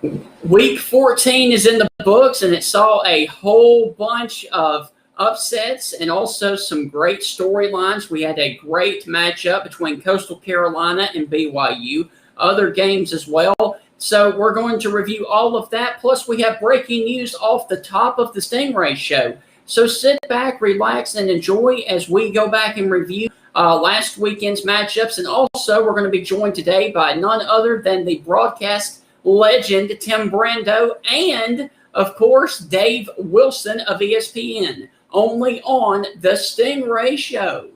Week 14 is in the books, and it saw a whole bunch of upsets and also some great storylines. We had a great matchup between Coastal Carolina and BYU, other games as well. So we're going to review all of that. Plus, we have breaking news off the top of the Stingray show. So sit back, relax, and enjoy as we go back and review last weekend's matchups. And also, we're going to be joined today by none other than the broadcast legend Tim Brando and, of course, Dave Wilson of ESPN, only on the Stingray Show.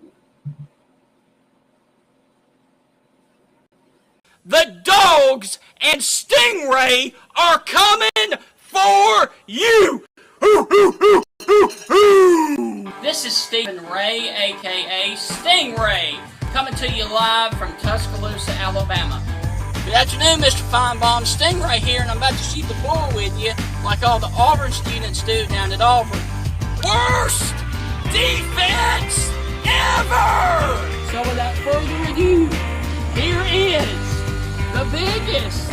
The Dogs and Stingray are coming for you! This is Stephen Ray, a.k.a. Stingray, coming to you live from Tuscaloosa, Alabama. Good afternoon, Mr. Feinbaum. Stingray here, and I'm about to shoot the bull with you like all the Auburn students do down at Auburn. Worst defense ever! So without further ado, here is the biggest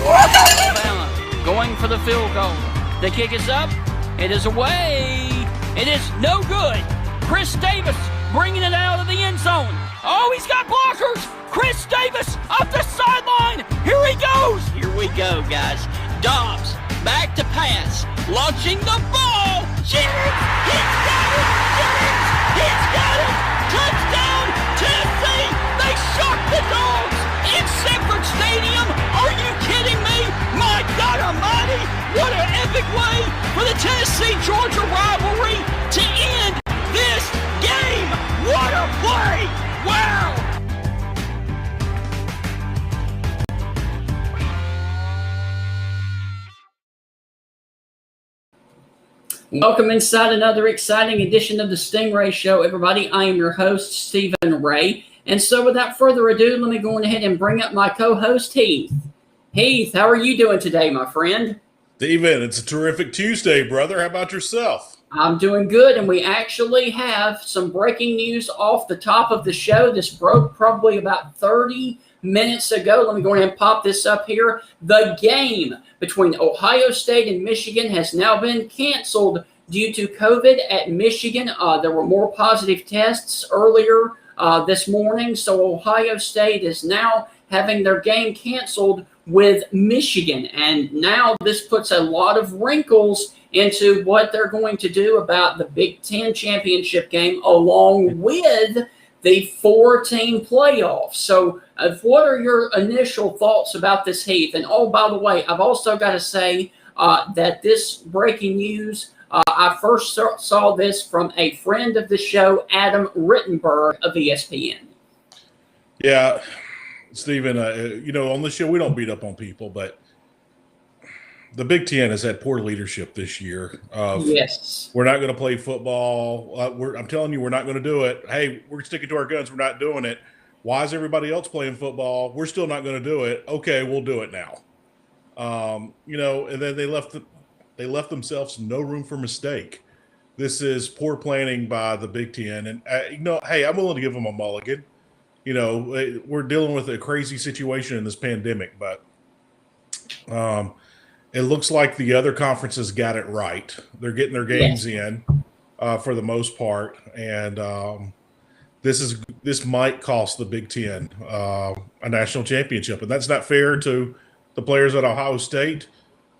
Alabama going for the field goal. The kick is up. It is away. It is no good. Chris Davis bringing it out of the end zone. Oh, he's got blockers. Chris Davis up the sideline. Here he goes. Here we go, guys. Dobbs back to pass. Launching the ball. Jennings, he's got it. Jennings, he's got it. Touchdown, Tennessee. They shocked the Dogs in Sanford Stadium. Are you kidding me? My God almighty. What an epic way for the Tennessee-Georgia rivalry to end this game. What a play. Wow. Welcome inside another exciting edition of the Stingray Show, everybody. I am your host, Stephen Ray. And so without further ado, let me go on ahead and bring up my co-host, Heath. Heath, how are you doing today, my friend? Steven, it's a terrific Tuesday, brother. How about yourself? I'm doing good, and we actually have some breaking news off the top of the show. This broke probably about 30 minutes ago. Let me go ahead and pop this up here. The game between Ohio State and Michigan has now been canceled due to COVID at Michigan. There were more positive tests earlier this morning, so Ohio State is now having their game canceled with Michigan. And now this puts a lot of wrinkles into what they're going to do about the Big Ten championship game along with the 4-team playoffs. So what are your initial thoughts about this, Heath? And oh, by the way, I've also got to say that this breaking news, I first saw this from a friend of the show, Adam Rittenberg of ESPN. Yeah, Stephen, on this show, we don't beat up on people, but the Big Ten has had poor leadership this year. Yes. We're not going to play football. I'm telling you, we're not going to do it. Hey, we're sticking to our guns. We're not doing it. Why is everybody else playing football? We're still not going to do it. Okay, we'll do it now. And then they left themselves no room for mistake. This is poor planning by the Big Ten. And, hey, I'm willing to give them a mulligan. We're dealing with a crazy situation in this pandemic, but it looks like the other conferences got it right. They're getting their games in for the most part, and this might cost the Big Ten a national championship, and that's not fair to the players at Ohio State.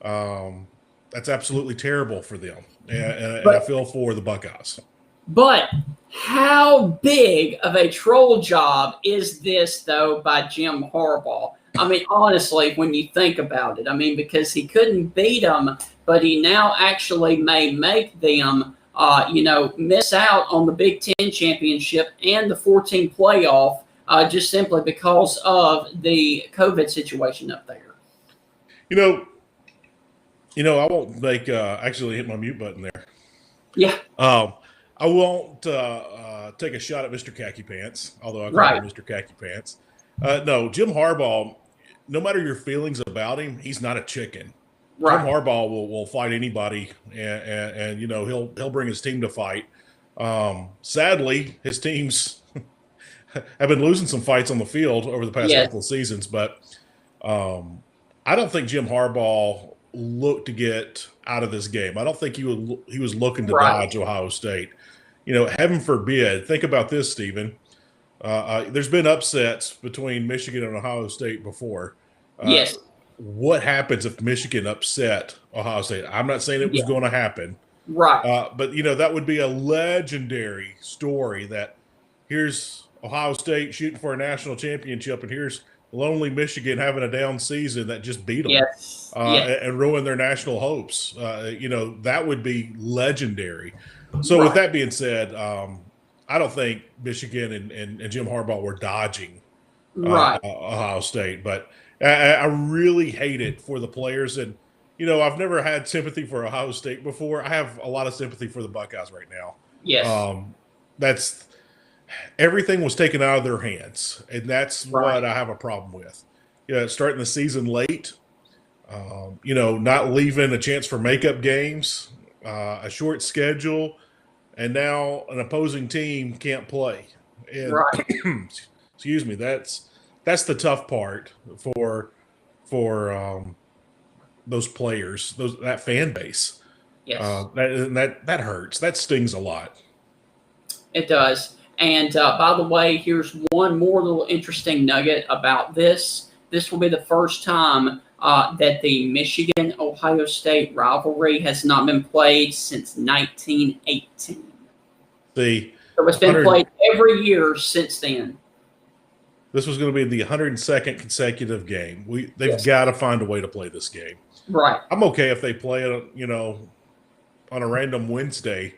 That's absolutely terrible for them, and I feel for the Buckeyes. But how big of a troll job is this, though, by Jim Harbaugh? I mean, honestly, when you think about it, because he couldn't beat them, but he now actually may make them, miss out on the Big Ten championship and the 14 playoff just simply because of the COVID situation up there. I won't actually hit my mute button there. Yeah. I won't take a shot at Mr. Khaki Pants, although I call him Mr. Khaki Pants. No, Jim Harbaugh, no matter your feelings about him, he's not a chicken. Right. Jim Harbaugh will fight anybody, and he'll bring his team to fight. Sadly, his team's have been losing some fights on the field over the past Yes. couple of seasons, but I don't think Jim Harbaugh looked to get out of this game. I don't think he was looking to Right. dodge Ohio State. Heaven forbid. Think about this, Stephen. There's been upsets between Michigan and Ohio State before. Yes. What happens if Michigan upset Ohio State? I'm not saying it was going to happen. Right. But, that would be a legendary story that here's Ohio State shooting for a national championship, and here's lonely Michigan having a down season that just beat them Yes. and ruined their national hopes. That would be legendary. So Right. with that being said, I don't think Michigan and Jim Harbaugh were dodging Right. Ohio State, but I really hate it for the players. And, I've never had sympathy for Ohio State before. I have a lot of sympathy for the Buckeyes right now. Yes. Everything was taken out of their hands, and that's Right. what I have a problem with. Starting the season late, not leaving a chance for makeup games, a short schedule, and now an opposing team can't play. And, Right. excuse me, that's the tough part for those players, that fan base. Yes. That hurts. That stings a lot. It does. And by the way, here's one more little interesting nugget about this. This will be the first time that the Michigan-Ohio State rivalry has not been played since 1918. See, So it's been played every year since then. This was going to be the 102nd consecutive game. They've Yes. got to find a way to play this game. Right. I'm okay if they play it, on a random Wednesday.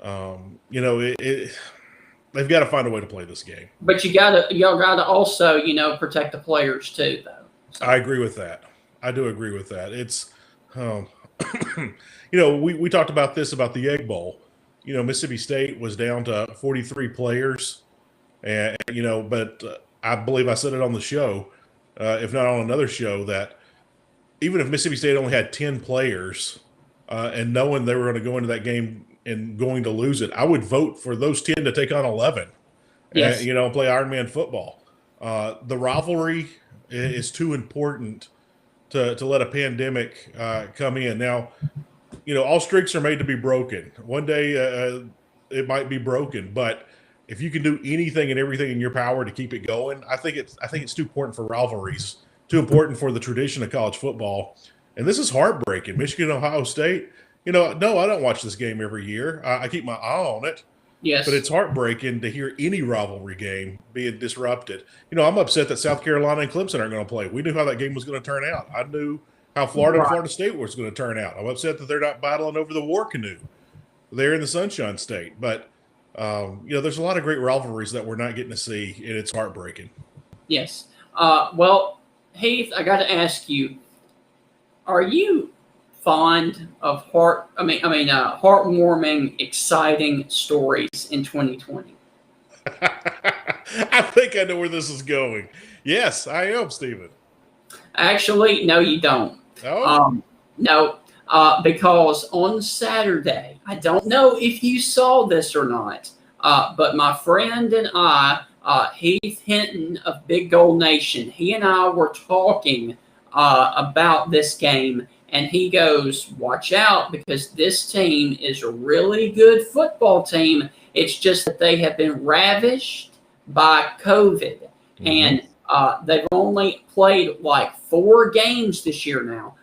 They've got to find a way to play this game. But y'all gotta also, protect the players too, though. So. I agree with that. I do agree with that. It's, we talked about this about the Egg Bowl. Mississippi State was down to 43 players, and but I believe I said it on the show, if not on another show, that even if Mississippi State only had 10 players, and knowing they were going to go into that game and going to lose it, I would vote for those 10 to take on 11. Yes. And, play Ironman football. The rivalry is too important to let a pandemic come in. Now, all streaks are made to be broken. One day it might be broken, but if you can do anything and everything in your power to keep it going, I think it's too important for rivalries, too important for the tradition of college football. And this is heartbreaking. Michigan, Ohio State. No, I don't watch this game every year. I keep my eye on it. Yes. But it's heartbreaking to hear any rivalry game being disrupted. I'm upset that South Carolina and Clemson aren't going to play. We knew how that game was going to turn out. I knew how Florida and Florida State was going to turn out. I'm upset that they're not battling over the war canoe there in the Sunshine State. But, there's a lot of great rivalries that we're not getting to see, and it's heartbreaking. Yes. Well, Heath, I got to ask you, are you fond of heartwarming, exciting stories in 2020? I think I know where this is going. Yes, I am, Stephen. Actually, no, you don't. Oh? No, because on Saturday, I don't know if you saw this or not, but my friend and I, Heath Hinton of Big Gold Nation, he and I were talking about this game. And he goes, watch out, because this team is a really good football team. It's just that they have been ravished by COVID. Mm-hmm. And they've only played like 4 games this year now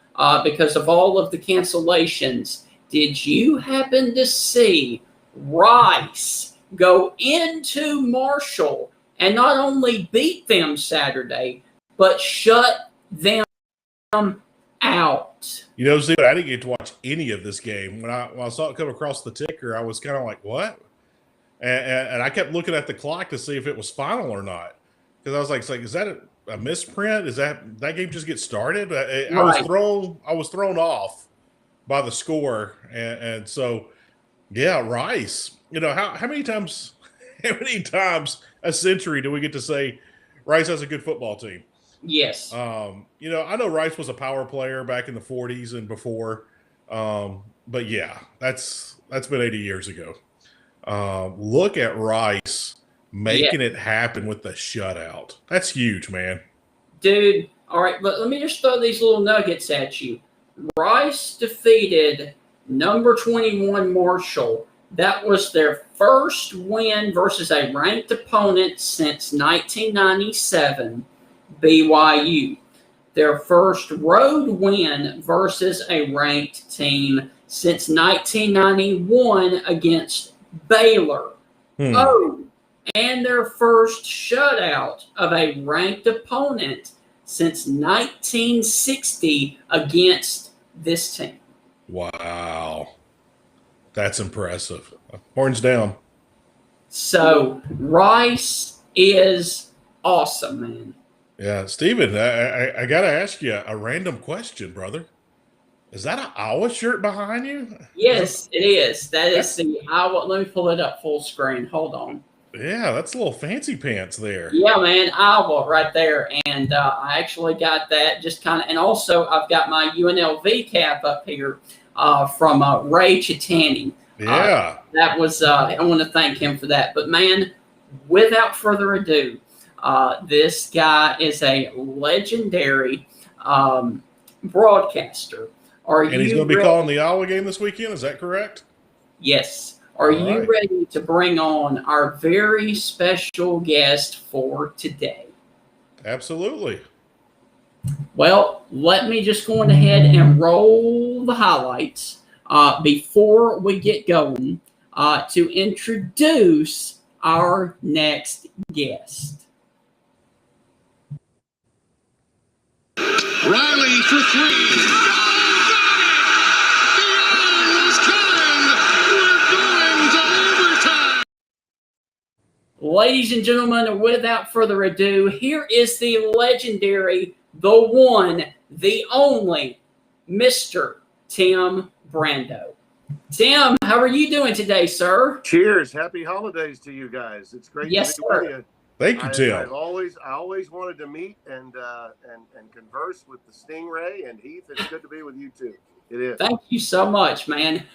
because of all of the cancellations. Did you happen to see Rice go into Marshall and not only beat them Saturday, but shut them out? Steve, I didn't get to watch any of this game. When I saw it come across the ticker, I was kind of like, what? And I kept looking at the clock to see if it was final or not. Because I was like, is that a misprint? Is that game just get started? I was thrown off by the score. And so, yeah, Rice. How many times a century do we get to say Rice has a good football team? Yes. I know Rice was a power player back in the 40s and before. But yeah, that's been 80 years ago. Look at Rice making it happen with the shutout. That's huge, man. Dude, all right, let me just throw these little nuggets at you. Rice defeated number 21 Marshall. That was their first win versus a ranked opponent since 1997, BYU. Their first road win versus a ranked team since 1991 against Baylor. Oh, and their first shutout of a ranked opponent since 1960 against this team. Wow. That's impressive. Horns down. So Rice is awesome, man. Yeah, Steven, I got to ask you a random question, brother. Is that an Iowa shirt behind you? Yes, it is. That is the Iowa. Let me pull it up full screen. Hold on. Yeah, that's a little fancy pants there. Yeah, man, Iowa right there. And I actually got that just kind of, and also I've got my UNLV cap up here from Ray Chitani. Yeah. That was, I want to thank him for that. But man, without further ado, this guy is a legendary broadcaster. And he's going to be calling the Iowa game this weekend. Is that correct? Yes. Are you ready to bring on our very special guest for today? Absolutely. Well, let me just go ahead and roll the highlights before we get going to introduce our next guest. Riley for three. Ladies and gentlemen, without further ado, here is the legendary, the one, the only, Mr. Tim Brando. Tim, how are you doing today, sir? Cheers. Happy holidays to you guys. It's great to be with you. Thank you, Tim. I always wanted to meet and converse with the Stingray and Heath. It's good to be with you too. It is. Thank you so much, man.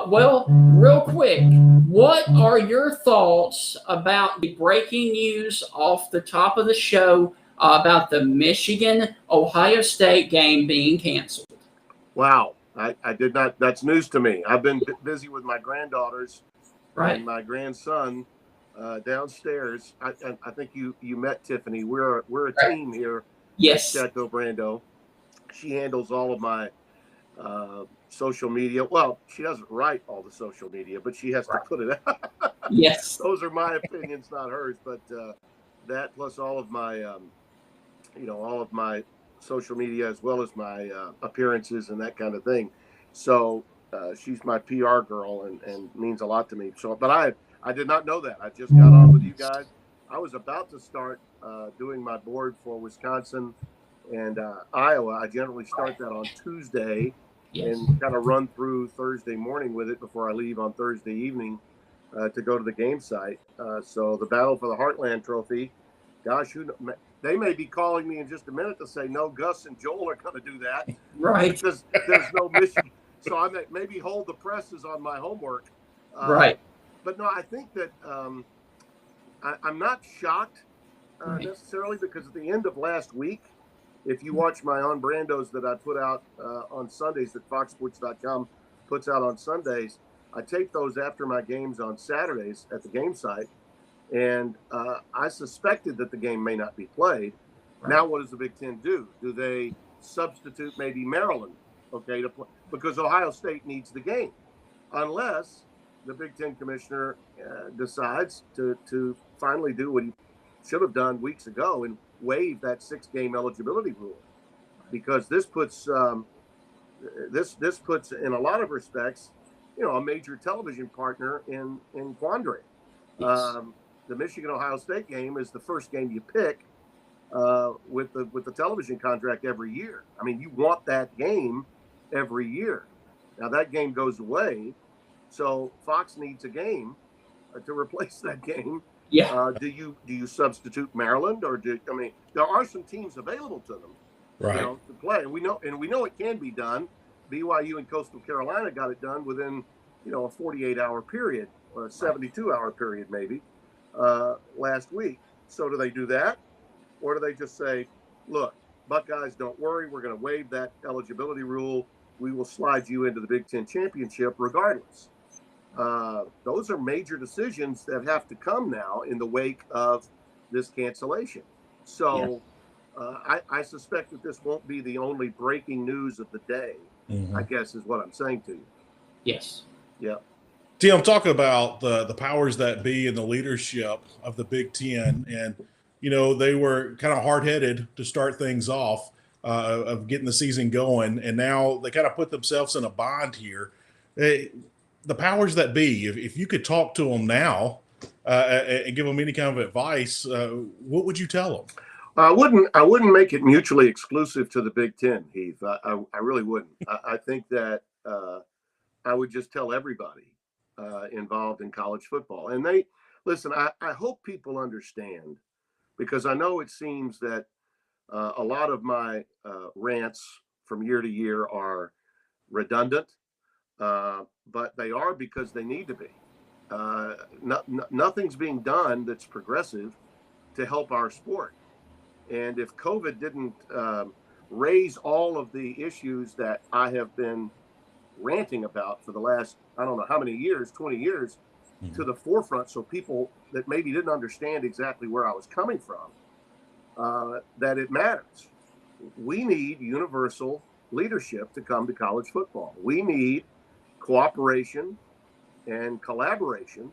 Well, real quick, what are your thoughts about the breaking news off the top of the show about the Michigan-Ohio State game being canceled? Wow. I did not. That's news to me. I've been busy with my granddaughters and my grandson downstairs. I think you met Tiffany. We're a team here. Yes. At Chateau Brando. She handles all of my social media. Well, she doesn't write all the social media, but she has to put it out. Yes. Those are my opinions, not hers. But that plus all of my, all of my social media as well as my appearances and that kind of thing. So she's my PR girl and means a lot to me. So, but I did not know that. I just got on with you guys. I was about to start doing my board for Wisconsin and Iowa. I generally start that on Tuesday and kind of run through Thursday morning with it before I leave on Thursday evening to go to the game site. So the battle for the Heartland Trophy, gosh, they may be calling me in just a minute to say, no, Gus and Joel are going to do that. Right. Because there's no mission. So I may maybe hold the presses on my homework. Right. But no, I think that I'm not shocked necessarily, because at the end of last week, if you watch my On Brandos that I put out on Sundays that foxsports.com puts out on Sundays, I tape those after my games on Saturdays at the game site. And I suspected that the game may not be played. Right. Now, what does the Big Ten do? Do they substitute maybe Maryland, to play? Because Ohio State needs the game. Unless the Big Ten commissioner decides to finally do what he should have done weeks ago and waive that 6-game eligibility rule, because this puts this puts in a lot of respects, a major television partner in quandary. Yes. The Michigan-Ohio State game is the first game you pick with the television contract every year. I mean, you want that game every year. Now that game goes away, so Fox needs a game to replace that game. Yeah. Do you substitute Maryland, or there are some teams available to them, right, to play. And we know it can be done. BYU and Coastal Carolina got it done within, a 48-hour period or a 72-hour period maybe. last week. So do they do that? Or do they just say, look, Buckeyes, don't worry, we're going to waive that eligibility rule. We will slide you into the Big Ten championship regardless. Those are major decisions that have to come now in the wake of this cancellation. So I suspect that this won't be the only breaking news of the day, I guess is what I'm saying to you. Yes. Yeah. Tim, I'm talking about the powers that be and the leadership of the Big Ten. And, you know, they were kind of hard-headed to start things off of getting the season going. And now they kind of put themselves in a bind here. The powers that be, if you could talk to them now and give them any kind of advice, what would you tell them? I wouldn't make it mutually exclusive to the Big Ten, Heath. I really wouldn't. I think that I would just tell everybody involved in college football. And listen, I hope people understand, because I know it seems that a lot of my rants from year to year are redundant, but they are because they need to be. Nothing's being done that's progressive to help our sport. And if COVID didn't raise all of the issues that I have been ranting about for the last, I don't know how many years, 20 years, to the forefront, so people that maybe didn't understand exactly where I was coming from, that it matters. We need universal leadership to come to college football. We need cooperation and collaboration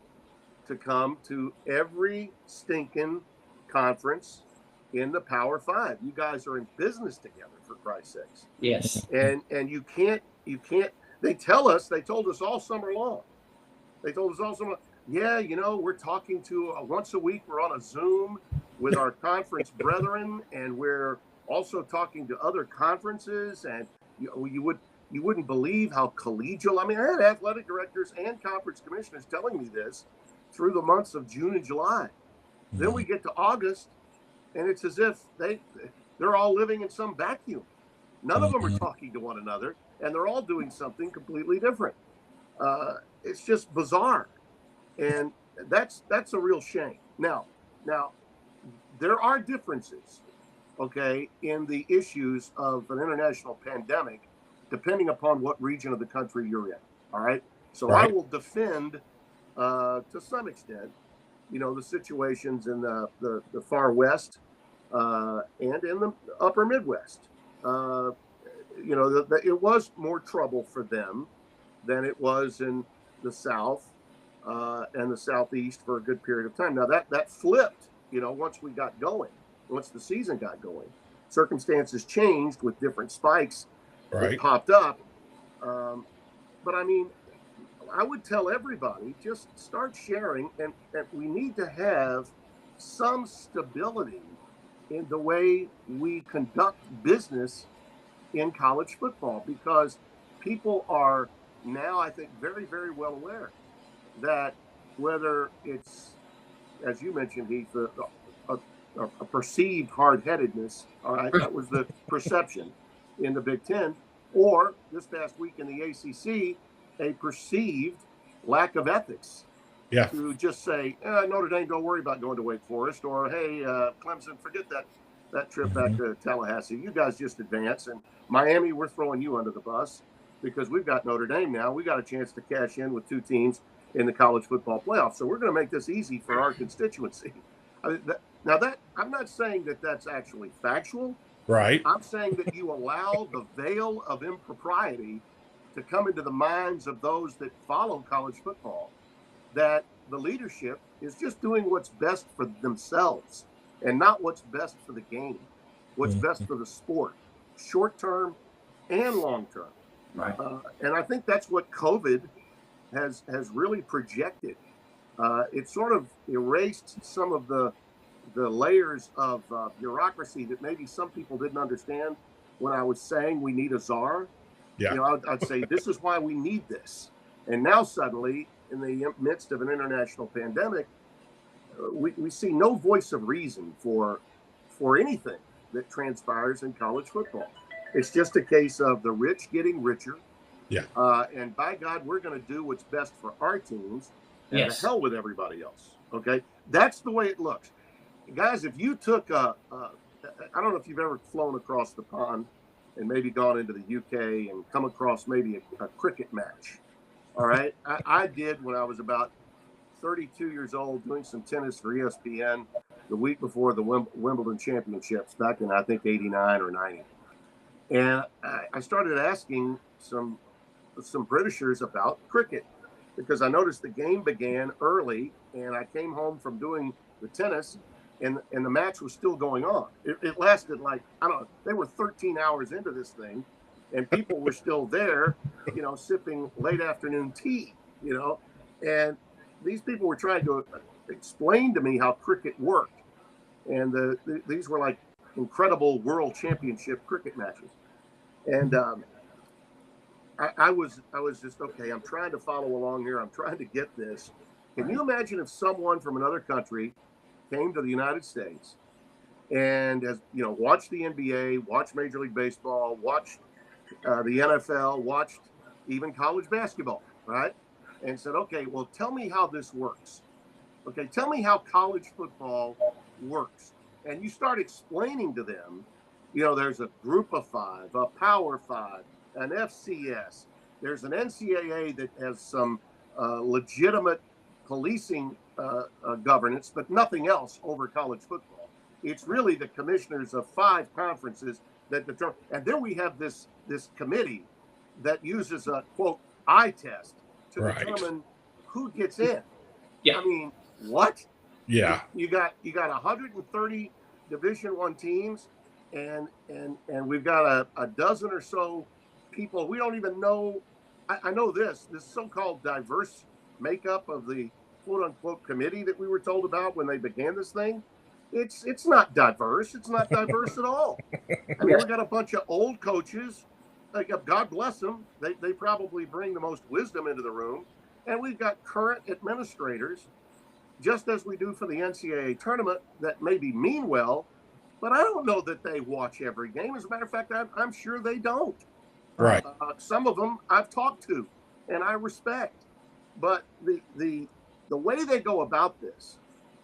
to come to every stinking conference in the Power Five. You guys are in business together, for Christ's sakes. Yes. And you can't, they told us all summer long. Yeah, you know, we're talking to once a week, we're on a Zoom with our conference brethren, and we're also talking to other conferences, and you wouldn't believe how collegial. I mean, I had athletic directors and conference commissioners telling me this through the months of June and July. Then we get to August, and it's as if they're all living in some vacuum. None of them are talking to one another, and they're all doing something completely different. It's just bizarre, and that's a real shame. Now, there are differences, okay, in the issues of an international pandemic, depending upon what region of the country you're in. All right, so right. I will defend, to some extent, you know, the situations in the far west and in the upper Midwest. You know, it was more trouble for them than it was in the South and the Southeast for a good period of time. Now that flipped, you know, once the season got going. Circumstances changed with different spikes that popped up. But I mean, I would tell everybody, just start sharing, and we need to have some stability in the way we conduct business in college football, because people are now, I think, very, very well aware that whether it's, as you mentioned, Heath, a perceived hard-headedness, all right, that was the perception in the Big Ten, or this past week in the ACC, a perceived lack of ethics. Yeah. To just say, Notre Dame, don't worry about going to Wake Forest, or hey, Clemson, forget that trip back to Tallahassee. You guys just advance, and Miami, we're throwing you under the bus because we've got Notre Dame now. We got a chance to cash in with two teams in the college football playoffs, so we're going to make this easy for our constituency. I mean, I'm not saying that that's actually factual. Right. I'm saying that you allow the veil of impropriety to come into the minds of those that follow college football, that the leadership is just doing what's best for themselves and not what's best for the game, what's best for the sport, short term and long term. Right. And I think that's what COVID has really projected. It sort of erased some of the layers of bureaucracy that maybe some people didn't understand when I was saying we need a czar. Yeah. You know, I'd say this is why we need this. And now suddenly, in the midst of an international pandemic, we see no voice of reason for anything that transpires in college football. It's just a case of the rich getting richer. Yeah. And by God, we're going to do what's best for our teams, and to hell with everybody else. Okay, that's the way it looks, guys. If you took I don't know if you've ever flown across the pond and maybe gone into the UK and come across maybe a cricket match. All right, I did when I was about 32 years old, doing some tennis for ESPN the week before the Wimbledon Championships back in I think '89 or '90, and I started asking some Britishers about cricket because I noticed the game began early, and I came home from doing the tennis, and the match was still going on. It lasted like, I don't know, they were 13 hours into this thing, and people were still there, sipping late afternoon tea, and these people were trying to explain to me how cricket worked, and these were like incredible world championship cricket matches, and I was just, okay, I'm trying to follow along here. I'm trying to get this. Can you imagine if someone from another country came to the United States and has, watched the NBA, watched Major League Baseball, watched the NFL, watched even college basketball, right? And said, okay, well, tell me how this works. Okay, tell me how college football works. And you start explaining to them, there's a group of five, a power five, an FCS. There's an NCAA that has some legitimate policing governance, but nothing else over college football. It's really the commissioners of five conferences that determine. And then we have this committee that uses a, quote, eye test to determine who gets in. Yeah. I mean, what? Yeah. You got 130 Division I teams, and we've got a dozen or so people. We don't even know. I know this so-called diverse makeup of the quote-unquote committee that we were told about when they began this thing. It's not diverse. It's not diverse at all. I mean, we got a bunch of old coaches. Like, God bless them. They probably bring the most wisdom into the room. And we've got current administrators, just as we do for the NCAA tournament, that maybe mean well, but I don't know that they watch every game. As a matter of fact, I'm sure they don't. Right. Some of them I've talked to, and I respect. But the way they go about this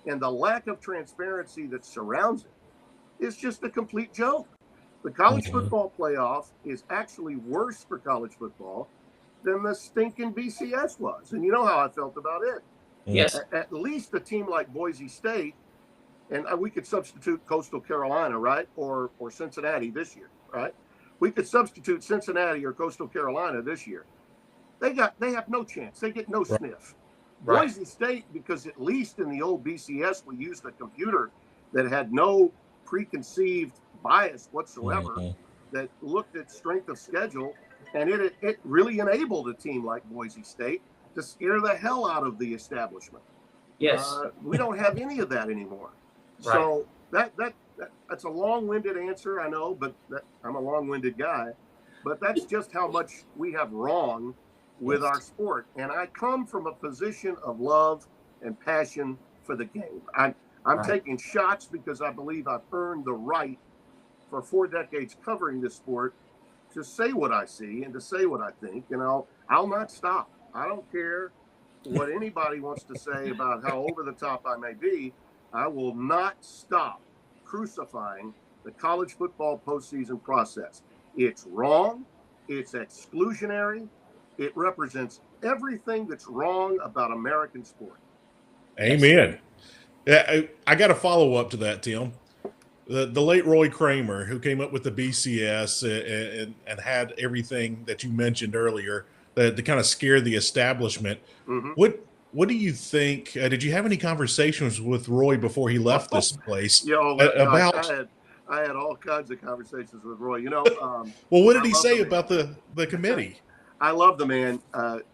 and the lack of transparency that surrounds it is just a complete joke. The college football playoff is actually worse for college football than the stinking BCS was. And you know how I felt about it. Yes. At least a team like Boise State, and we could substitute Coastal Carolina, right? Or Cincinnati this year, right? We could substitute Cincinnati or Coastal Carolina this year. They have no chance. They get no sniff. Right. Boise State, because at least in the old BCS, we used a computer that had no preconceived bias whatsoever, that looked at strength of schedule, and it really enabled a team like Boise State to scare the hell out of the establishment. Yes. We don't have any of that anymore. Right. So that's a long-winded answer, I know, but I'm a long-winded guy. But that's just how much we have wrong with our sport. And I come from a position of love and passion for the game. I'm taking shots because I believe I've earned the right for 4 decades covering this sport to say what I see and to say what I think. And I'll not stop. I don't care what anybody wants to say about how over the top I may be. I will not stop crucifying the college football postseason process. It's wrong. It's exclusionary. It represents everything that's wrong about American sport. Amen. Yeah, I got a follow up to that, Tim. The late Roy Kramer, who came up with the BCS and had everything that you mentioned earlier to kind of scare the establishment. What do you think? Did you have any conversations with Roy before he left this place? I had all kinds of conversations with Roy. Well, what did he say about the committee? I love the man.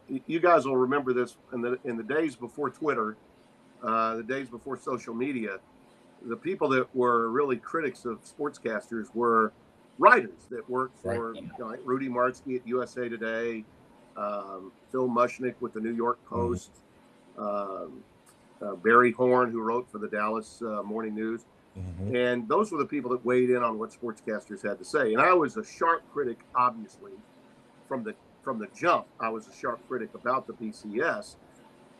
You guys will remember this in the days before Twitter, the days before social media. The people that were really critics of sportscasters were writers that worked for like Rudy Martzke at USA Today, Phil Mushnick with the New York Post, Barry Horn, who wrote for the Dallas Morning News. And those were the people that weighed in on what sportscasters had to say. And I was a sharp critic, obviously, from the jump. I was a sharp critic about the BCS,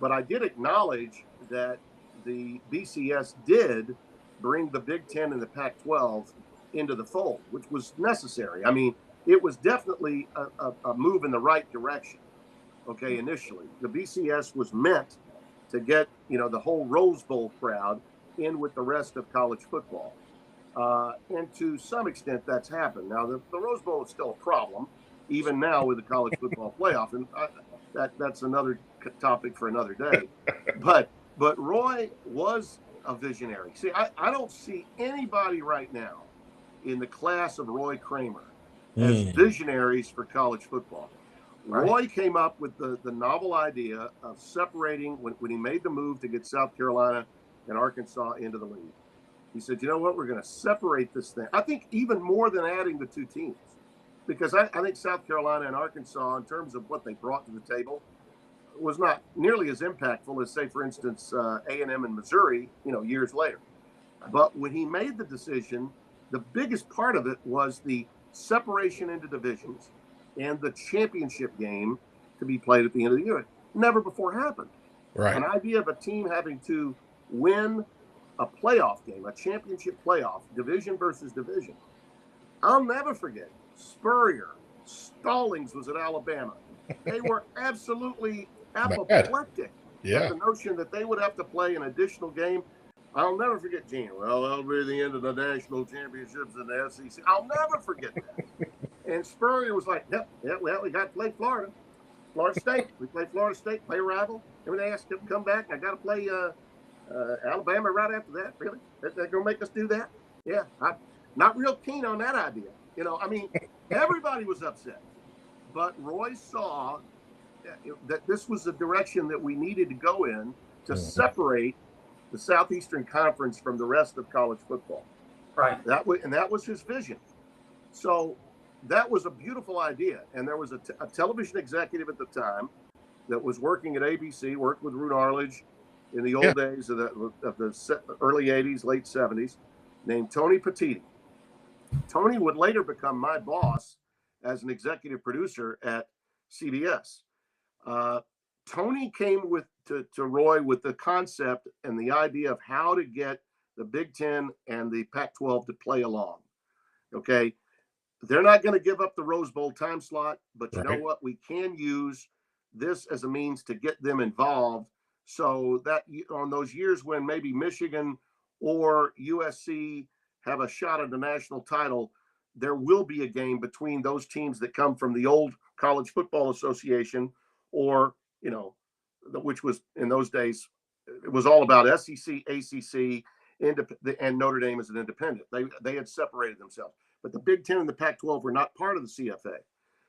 but I did acknowledge that the BCS did bring the Big Ten and the Pac-12 into the fold, which was necessary. I mean, it was definitely a move in the right direction. Okay, initially, the BCS was meant to get, the whole Rose Bowl crowd in with the rest of college football. And to some extent, that's happened. Now, the Rose Bowl is still a problem, even now with the college football playoff. And that's another topic for another day. But Roy was a visionary. See, I don't see anybody right now in the class of Roy Kramer as visionaries for college football. Right. Roy came up with the novel idea of separating when he made the move to get South Carolina and Arkansas into the league. He said, you know what, we're going to separate this thing. I think even more than adding the two teams, because I think South Carolina and Arkansas, in terms of what they brought to the table, was not nearly as impactful as, say, for instance, A&M and Missouri, years later. But when he made the decision, the biggest part of it was the separation into divisions and the championship game to be played at the end of the year. Never before happened. Right. An idea of a team having to win a playoff game, a championship playoff, division versus division. I'll never forget Spurrier, Stallings was at Alabama. They were absolutely apoplectic at the notion that they would have to play an additional game. I'll never forget Gene. Well, that'll be the end of the national championships in the SEC. I'll never forget that. And Spurrier was like, well, we got to play Florida State. We play Florida State, play a rival. And when they asked him to come back, I got to play Alabama right after that. Really? They're going to make us do that? Yeah, I'm not real keen on that idea. Everybody was upset. But Roy saw that this was the direction that we needed to go in to separate the Southeastern Conference from the rest of college football. Right. That was his vision. So that was a beautiful idea. And there was a television executive at the time that was working at ABC, worked with Root Arledge in the old days of the early 80s, late 70s, named Tony Petitti. Tony would later become my boss as an executive producer at CBS. Tony came to Roy with the concept and the idea of how to get the Big Ten and the Pac-12 to play along. Okay. They're not going to give up the Rose Bowl time slot, but you know what? We can use this as a means to get them involved so that on those years when maybe Michigan or USC have a shot at the national title, there will be a game between those teams that come from the old College Football Association or, which was in those days, it was all about SEC, ACC, and Notre Dame as an independent. They had separated themselves. But the Big Ten and the Pac-12 were not part of the CFA.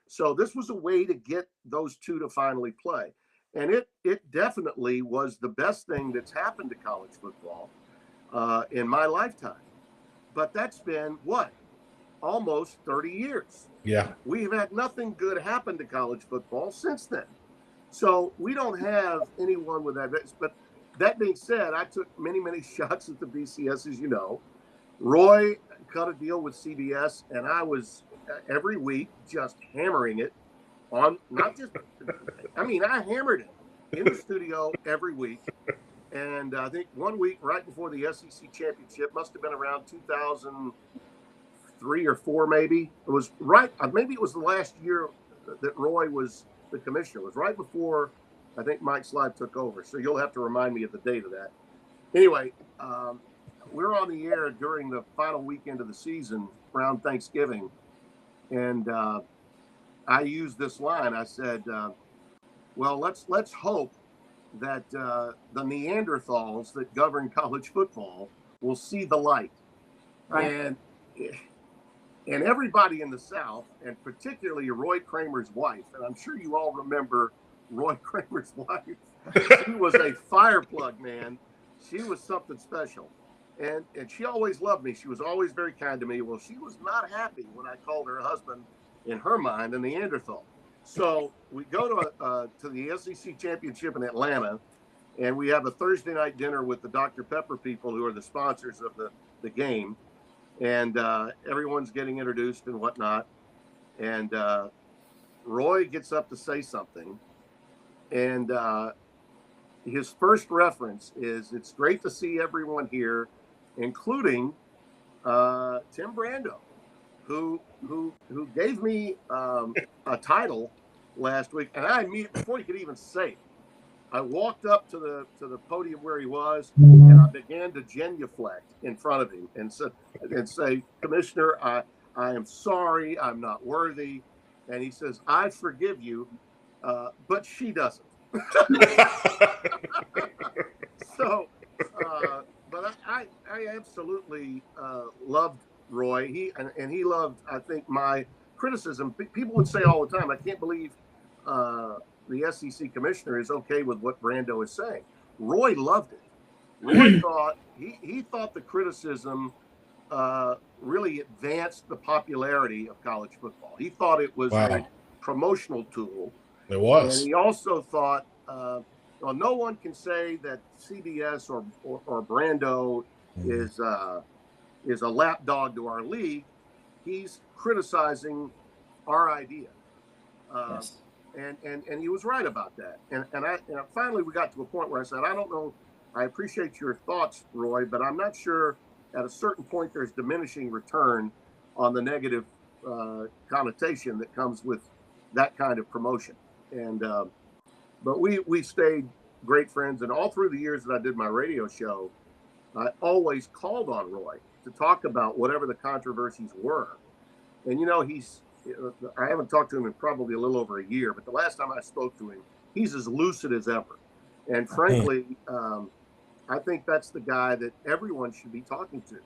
So this was a way to get those two to finally play. And it definitely was the best thing that's happened to college football in my lifetime. But that's been, almost 30 years. Yeah. We've had nothing good happen to college football since then. So we don't have anyone with that. But that being said, I took many, many shots at the BCS, as you know. Roy cut a deal with CBS, and I was every week just hammering it on, not just, I hammered it in the studio every week. And I think one week right before the SEC championship, must have been around 2003 or 4, maybe. It was maybe it was the last year that Roy was the commissioner. It was right before, I think, Mike Slide took over. So you'll have to remind me of the date of that. Anyway, we're on the air during the final weekend of the season around Thanksgiving. And I used this line. I said, well, let's hope that the Neanderthals that govern college football will see the light. Right. And everybody in the South, and particularly Roy Kramer's wife, and I'm sure you all remember Roy Kramer's wife. She was a fire plug, man. She was something special. And she always loved me. She was always very kind to me. Well, she was not happy when I called her husband, in her mind, a Neanderthal. So we go to the SEC championship in Atlanta, and we have a Thursday night dinner with the Dr. Pepper people who are the sponsors of the game. And everyone's getting introduced and whatnot. And Roy gets up to say something. And his first reference is, "It's great to see everyone here, including Tim Brando, who gave me a title last week." And I immediately, before he could even say it, I walked up to the podium where he was, and I began to genuflect in front of him and say, "Commissioner, I am sorry, I'm not worthy." And he says, "I forgive you, but she doesn't." So, but I absolutely loved Roy. He loved, I think, my criticism. People would say all the time, "I can't believe the SEC commissioner is okay with what Brando is saying." Roy loved it. Roy thought he thought the criticism really advanced the popularity of college football. He thought it was a promotional tool. It was. And he also thought, well, no one can say that CBS or Brando is a lapdog to our league. He's criticizing our idea. Yes. And he was right about that. And finally we got to a point where I said, "I don't know. I appreciate your thoughts, Roy, but I'm not sure at a certain point there's diminishing return on the negative connotation that comes with that kind of promotion." And but we stayed great friends, and all through the years that I did my radio show, I always called on Roy to talk about whatever the controversies were. And I haven't talked to him in probably a little over a year, but the last time I spoke to him, he's as lucid as ever. And frankly, I think that's the guy that everyone should be talking to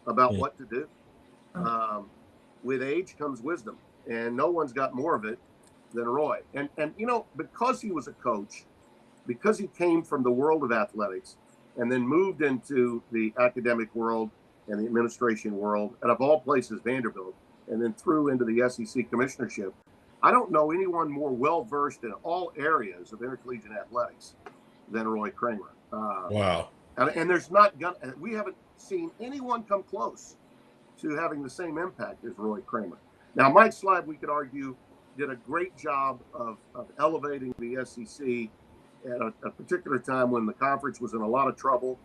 about what to do. With age comes wisdom, and no one's got more of it than Roy. And because he was a coach, because he came from the world of athletics and then moved into the academic world and the administration world, and of all places, Vanderbilt, and then through into the SEC commissionership, I don't know anyone more well-versed in all areas of intercollegiate athletics than Roy Kramer. Wow. And we haven't seen anyone come close to having the same impact as Roy Kramer. Now, Mike Slide, we could argue, did a great job of elevating the SEC at a particular time when the conference was in a lot of trouble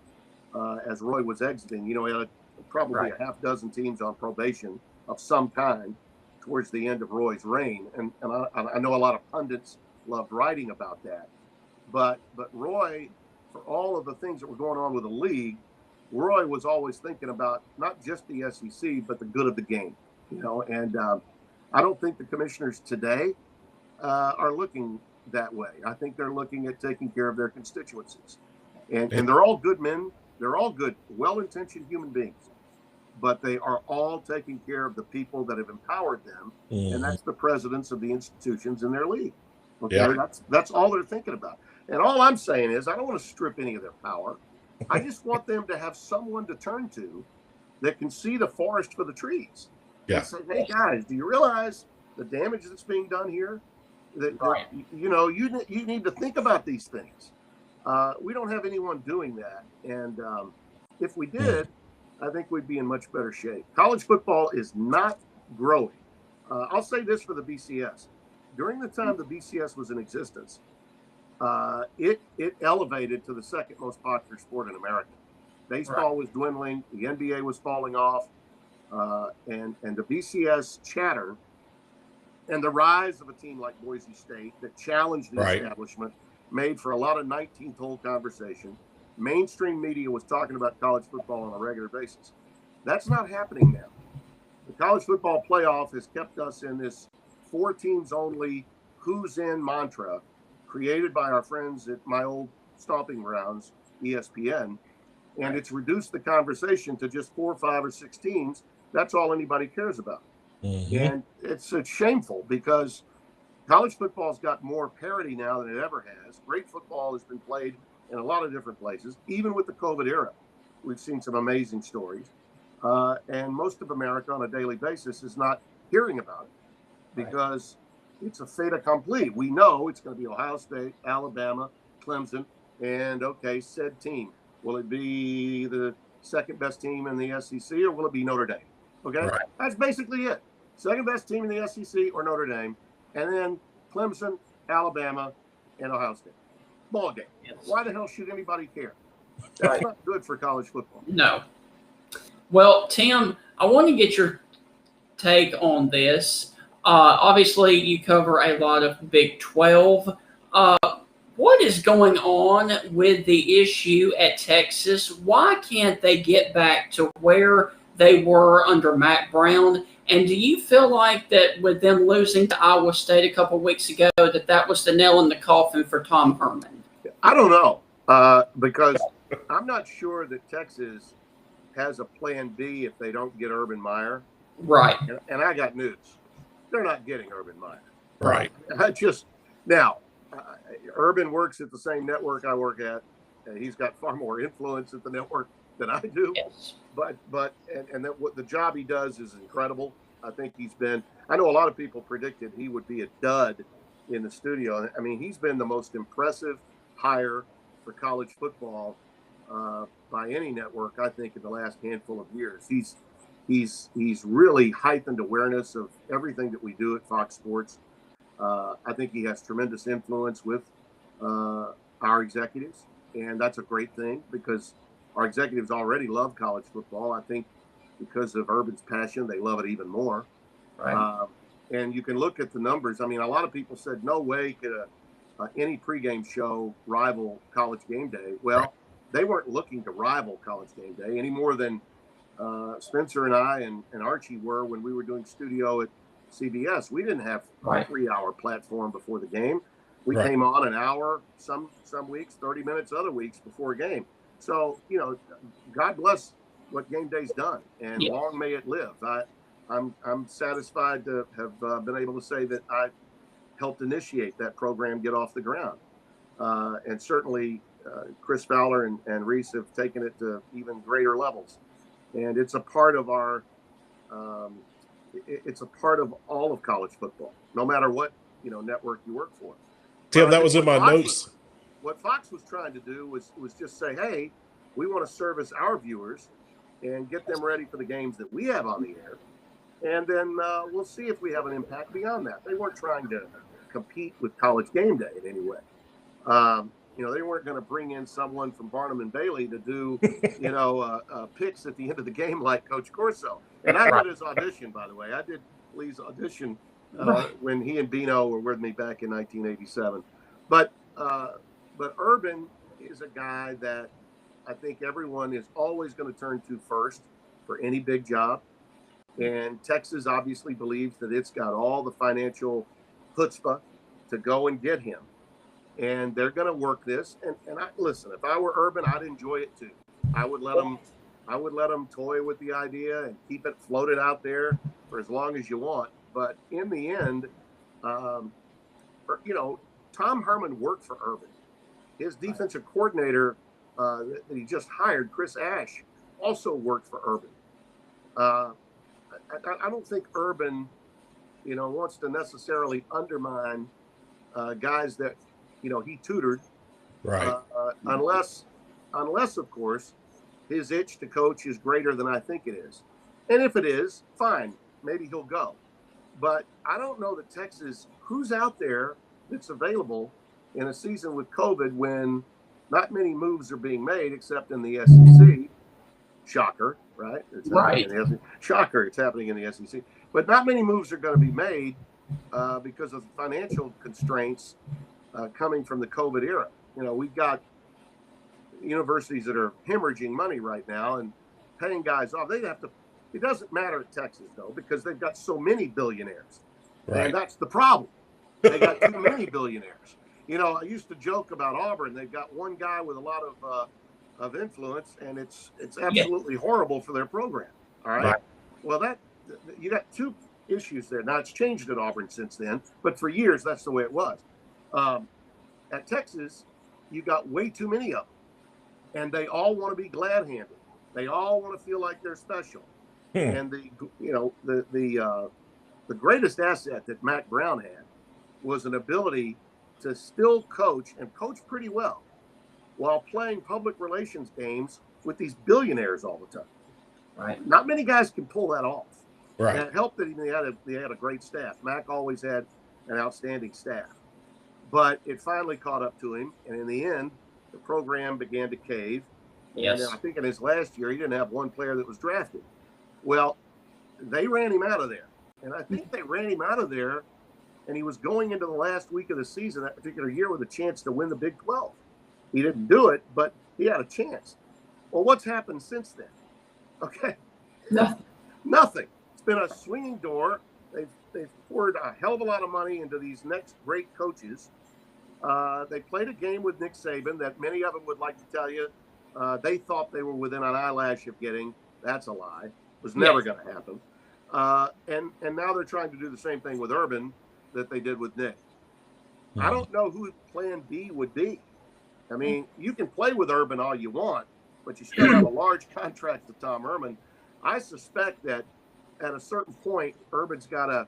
as Roy was exiting. He had probably a half dozen teams on probation of some kind towards the end of Roy's reign. And I know a lot of pundits loved writing about that. But Roy, for all of the things that were going on with the league, Roy was always thinking about not just the SEC, but the good of the game. And I don't think the commissioners today are looking that way. I think they're looking at taking care of their constituencies. And they're all good men. They're all good, well-intentioned human beings. But they are all taking care of the people that have empowered them. And that's the presidents of the institutions in their league. Okay, that's all they're thinking about. And all I'm saying is I don't want to strip any of their power. I just want them to have someone to turn to that can see the forest for the trees. And say, "Hey guys, do you realize the damage that's being done here? You need to think about these things." We don't have anyone doing that, and if we did, I think we'd be in much better shape. College football is not growing. I'll say this for the BCS: during the time the BCS was in existence, it elevated to the second most popular sport in America. Baseball was dwindling, the NBA was falling off, and the BCS chatter and the rise of a team like Boise State that challenged the establishment made for a lot of 19th hole conversation. Mainstream media was talking about college football on a regular basis. That's not happening now. The college football playoff has kept us in this 4 teams only, who's in mantra created by our friends at my old stomping grounds, ESPN. And it's reduced the conversation to just 4, 5, or 6 teams. That's all anybody cares about. And it's shameful because college football's got more parity now than it ever has. Great football has been played in a lot of different places. Even with the COVID era, we've seen some amazing stories. And most of America on a daily basis is not hearing about it because it's a fait accompli. We know it's going to be Ohio State, Alabama, Clemson, and said team. Will it be the second best team in the SEC or will it be Notre Dame? Okay, that's basically it. Second best team in the SEC or Notre Dame, and then Clemson, Alabama, and Ohio State. ball game. Yes. Why the hell should anybody care? That's not good for college football. No. Well, Tim, I want to get your take on this. Obviously, you cover a lot of Big 12. What is going on with the issue at Texas? Why can't they get back to where they were under Matt Brown? And do you feel like that with them losing to Iowa State a couple weeks ago, that was the nail in the coffin for Tom Herman? I don't know, because I'm not sure that Texas has a plan B if they don't get Urban Meyer. Right. And I got news. They're not getting Urban Meyer. Right. Urban works at the same network I work at. And he's got far more influence at the network than I do. Yes. But that what the job he does is incredible. I think I know a lot of people predicted he would be a dud in the studio. I mean, he's been the most impressive hire for college football by any network, I think, in the last handful of years. He's really heightened awareness of everything that we do at Fox Sports. I think he has tremendous influence with our executives, and that's a great thing because our executives already love college football. I think because of Urban's passion, they love it even more. Right. And you can look at the numbers. I mean, a lot of people said, no way could any pregame show rival College Game Day. Well, they weren't looking to rival College Game Day any more than Spencer and I and Archie were when we were doing studio at CBS. We didn't have a 3-hour platform before the game. We came on an hour, some weeks, 30 minutes, other weeks before a game. So, God bless what Game Day's done, and long may it live. I'm satisfied to have been able to say that I helped initiate that program get off the ground. And certainly Chris Fowler and Reese have taken it to even greater levels. And it's a part of our it's a part of all of college football, no matter what network you work for. Tim, that was in my notes. What Fox was trying to do was just say, hey, we want to service our viewers and get them ready for the games that we have on the air. And then we'll see if we have an impact beyond that. They weren't trying to compete with College Game Day in any way. They weren't going to bring in someone from Barnum and Bailey to do, picks at the end of the game like Coach Corso. And I did his audition, by the way. I did Lee's audition when he and Bino were with me back in 1987. But Urban is a guy that I think everyone is always going to turn to first for any big job. And Texas obviously believes that it's got all the financial chutzpah to go and get him. And they're going to work this. And listen, if I were Urban, I'd enjoy it too. I would let them toy with the idea and keep it floated out there for as long as you want. But in the end, Tom Herman worked for Urban. His defensive coordinator that he just hired, Chris Ash, also worked for Urban. I don't think Urban, wants to necessarily undermine guys that, he tutored. Right. Unless, of course, his itch to coach is greater than I think it is. And if it is, fine, maybe he'll go. But I don't know that Texas, who's out there that's available in a season with COVID when not many moves are being made except in the SEC. Shocker, right? Shocker, it's happening in the SEC. But not many moves are going to be made because of financial constraints coming from the COVID era. We've got universities that are hemorrhaging money right now and paying guys off. They have to. It doesn't matter at Texas, though, because they've got so many billionaires. Right. And that's the problem. They got too many billionaires. I used to joke about Auburn. They've got one guy with a lot of influence, and it's absolutely horrible for their program. All right. Well, you got two issues there. Now, it's changed at Auburn since then, but for years, that's the way it was. At Texas, you got way too many of them, and they all want to be glad-handed. They all want to feel like they're special. And the greatest asset that Matt Brown had was an ability to still coach and coach pretty well while playing public relations games with these billionaires all the time. Right. Not many guys can pull that off. Right. And it helped that they had a great staff. Mac always had an outstanding staff. but it finally caught up to him. And in the end, the program began to cave. Yes. And I think in his last year, he didn't have one player that was drafted. Well, they ran him out of there. And I think they ran him out of there, and he was going into the last week of the season that particular year with a chance to win the Big 12. He didn't do it, but he had a chance. Well, what's happened since then? Okay. Nothing. It's been a swinging door. They've poured a hell of a lot of money into these next great coaches. They played a game with Nick Saban that many of them would like to tell you they thought they were within an eyelash of getting. That's a lie. It was never going to happen. And now they're trying to do the same thing with Urban that they did with Nick. I don't know who plan B would be. I mean, you can play with Urban all you want, but you still have a large contract to Tom Herman. I suspect that at a certain point, Urban's got to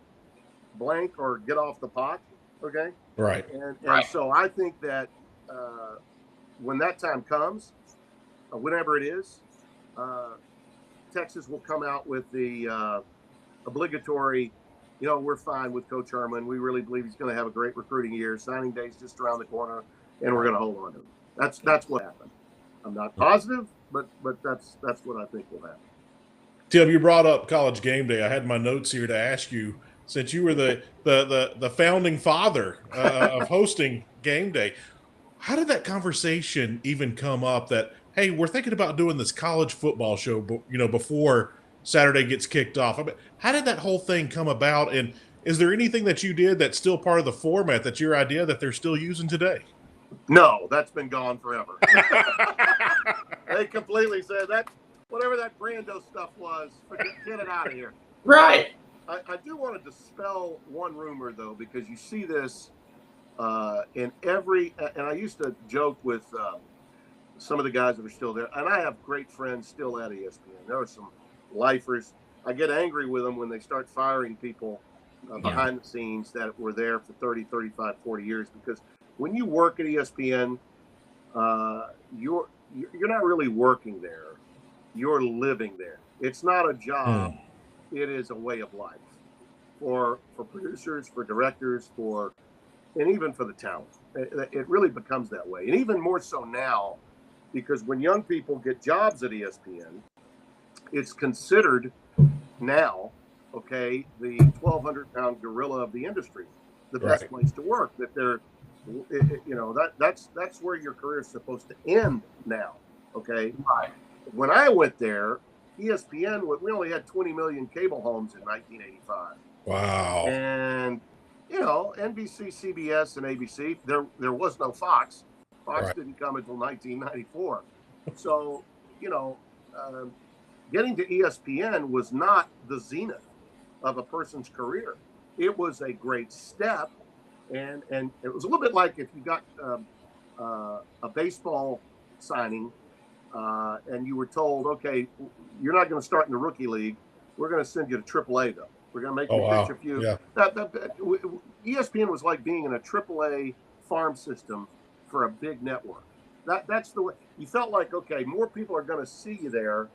blank or get off the pot. Okay. Right. And so I think that when that time comes, whenever it is, Texas will come out with the obligatory, we're fine with Coach Herman. We really believe he's going to have a great recruiting year. Signing day's just around the corner, and we're going to hold on to him. That's what happened. I'm not positive, but that's what I think will happen. Tim, you brought up College Game Day. I had my notes here to ask you, since you were the founding father of hosting Game Day, how did that conversation even come up that, hey, we're thinking about doing this college football show, before Saturday gets kicked off? I mean, how did that whole thing come about? And is there anything that you did that's still part of the format, that's your idea, that they're still using today? No, that's been gone forever. They completely said that. Whatever that Brando stuff was, get it out of here. Right. I do want to dispel one rumor, though, because you see this in every – and I used to joke with some of the guys that are still there, and I have great friends still at ESPN. There are some lifers. I get angry with them when they start firing people behind the scenes that were there for 30, 35, 40 years, because when you work at ESPN, you're not really working there. You're living there. It's not a job. It is a way of life for producers, for directors, and even for the talent. It really becomes that way. And even more so now, because when young people get jobs at ESPN, it's considered now, the 1,200-pound gorilla of the industry, the best place to work. That they're, that's where your career is supposed to end now. Okay. Right. When I went there, ESPN, we only had 20 million cable homes in 1985. Wow. And, NBC, CBS, and ABC, there was no Fox. Fox didn't come until 1994. So, getting to ESPN was not the zenith of a person's career. It was a great step. And it was a little bit like if you got a baseball signing and you were told, okay, you're not going to start in the rookie league. We're going to send you to AAA, though. We're going to make you pitch a few. Yeah. ESPN was like being in a AAA farm system for a big network. That's the way. You felt like, okay, more people are going to see you there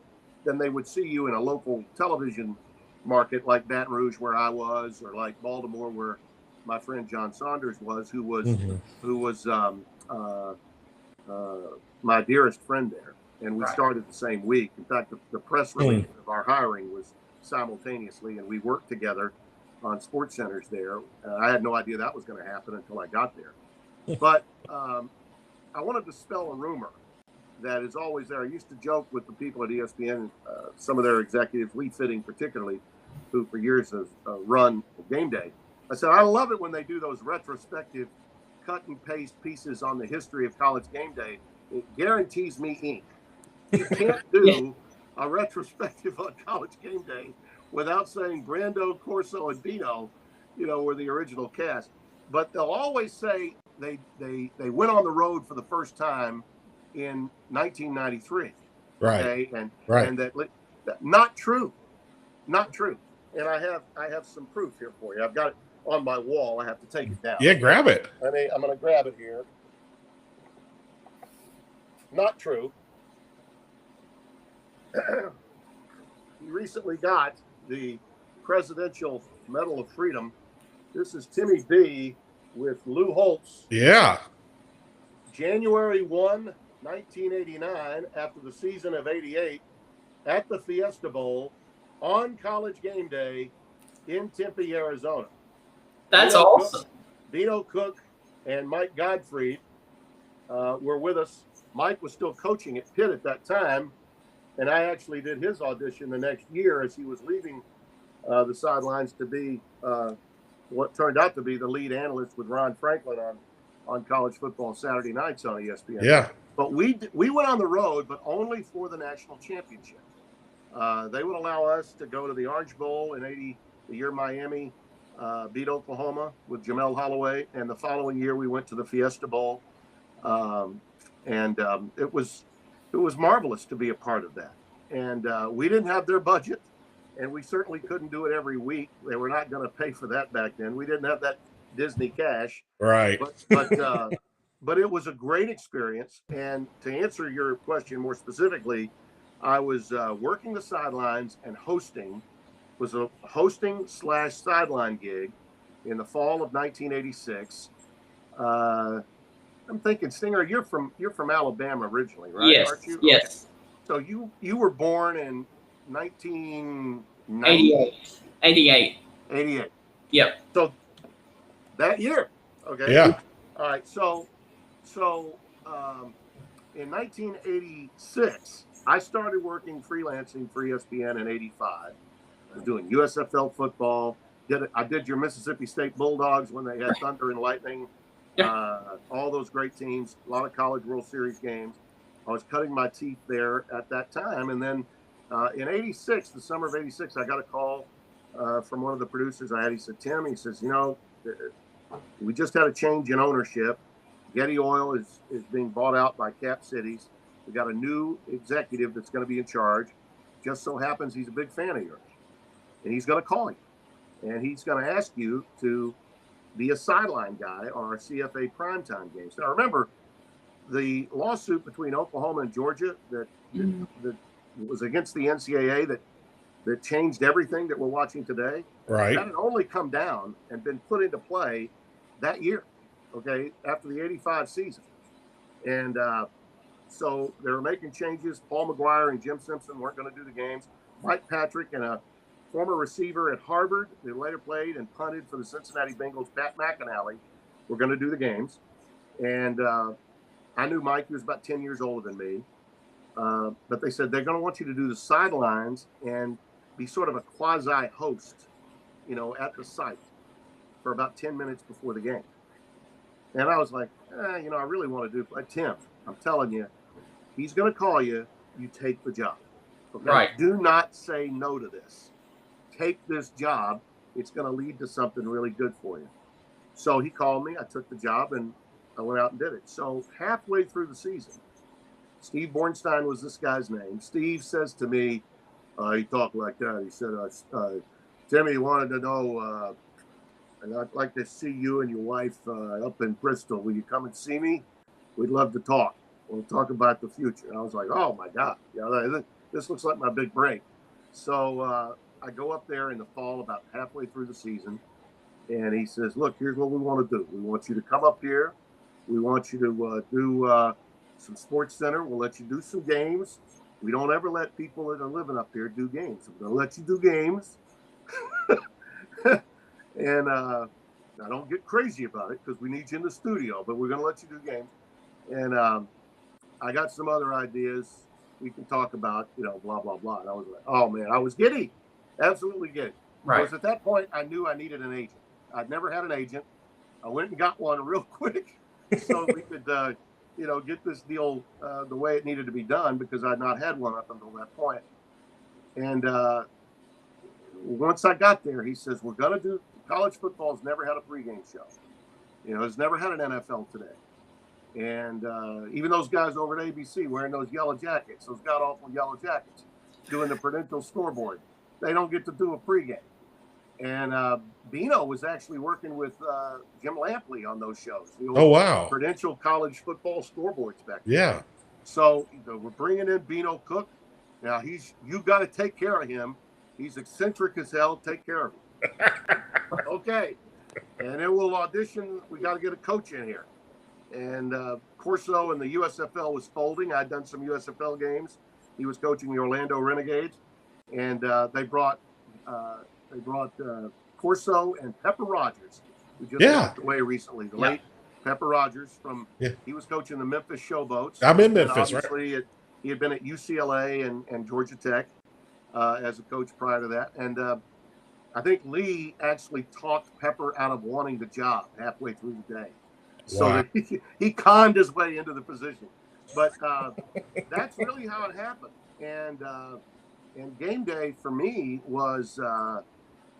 than they would see you in a local television market like Baton Rouge, where I was, or like Baltimore, where my friend John Saunders was, who was my dearest friend there. And we started the same week. In fact, the press release of our hiring was simultaneously, and we worked together on sports centers there. I had no idea that was going to happen until I got there. But I wanted to dispel a rumor that is always there. I used to joke with the people at ESPN, some of their executives, Lee Fitting particularly, who for years has run Game Day. I said, I love it when they do those retrospective cut and paste pieces on the history of College Game Day. It guarantees me ink. You can't do a retrospective on College Game Day without saying Brando, Corso, and Bino, were the original cast. But they'll always say they went on the road for the first time in 1993. Right. Okay? And that not true. Not true. And I have some proof here for you. I've got it on my wall. I have to take it down. Yeah, grab it. I'm going to grab it here. Not true. He recently got the Presidential Medal of Freedom. This is Timmy B with Lou Holtz. Yeah. January 1, 1989, after the season of 88, at the Fiesta Bowl on College game day in Tempe, Arizona. That's Beano awesome. Beano Cook and Mike Godfrey were with us. Mike was still coaching at Pitt at that time, and I actually did his audition the next year as he was leaving the sidelines to be what turned out to be the lead analyst with Ron Franklin on college football Saturday nights on ESPN. Yeah. But we went on the road, but only for the national championship. They would allow us to go to the Orange Bowl in '80, the year Miami beat Oklahoma with Jamel Holloway, and the following year we went to the Fiesta Bowl, and it was marvelous to be a part of that. And we didn't have their budget, and we certainly couldn't do it every week. They were not going to pay for that back then. We didn't have that Disney cash, Right. but it was a great experience. And to answer your question more specifically, I was working the sidelines and hosting. Was a hosting/sideline gig in the fall of 1986. I'm thinking, Stingray, you're from Alabama originally, right? Yes. Aren't you? Yes. Okay. So you were born in 1988. 88. Yep. So that year. Okay. Yeah. All right. So in 1986, I started working freelancing for ESPN in '85. I was doing USFL football. I did your Mississippi State Bulldogs when they had Thunder and Lightning. All those great teams. A lot of College World Series games. I was cutting my teeth there at that time, and then in '86, the summer of '86, I got a call from one of the producers I had. He said, "Tim," he says, we just had a change in ownership. Getty Oil is being bought out by Cap Cities. We got a new executive that's going to be in charge. Just so happens he's a big fan of yours, and he's going to call you, and he's going to ask you to be a sideline guy on our CFA primetime games. Now, remember, the lawsuit between Oklahoma and Georgia that was against the NCAA that changed everything that we're watching today. Right. That had only come down and been put into play that year, okay, after the '85 season. And so they were making changes. Paul McGuire and Jim Simpson weren't going to do the games. Mike Patrick and a former receiver at Harvard who later played and punted for the Cincinnati Bengals, Pat McAnally, were going to do the games. And I knew Mike. He was about 10 years older than me. But they said they're going to want you to do the sidelines and be sort of a quasi-host, at the site for about 10 minutes before the game. And I was like, I really want to do it. Tim, I'm telling you, he's going to call you. You take the job. Okay? Right. Do not say no to this. Take this job. It's going to lead to something really good for you. So he called me. I took the job, and I went out and did it. So halfway through the season, Steve Bornstein was this guy's name. Steve says to me, he talked like that. He said, Timmy wanted to know, and I'd like to see you and your wife up in Bristol. Will you come and see me? We'd love to talk. We'll talk about the future. And I was like, oh, my God. This looks like my big break. So I go up there in the fall about halfway through the season, and he says, look, here's what we want to do. We want you to come up here. We want you to do some Sports Center. We'll let you do some games. We don't ever let people that are living up here do games. We're going to let you do games. And I don't get crazy about it because we need you in the studio, but we're going to let you do games. And I got some other ideas we can talk about, blah, blah, blah. And I was like, oh, man, I was giddy. Absolutely giddy. Right. Because at that point, I knew I needed an agent. I'd never had an agent. I went and got one real quick so we could, get this deal the way it needed to be done because I'd not had one up until that point. And once I got there, he says, we're going to do college football's never had a pregame show. It's never had an NFL Today. And even those guys over at ABC wearing those yellow jackets, those god-awful yellow jackets, doing the Prudential scoreboard, they don't get to do a pregame. And Bino was actually working with Jim Lampley on those shows. The old Prudential college football scoreboards back then. Yeah. So we're bringing in Bino Cook. Now you got to take care of him. He's eccentric as hell. Take care of him. Okay. And then we'll audition. We got to get a coach in here. And Corso and the USFL was folding. I'd done some USFL games. He was coaching the Orlando Renegades, and they brought Corso and Pepper Rogers, who just passed away recently. The late Pepper Rogers he was coaching the Memphis Showboats. I'm in Memphis, obviously, right? He had been at UCLA and Georgia Tech as a coach prior to that. And I think Lee actually talked Pepper out of wanting the job halfway through the day. So that he conned his way into the position. But that's really how it happened. And game day for me was I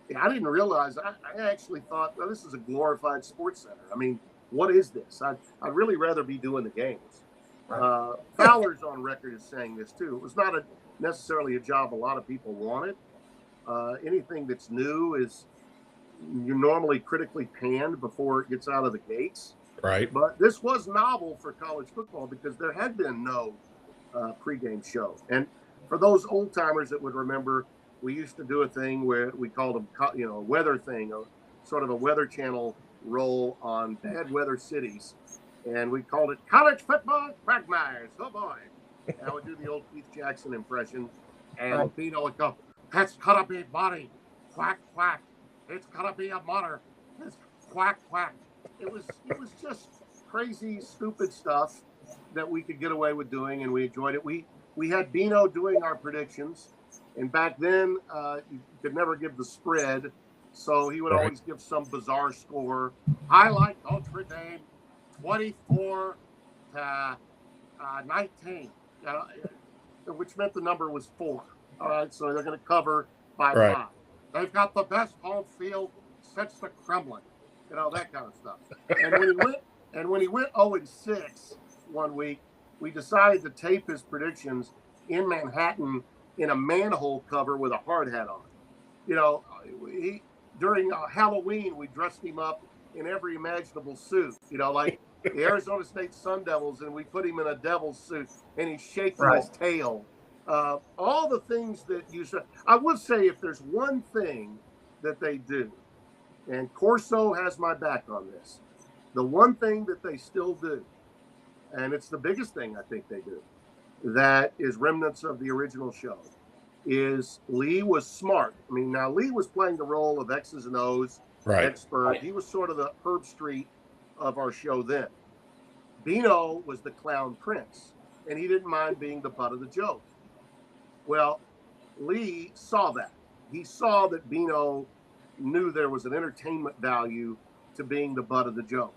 didn't realize. I actually thought, well, this is a glorified sports center. I mean, what is this? I'd really rather be doing the games. Fowler's on record as saying this too. It was not necessarily a job a lot of people wanted. Anything that's new is you're normally critically panned before it gets out of the gates. Right. But this was novel for college football because there had been no pregame show. And for those old timers that would remember, we used to do a thing where we called them, a weather thing, sort of a Weather Channel role on bad weather cities. And we called it College Football Quagmires. Oh, boy. And I would do the old Keith Jackson impression. And Pino would go, that's got to be money. Quack, quack. It's got to be a mother. It's quack, quack. It was just crazy, stupid stuff that we could get away with doing, and we enjoyed it. We had Bino doing our predictions, and back then you could never give the spread, so he would always give some bizarre score. I like Notre Dame 24 to 19, which meant the number was 4. All right, so they're going to cover by 5. They've got the best home field since the Kremlin. That kind of stuff. And when he went 0-6 one week, we decided to tape his predictions in Manhattan in a manhole cover with a hard hat on. During Halloween, we dressed him up in every imaginable suit. Like the Arizona State Sun Devils, and we put him in a devil's suit, and he's shaking his tail. All the things that you said. I would say if there's one thing that they do, and Corso has my back on this, the one thing that they still do, and it's the biggest thing I think they do, that is remnants of the original show, is Lee was smart. I mean, now Lee was playing the role of X's and O's expert. He was sort of the Herb Street of our show then. Bino was the clown prince, and he didn't mind being the butt of the joke. Well, Lee saw that. He saw that Bino knew there was an entertainment value to being the butt of the joke.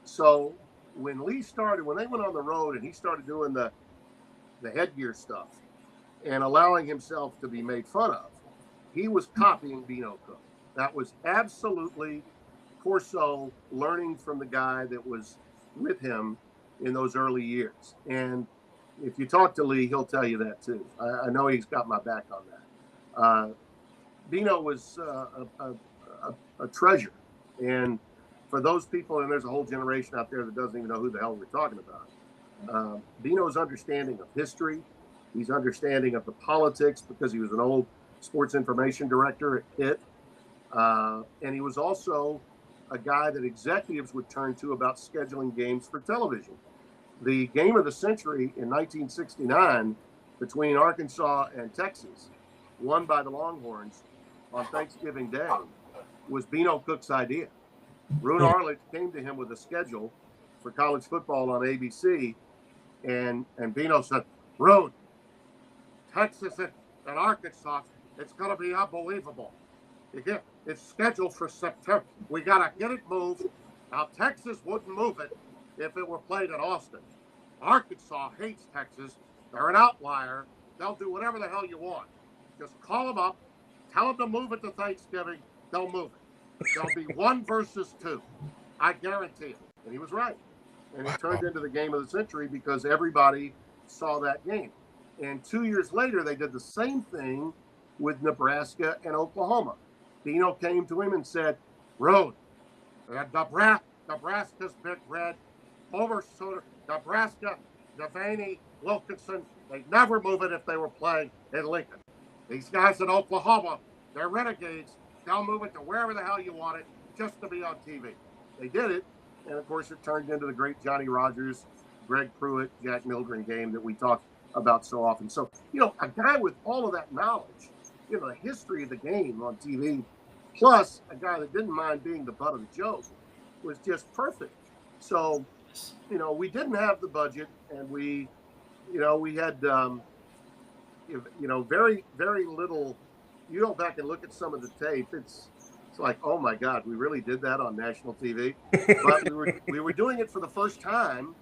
So when they went on the road and he started doing the headgear stuff and allowing himself to be made fun of, he was copying Bino Cook. That was absolutely Corso learning from the guy that was with him in those early years. And if you talk to Lee, he'll tell you that too. I know he's got my back on that. Bino was a treasure. And for those people, and there's a whole generation out there that doesn't even know who the hell we're talking about, Bino's understanding of history, he's understanding of the politics because he was an old sports information director at Pitt. And he was also a guy that executives would turn to about scheduling games for television. The game of the century in 1969 between Arkansas and Texas, won by the Longhorns on Thanksgiving Day, was Bino Cook's idea. Rune Arledge came to him with a schedule for college football on ABC, and Bino said, Rune, Texas and Arkansas, it's going to be unbelievable. It's scheduled for September. We got to get it moved. Now, Texas wouldn't move it if it were played at Austin. Arkansas hates Texas. They're an outlier. They'll do whatever the hell you want. Just call them up, tell them to move it to Thanksgiving. They'll move it. There'll be 1 versus 2. I guarantee it. And he was right. And it turned into the game of the century because everybody saw that game. And 2 years later, they did the same thing with Nebraska and Oklahoma. Bino came to him and said, Road, Nebraska's Big Red, Homer Sutter, Nebraska, Devaney, Wilkinson, they'd never move it if they were playing in Lincoln. These guys in Oklahoma, they're renegades. They'll move it to wherever the hell you want it. just to be on TV. They did it, and of course it turned into the great Johnny Rogers, Greg Pruitt, Jack Milgren game that we talk about so often. So, a guy with all of that knowledge, the history of the game on TV, plus a guy that didn't mind being the butt of the joke, was just perfect. So, we didn't have the budget, and we had, very, very little. You go back and look at some of the tape, it's like, oh my God, we really did that on national TV. But we were doing it for the first time,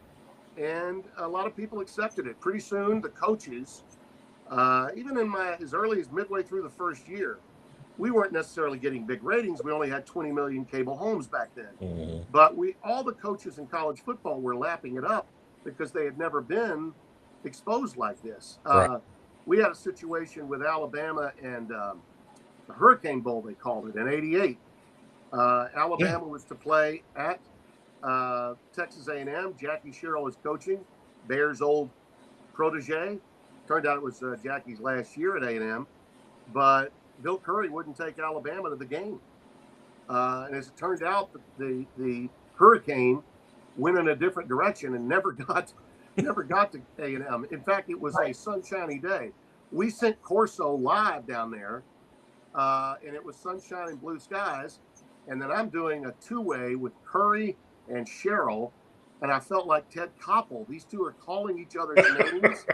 and a lot of people accepted it. Pretty soon, the coaches, even in as early as midway through the first year, we weren't necessarily getting big ratings. We only had 20 million cable homes back then. Mm-hmm. But all the coaches in college football were lapping it up because they had never been exposed like this. Right. We had a situation with Alabama and the Hurricane Bowl, they called it, in '88. Alabama was to play at Texas A&M. Jackie Sherrill was coaching, Bear's old protege. Turned out it was Jackie's last year at A&M, but Bill Curry wouldn't take Alabama to the game. And as it turned out, the Hurricane went in a different direction and never got to A&M. In fact, it was a sunshiny day. We sent Corso live down there, and it was sunshine and blue skies. And then I'm doing a two-way with Curry and Sherrill, and I felt like Ted Koppel. These two are calling each other's names.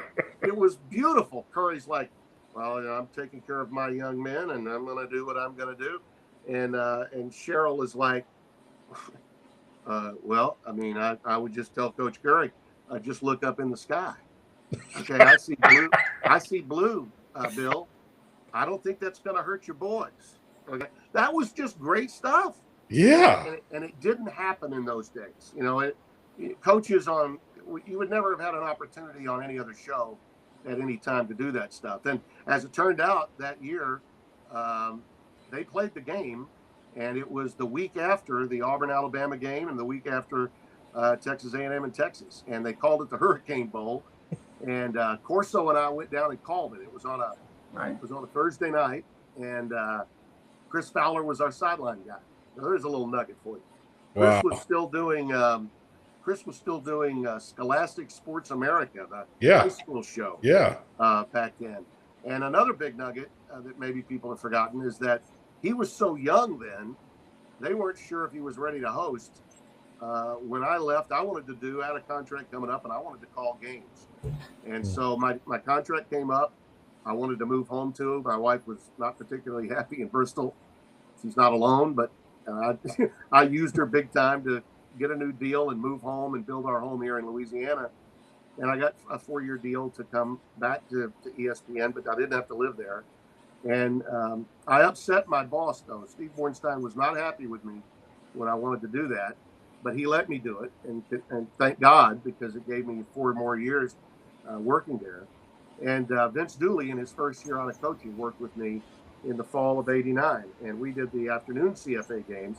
It was beautiful. Curry's like, well, I'm taking care of my young men, and I'm going to do what I'm going to do. And Sherrill is like, well, I mean, I would just tell Coach Curry, just look up in the sky. Okay, I see blue. I see blue, Bill. I don't think that's going to hurt your boys. Okay, that was just great stuff. Yeah, and it didn't happen in those days. Coaches you would never have had an opportunity on any other show at any time to do that stuff. And as it turned out, that year, they played the game, and it was the week after the Auburn-Alabama game and the week after Texas A&M and Texas, and they called it the Hurricane Bowl. And Corso and I went down and called it. It was on a Thursday night, and Chris Fowler was our sideline guy. Now, there's a little nugget for you. Wow. Chris was still doing Scholastic Sports America, the high school show. Yeah. Back then. And another big nugget that maybe people have forgotten is that he was so young then, they weren't sure if he was ready to host. When I left, I had a contract coming up, and I wanted to call games. And so my contract came up. I wanted to move home too. My wife was not particularly happy in Bristol. She's not alone, but I used her big time to get a new deal and move home and build our home here in Louisiana. And I got a 4-year deal to come back to ESPN, but I didn't have to live there. And I upset my boss, though. Steve Bornstein was not happy with me when I wanted to do that, but he let me do it. And thank God, because it gave me 4 more years working there. And Vince Dooley, in his first year out of coaching, worked with me in the fall of '89. And we did the afternoon CFA games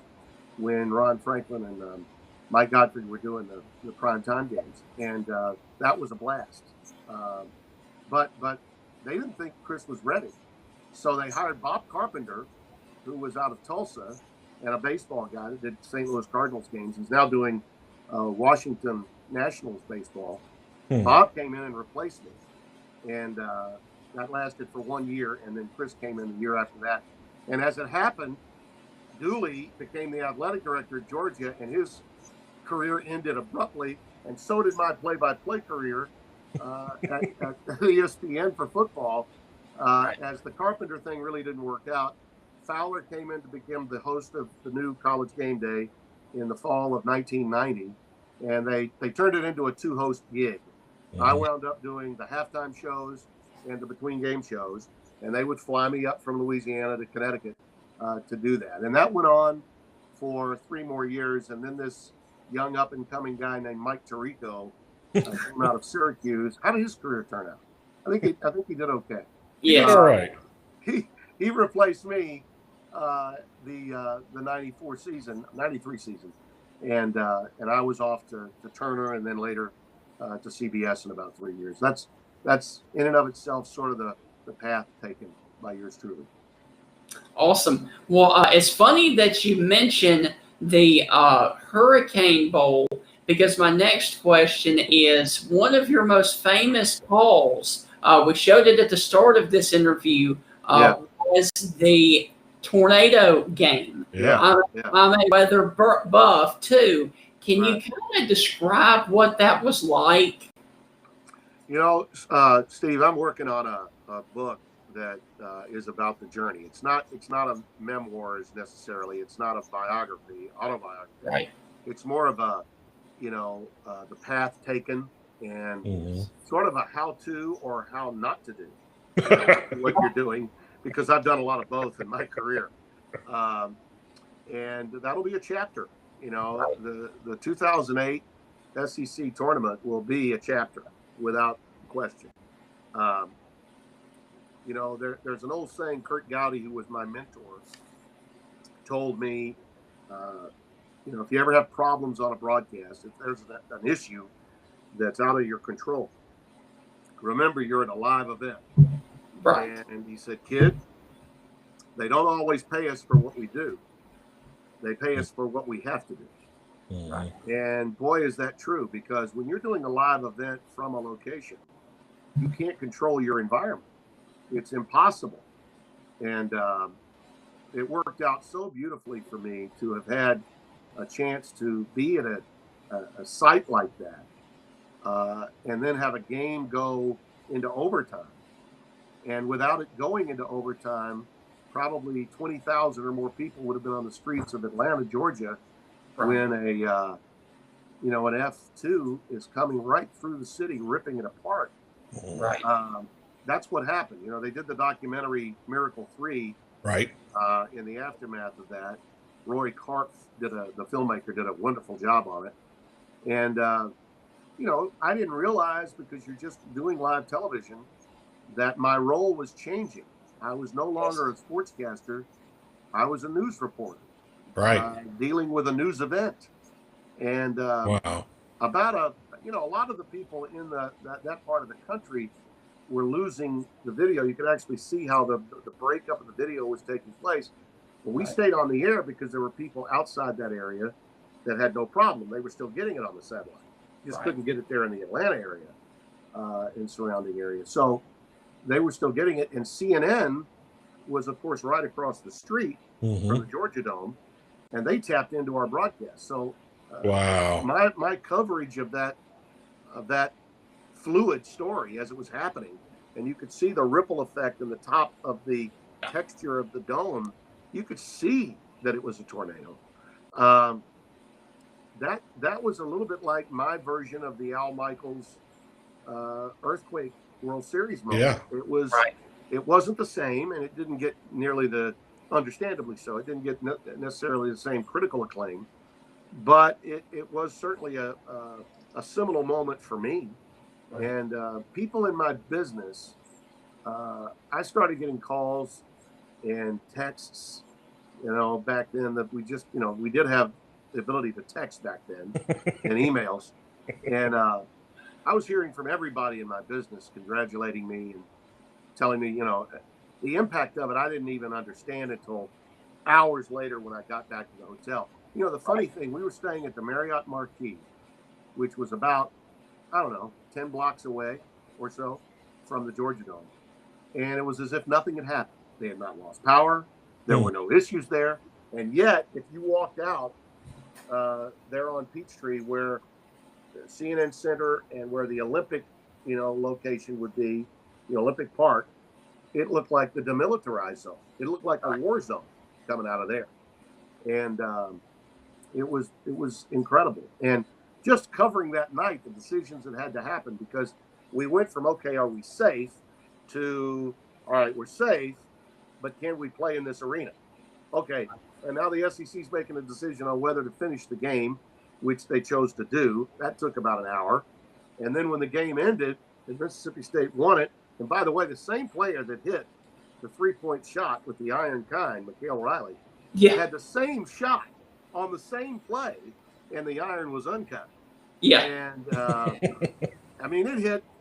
when Ron Franklin and Mike Godfrey were doing the primetime games. And that was a blast. But they didn't think Chris was ready. So they hired Bob Carpenter, who was out of Tulsa, and a baseball guy that did St. Louis Cardinals games. He's now doing Washington Nationals baseball. Bob came in and replaced me. And that lasted for 1 year, and then Chris came in the year after that. And as it happened, Dooley became the athletic director at Georgia, and his career ended abruptly, and so did my play-by-play career at ESPN for football. As the Carpenter thing really didn't work out, Fowler came in to become the host of the new College Game Day in the fall of 1990, and they turned it into a 2-host gig. I wound up doing the halftime shows and the between game shows, and they would fly me up from Louisiana to Connecticut to do that. And that went on for 3 more years. And then this young up and coming guy named Mike Tirico came out of Syracuse. How did his career turn out? I think he did okay. Yeah. All right. He replaced me the 93 season. And I was off to Turner and then later to CBS in about 3 years. That's in and of itself sort of the path taken by yours truly. Awesome. Well, it's funny that you mention the Hurricane Bowl because my next question is one of your most famous calls. We showed it at the start of this interview. Was the tornado game. Yeah. I'm a weather buff too. Can you kind of describe what that was like? You know, Steve, I'm working on a book that is about the journey. It's not a memoir necessarily. It's not a autobiography. Right. It's more of a, the path taken and sort of a how to or how not to do what you're doing, because I've done a lot of both in my career. And that'll be a chapter. The 2008 SEC tournament will be a chapter without question. There's an old saying, Kurt Gowdy, who was my mentor, told me, if you ever have problems on a broadcast, if there's an issue that's out of your control, remember you're at a live event. Right. And he said, kid, they don't always pay us for what we do. They pay us for what we have to do. Right. And boy, is that true, because when you're doing a live event from a location, you can't control your environment. It's impossible. And it worked out so beautifully for me to have had a chance to be at a site like that, and then have a game go into overtime. And without it going into overtime, probably 20,000 or more people would have been on the streets of Atlanta, Georgia, when an F2 is coming right through the city, ripping it apart. Right. That's what happened. They did the documentary Miracle 3. Right. In the aftermath of that, Roy Karpf, the filmmaker, did a wonderful job on it. And, I didn't realize, because you're just doing live television, that my role was changing. I was no longer a sportscaster. I was a news reporter. Right. Dealing with a news event. And wow. About a lot of the people in that part of the country were losing the video. You could actually see how the breakup of the video was taking place. Well, we stayed on the air because there were people outside that area that had no problem. They were still getting it on the satellite. Just couldn't get it there in the Atlanta area and surrounding areas. So they were still getting it. And CNN was, of course, right across the street from the Georgia Dome, and they tapped into our broadcast. So wow, my coverage of that fluid story as it was happening, and you could see the ripple effect in the top of the texture of the dome. You could see that it was a tornado. That was a little bit like my version of the Al Michaels earthquake World Series moment. Yeah. It was. It wasn't the same, and it didn't get nearly understandably so. It didn't get necessarily the same critical acclaim, but it was certainly a seminal moment for me. And people in my business, I started getting calls and texts, back then, that we did have the ability to text back then and emails. And I was hearing from everybody in my business congratulating me and telling me, the impact of it. I didn't even understand until hours later when I got back to the hotel. The funny thing, we were staying at the Marriott Marquis, which was about, 10 blocks away or so from the Georgia Dome. And it was as if nothing had happened. They had not lost power. There were no issues there. And yet, if you walked out there on Peachtree, where the CNN Center and where the Olympic, location would be, the Olympic Park, it looked like the demilitarized zone. It looked like a war zone coming out of there. And it was incredible. And just covering that night, the decisions that had to happen, because we went from, okay, are we safe, to, all right, we're safe, but can we play in this arena? Okay, and now the SEC's making a decision on whether to finish the game, which they chose to do. That took about an hour. And then when the game ended, and Mississippi State won it, and by the way, the same player that hit the three-point shot with the iron kind, Mikhail Riley, had the same shot on the same play, and the iron was uncut. Yeah. And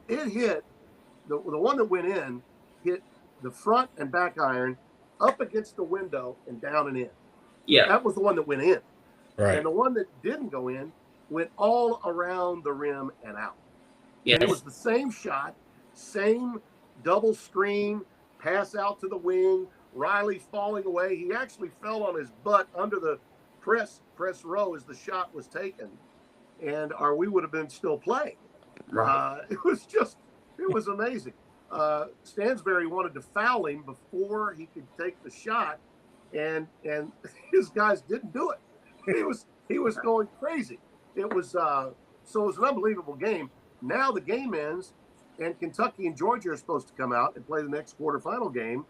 it hit the one that went in, hit the front and back iron up against the window and down and in. Yeah. That was the one that went in. Right. And the one that didn't go in went all around the rim and out. Yes. And it was the same shot, same double screen, pass out to the wing, Riley falling away. He actually fell on his butt under the press row as the shot was taken, or we would have been still playing. Right. It was amazing. Stansberry wanted to foul him before he could take the shot, and his guys didn't do it. He was going crazy. It was so it was an unbelievable game. Now the game ends, and Kentucky and Georgia are supposed to come out and play the next quarterfinal game.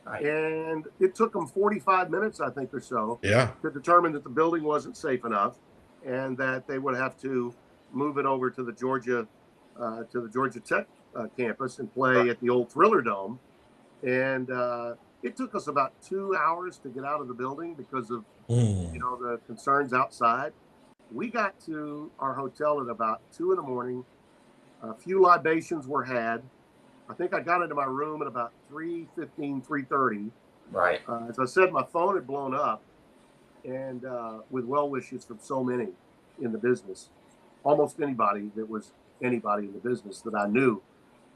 Right. And it took them 45 minutes, I think, or so, Yeah. to determine that the building wasn't safe enough, and that they would have to move it over to the Georgia Tech campus and play at the old Thriller Dome. And it took us about 2 hours to get out of the building because of the concerns outside. We got to our hotel at about 2 a.m. A few libations were had. I think I got into my room at about 3:15, 3:30. Right. As I said, my phone had blown up, and with well wishes from so many in the business, almost anybody that was anybody in the business that I knew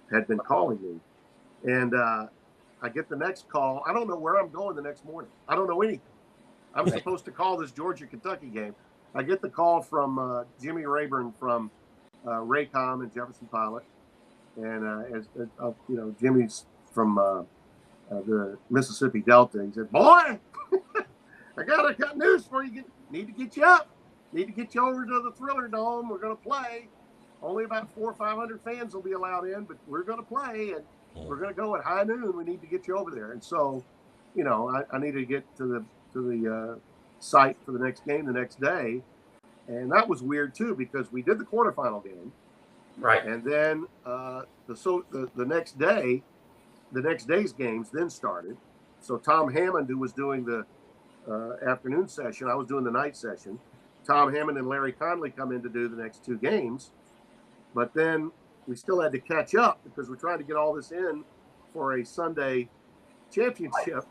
had been calling me. And I get the next call. I don't know where I'm going the next morning. I don't know anything. I'm supposed to call this Georgia-Kentucky game. I get the call from Jimmy Rayburn from Raycom and Jefferson Pilot. And as Jimmy's from the Mississippi Delta. He said, "Boy, I got news for you. Need to get you up. Need to get you over to the Thriller Dome. We're going to play. Only about 400 or 500 fans will be allowed in, but we're going to play, and we're going to go at high noon. We need to get you over there." And so, I needed to get to the site for the next game the next day, and that was weird too because we did the quarterfinal game. Right. And then the next day's games then started. So Tom Hammond, who was doing the afternoon session, I was doing the night session. Tom Hammond and Larry Conley come in to do the next 2 games. But then we still had to catch up because we're trying to get all this in for a Sunday championship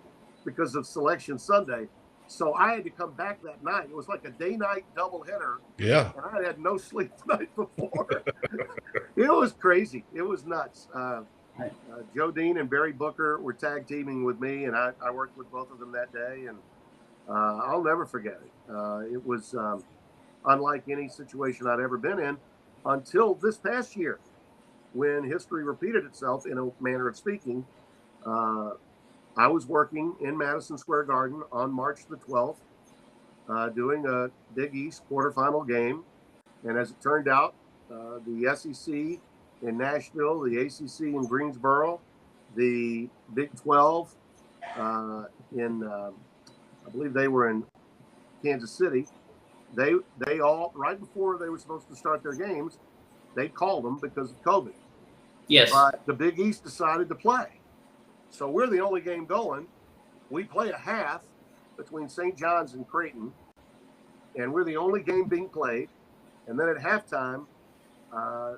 because of Selection Sunday. So I had to come back that night. It was like a day-night doubleheader. Yeah. And I had no sleep the night before. It was crazy. It was nuts. Joe Dean and Barry Booker were tag teaming with me, and I worked with both of them that day. And I'll never forget it. It was unlike any situation I'd ever been in until this past year when history repeated itself in a manner of speaking. I was working in Madison Square Garden on March the 12th, doing a Big East quarterfinal game. And as it turned out, the SEC in Nashville, the ACC in Greensboro, the Big 12 I believe they were in Kansas City. They all, right before they were supposed to start their games, they called them because of COVID. Yes. But the Big East decided to play. So we're the only game going. We play a half between St. John's and Creighton, and we're the only game being played. And then at halftime,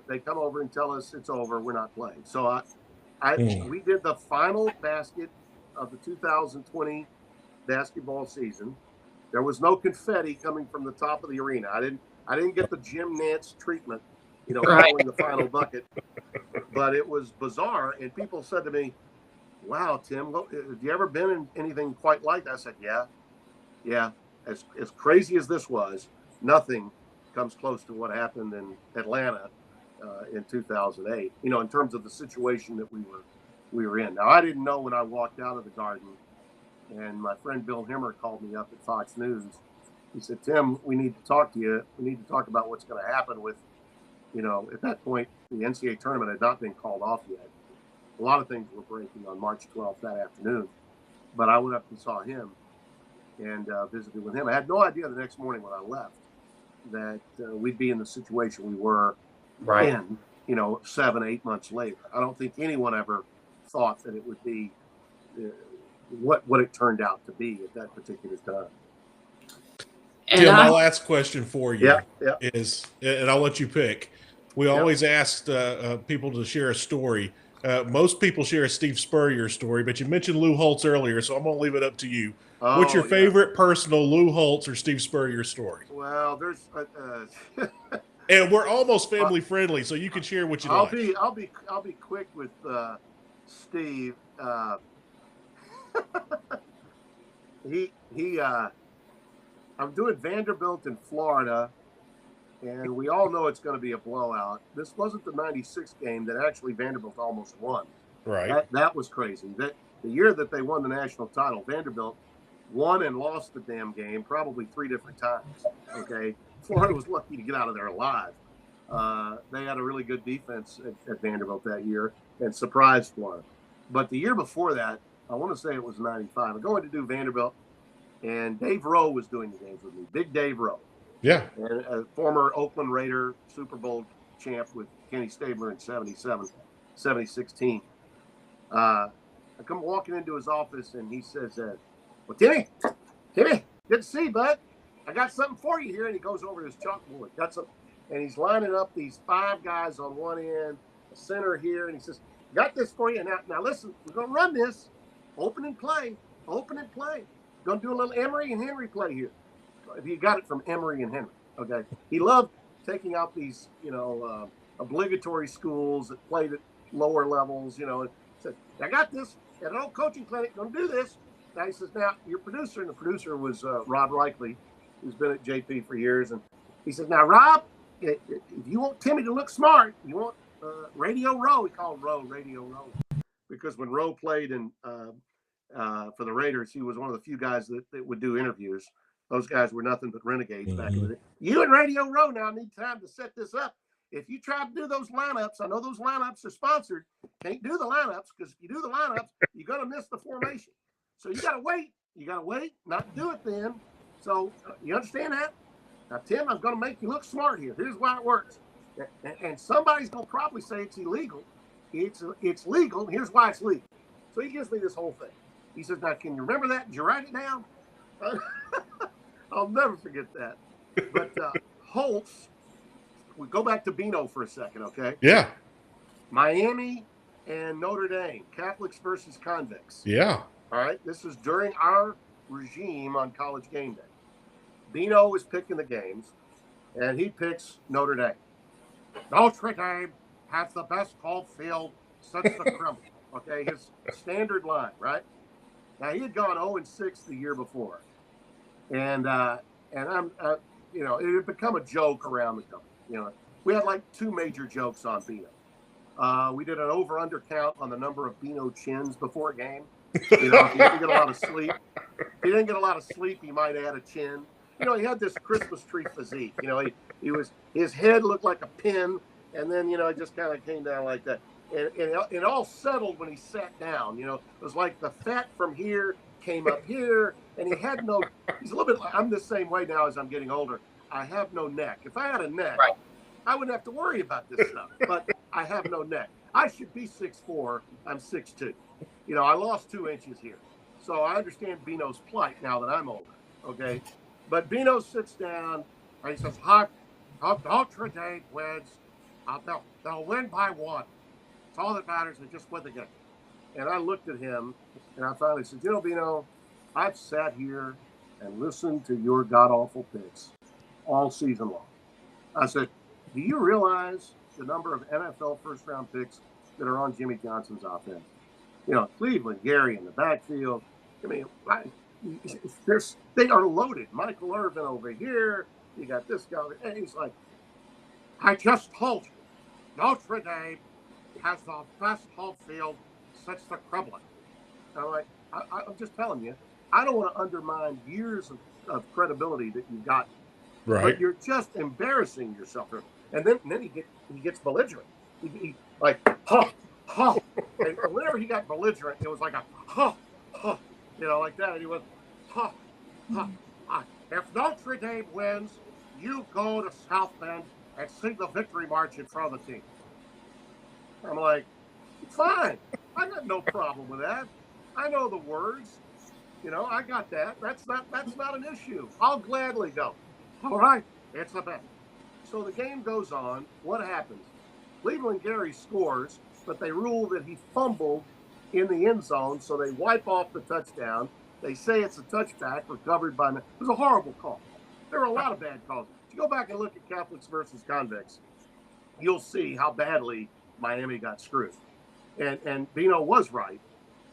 they come over and tell us it's over. We're not playing. So we did the final basket of the 2020 basketball season. There was no confetti coming from the top of the arena. I didn't get the Jim Nantz treatment, calling the final bucket. But it was bizarre, and people said to me, "Wow, Tim, have you ever been in anything quite like that?" I said, "Yeah. As crazy as this was, nothing comes close to what happened in Atlanta in 2008. In terms of the situation that we were in. Now, I didn't know when I walked out of the Garden, and my friend Bill Himmer called me up at Fox News. He said, "Tim, we need to talk to you. We need to talk about what's going to happen with, at that point, the NCAA tournament had not been called off yet. A lot of things were breaking on March 12th that afternoon, but I went up and saw him and visited with him. I had no idea the next morning when I left that we'd be in the situation we were in, 7-8 months later. I don't think anyone ever thought that it would be what it turned out to be at that particular time." And Tim, my last question for you Yeah. is, and I'll let you pick. We always ask people to share a story Most people share a Steve Spurrier story, but you mentioned Lou Holtz earlier, so I'm going to leave it up to you. What's your favorite personal Lou Holtz or Steve Spurrier story? Well, there's and we're almost family friendly, so you can share what you like. I'll be quick with Steve. I'm doing Vanderbilt in Florida, and we all know it's going to be a blowout. This wasn't the '96 game that actually Vanderbilt almost won. Right. That was crazy. That the year that they won the national title, Vanderbilt won and lost the damn game probably 3 different times. Okay, Florida was lucky to get out of there alive. They had a really good defense at Vanderbilt that year and surprised Florida. But the year before that, I want to say it was '95. I'm going to do Vanderbilt, and Dave Rowe was doing the games with me. Big Dave Rowe. Yeah. And a former Oakland Raider Super Bowl champ with Kenny Stabler in 76 team. I come walking into his office, and he says, well, Timmy, good to see you, bud. I got something for you here. And he goes over to his chalkboard. And he's lining up these 5 guys on one end, a center here, and he says, got this for you. Now listen, we're going to run this. Open and play. Going to do a little Emory and Henry play here. He got it from Emory and Henry. Okay. He loved taking out these, obligatory schools that played at lower levels, and said, I got this at an old coaching clinic. Going to do this. Now he says, now your producer, and the producer was Rob Reichley, who's been at JP for years. And he says, now, Rob, if you want Timmy to look smart, you want Radio Row. He called Row Radio Row because when Row played for the Raiders, he was one of the few guys that would do interviews. Those guys were nothing but renegades back in the day. You and Radio Row now need time to set this up. If you try to do those lineups, I know those lineups are sponsored. Can't do the lineups because if you do the lineups, you're going to miss the formation. So you got to wait. Not do it then. So you understand that? Now, Tim, I'm going to make you look smart here. Here's why it works. And somebody's going to probably say it's illegal. It's legal. And here's why it's legal. So he gives me this whole thing. He says, now, can you remember that? Did you write it down? I'll never forget that. But Holtz, we go back to Bino for a second, okay? Yeah. Miami and Notre Dame, Catholics versus convicts. Yeah. All right. This is during our regime on College Game Day. Bino is picking the games, and he picks Notre Dame. Notre Dame has the best home field since the crumble. Okay, his standard line, right? Now he had gone 0-6 the year before, and I'm, it had become a joke around the company. We had like 2 major jokes on Bino. We did an over/under count on the number of Bino chins before a game. If he didn't get a lot of sleep, he might add a chin. He had this Christmas tree physique. His head looked like a pin, and then it just kind of came down like that. And it all settled when he sat down. It was like the fat from here came up here, and he's a little bit. I'm the same way now as I'm getting older. I have no neck. If I had a neck, right, I wouldn't have to worry about this stuff. But I have no neck. I should be 6'4". I'm 6'2". I lost 2 inches here, so I understand Bino's plight now that I'm older. Okay. But Bino sits down and he says, Notre Dame wins. They'll win by 1. It's all that matters. They just win the game. And I looked at him and I finally said, Bino, I've sat here and listened to your god-awful picks all season long. I said, do you realize the number of NFL first-round picks that are on Jimmy Johnson's offense? Cleveland, Gary in the backfield. They are loaded. Michael Irvin over here. You got this guy. And he's like, I just told you, Notre Dame has the best home field since the crumbling. I'm like, I'm just telling you, I don't want to undermine years of credibility that you've got. Right. But you're just embarrassing yourself. And then he gets belligerent. He like, huh. And whenever he got belligerent, it was like a, like that. And he was, if Notre Dame wins, you go to South Bend and sing the victory march in front of the team. I'm like, fine. I got no problem with that. I know the words. I got that. That's not an issue. I'll gladly go. All right, it's a bet. So the game goes on. What happens? Cleveland Gary scores, but they rule that he fumbled in the end zone, so they wipe off the touchdown. They say it's a touchback recovered by. It was a horrible call. There were a lot of bad calls. If you go back and look at Catholics versus convicts, you'll see how badly Miami got screwed. And Bino was right.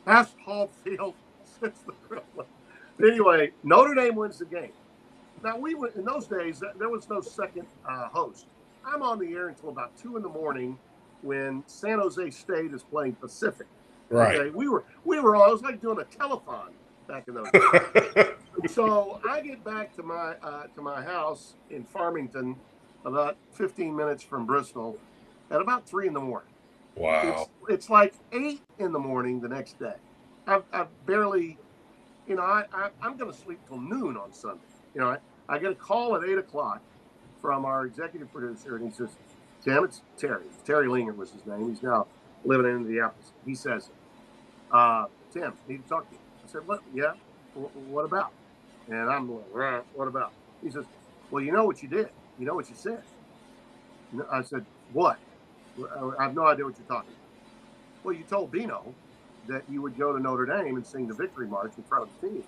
Past home field since the Kremlin. Anyway, Notre Dame wins the game. Now, we went in those days, there was no second host. I'm on the air until about 2 a.m. when San Jose State is playing Pacific. Right. Okay? We were on, it was like doing a telethon back in those days. So I get back to my house in Farmington, about 15 minutes from Bristol, at about 3 a.m. Wow. It's like 8 a.m. the next day. I've barely, I'm going to sleep till noon on Sunday. I get a call at 8 o'clock from our executive producer, and he says, Tim, it's Terry. Terry Linger was his name. He's now living in Indianapolis. He says, Tim, need to talk to you. I said, what? Yeah. What about? And I'm like, what about? He says, well, you know what you did. You know what you said. I said, what? I have no idea what you're talking about. Well, you told Bino that you would go to Notre Dame and sing the victory march in front of the team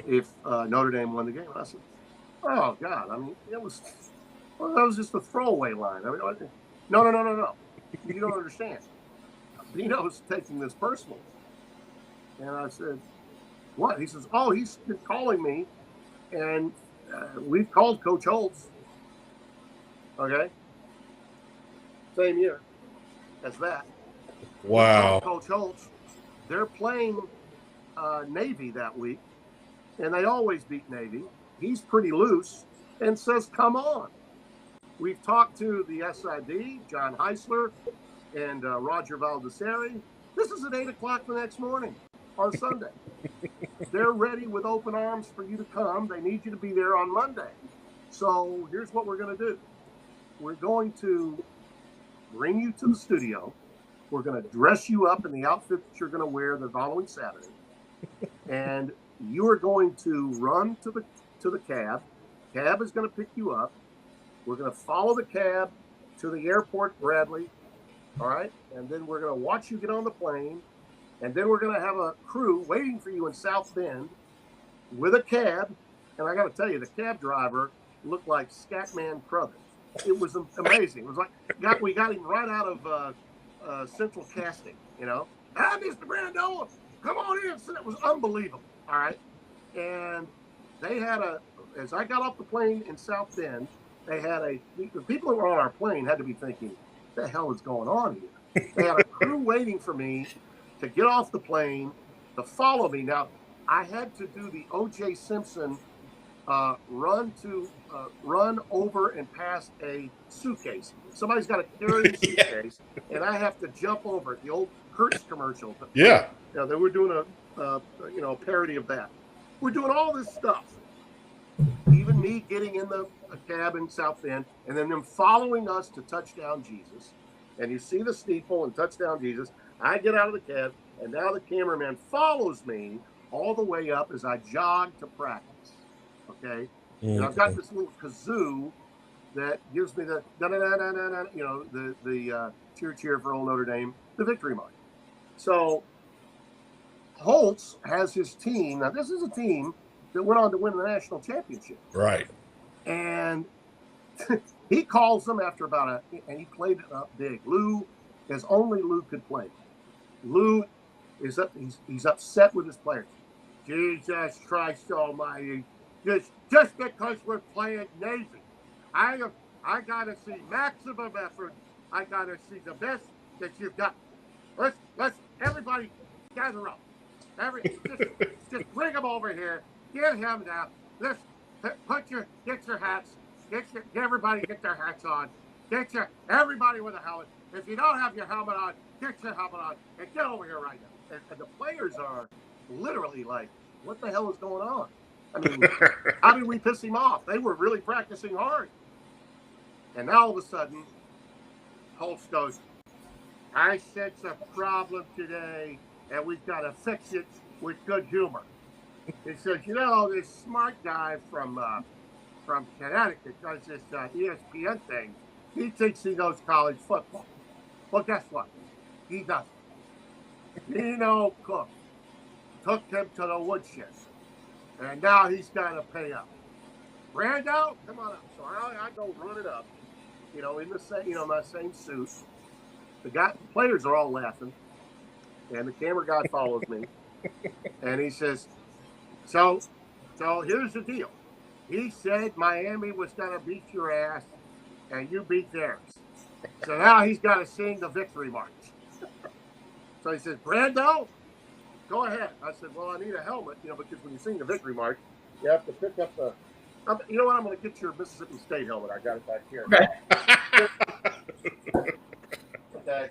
if Notre Dame won the game. And I said, oh, God. I mean, that was just a throwaway line. I mean, no. You don't understand. Bino's taking this personally. And I said, what? He says, oh, he's been calling me, and we've called Coach Holtz. Okay? Same year as that. Wow. Coach Holtz. They're playing Navy that week, and they always beat Navy. He's pretty loose and says, come on. We've talked to the SID, John Heisler, and Roger Valdesari. This is at 8 o'clock the next morning on Sunday. They're ready with open arms for you to come. They need you to be there on Monday. So here's what we're going to do. We're going to bring you to the studio. We're going to dress you up in the outfit that you're going to wear the following Saturday. And you are going to run to the cab. Cab is going to pick you up. We're going to follow the cab to the airport, Bradley. All right? And then we're going to watch you get on the plane. And then we're going to have a crew waiting for you in South Bend with a cab. And I got to tell you, the cab driver looked like Scatman Crothers. It was amazing. It was like we got him right out of Central Casting, Hi, Mr. Brando, come on in. So it was unbelievable. All right. And they had as I got off the plane in South Bend, the people who were on our plane had to be thinking, what the hell is going on here? They had a crew waiting for me to get off the plane, to follow me. Now, I had to do the O.J. Simpson run over and past a suitcase. Somebody's got to carry the suitcase, and I have to jump over it. The old Kurtz commercial. Yeah. They were doing a parody of that. We're doing all this stuff. Even me getting in a cab in South Bend, and then them following us to Touchdown Jesus. And you see the steeple and Touchdown Jesus. I get out of the cab, and now the cameraman follows me all the way up as I jog to practice. Okay? Mm-hmm. And I've got this little kazoo that gives me the the cheer for old Notre Dame, the victory march. So Holtz has his team. Now, this is a team that went on to win the national championship. Right. And he calls them after and he played it up big. Lou, as only Lou could play. Lou is he's upset with his players. Jesus Christ Almighty! Just because we're playing Navy, I gotta see maximum effort. I gotta see the best that you've got. Let's everybody gather up. Just bring them over here. Get him down. Let's get your hats. Everybody get their hats on. Everybody with a helmet. If you don't have your helmet on, get your helmet on and get over here right now. And the players are literally like, what the hell is going on? I mean, how did we piss him off? They were really practicing hard. And now all of a sudden, Holtz goes, I sense a problem today, and we've got to fix it with good humor. He says, this smart guy from Connecticut does this ESPN thing. He thinks he knows college football. Well, guess what? he doesn't. Dino Cook took him to the woodshed, and now he's got to pay up. Brando, come on up. So I go running up, in the same, my same suit. The players are all laughing, and the camera guy follows me, and he says, "So here's the deal. He said Miami was going to beat your ass, and you beat theirs. So now he's got to sing the victory march." So he says, "Brando, go ahead." I said, "Well, I need a helmet, because when you sing the victory march, you have to pick up the. You know what? I'm going to get your Mississippi State helmet. I got it back here." Okay. Okay.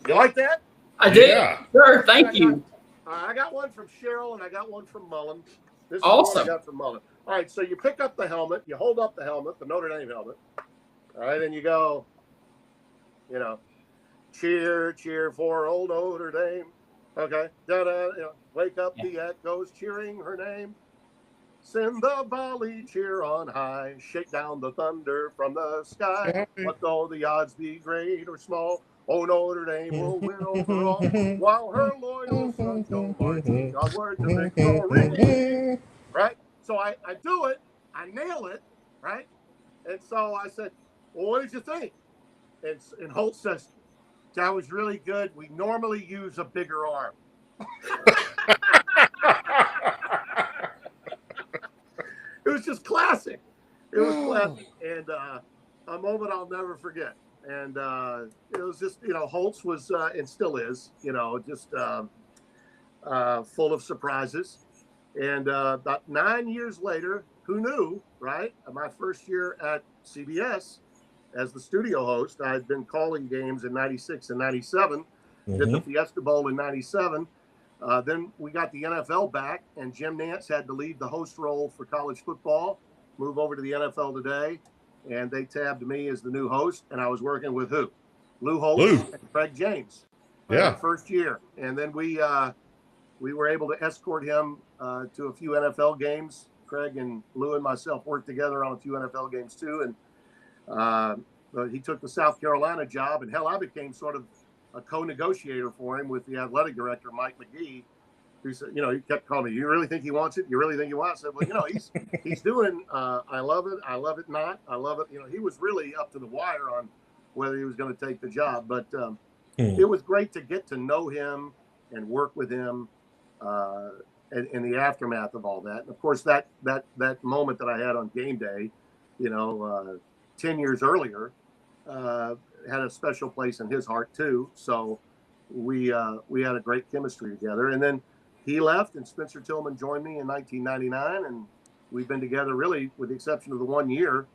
You like that? I did. Yeah. Sure. Thank you. I got one from Cheryl and I got one from Mullen. This is Awesome. what I got from Mullen. All right, so you pick up the helmet, you hold up the helmet, the Notre Dame helmet. All right, and you go, cheer, cheer for old Notre Dame. Okay, wake up the echoes cheering her name. Send the volley cheer on high, shake down the thunder from the sky. What though the odds be great or small, oh, Notre Dame will win overall, while her loyal sons go marching onward to victory. Right? So I do it, I nail it, right? And so I said, "Well, what did you think?" And Holt says, "That was really good. We normally use a bigger arm." It was just classic. It was classic. And a moment I'll never forget. And it was just, Holtz was, and still is, just full of surprises. And about 9 years later, who knew, right? My first year at CBS as the studio host, I had been calling games in 96 and 97, did the Fiesta Bowl in 97. Then we got the NFL back, and Jim Nantz had to leave the host role for college football, move over to the NFL Today, and they tabbed me as the new host, and I was working with who? Lou Holtz and Craig James. Yeah. First year. And then we were able to escort him to a few NFL games. Craig and Lou and myself worked together on a few NFL games too, and he took the South Carolina job, and hell, I became sort of a co-negotiator for him with the athletic director, Mike McGee, who said, he kept calling me, "You really think he wants it? You really think he wants it?" I said, "Well, he's doing, I love it. I love it not. I love it." He was really up to the wire on whether he was going to take the job. But it was great to get to know him and work with him in the aftermath of all that. And of course, that moment that I had on game day, 10 years earlier, had a special place in his heart too. So we had a great chemistry together. And then he left, and Spencer Tillman joined me in 1999, and we've been together really, with the exception of the 1 year.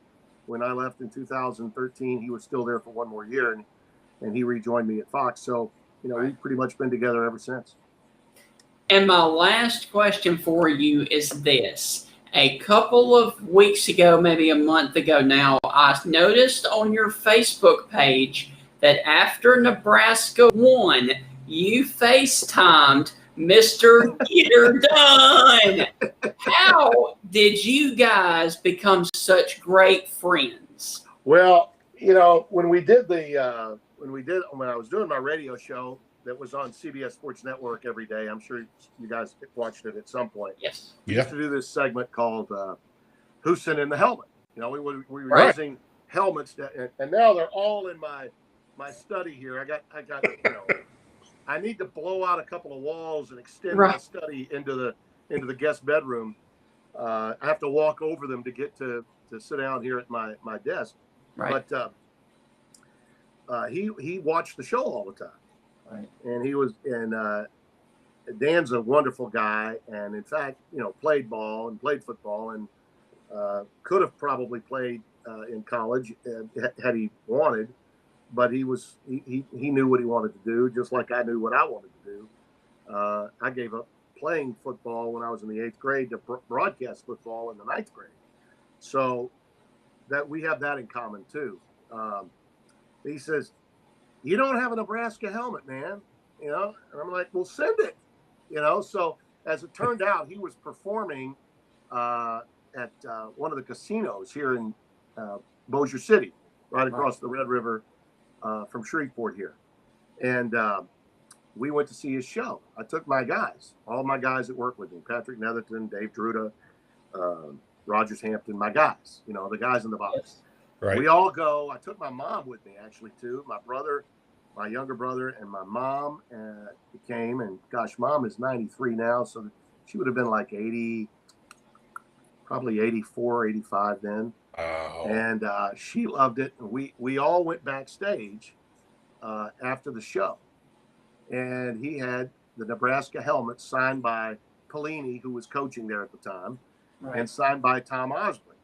When I left in 2013, he was still there for one more year, and he rejoined me at Fox. So we've pretty much been together ever since. And my last question for you is this. A couple of weeks ago, maybe a month ago now, I noticed on your Facebook page that after Nebraska won, you FaceTimed Mr. Get Her Done. How did you guys become such great friends? Well, when I was doing my radio show that was on CBS Sports Network every day, I'm sure you guys watched it at some point. Yes. We used to do this segment called "Who's in the Helmet." We were using helmets, and now they're all in my study here. I got I need to blow out a couple of walls and extend my study into the guest bedroom. I have to walk over them to get to sit down here at my desk. Right. But he watched the show all the time. Right. And Dan's a wonderful guy, and in fact, played ball and played football, and could have probably played in college had he wanted, but he knew what he wanted to do, just like I knew what I wanted to do. I gave up playing football when I was in the 8th grade to broadcast football in the 9th grade, so that we have that in common too. He says, "You don't have a Nebraska helmet, man," and I'm like, "Well, send it," So as it turned out, he was performing at one of the casinos here in Bossier City, right across the Red River from Shreveport here. And we went to see his show. I took my guys, all my guys that work with me, Patrick Netherton, Dave Druda, Rogers Hampton, my guys, the guys in the box. Yes. Right. We all go. I took my mom with me, actually, too. My brother, my younger brother, and my mom came. And, gosh, Mom is 93 now, so she would have been like 80, probably 84, 85 then. Oh. And she loved it. And we all went backstage after the show. And he had the Nebraska helmet signed by Pelini, who was coaching there at the time, and signed by Tom Osborne,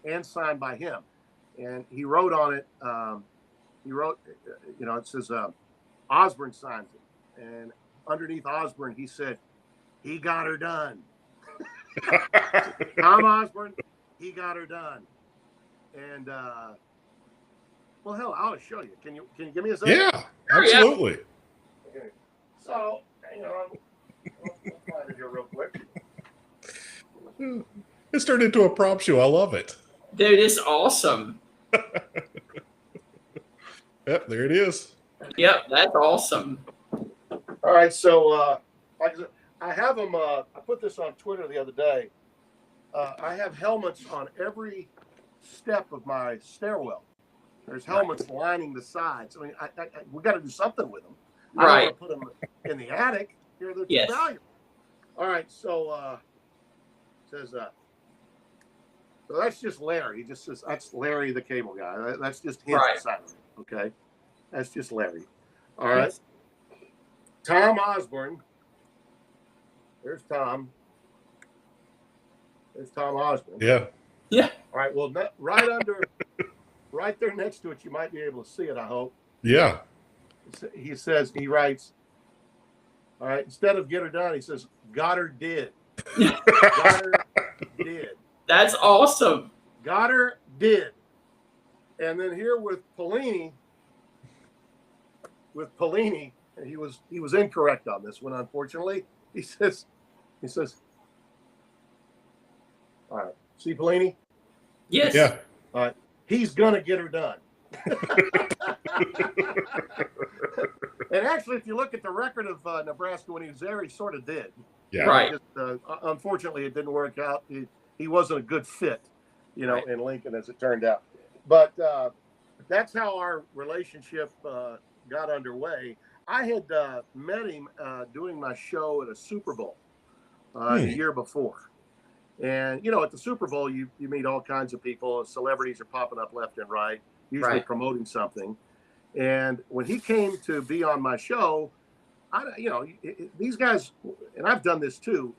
and signed by him. And he wrote on it, it says, Osborne signs it. And underneath Osborne, he said, he got her done. Tom Osborne, he got her done. And, well, hell, I'll show you. Can you give me a second? Yeah, absolutely. Okay. So, hang on. I'll find it here real quick. It's turned into a prop show. I love it. Dude, it's awesome. Yep, there it is. Yep, that's awesome. All right, so I have them. I put this on Twitter the other day. I have helmets on every step of my stairwell. There's helmets lining the sides. I mean, we got to do something with them. I don't want to put them in the attic. Here, they're too valuable. All right, so says so that's just Larry. He just says that's Larry, the cable guy. That's just his side of it. Okay, that's just Larry. All right. Yes. Tom Osborne. There's Tom. There's Tom Osborne. Yeah. Yeah. All right. Well, right there next to it, you might be able to see it, I hope. Yeah. He writes, all right, instead of get her done, he says, got her did. Got her did. That's awesome. Got her did. And then here with Pelini, he was incorrect on this one, unfortunately. He says, all right, see Pelini? Yes. Yeah. All right, he's gonna get her done. And actually, if you look at the record of Nebraska when he was there, he sort of did. Yeah. Right. Just, unfortunately, it didn't work out. He wasn't a good fit, in Lincoln, as it turned out. But that's how our relationship got underway. I had met him doing my show at a Super Bowl the year before. And, at the Super Bowl, you meet all kinds of people. Celebrities are popping up left and right, usually promoting something. And when he came to be on my show, these guys, and I've done this too,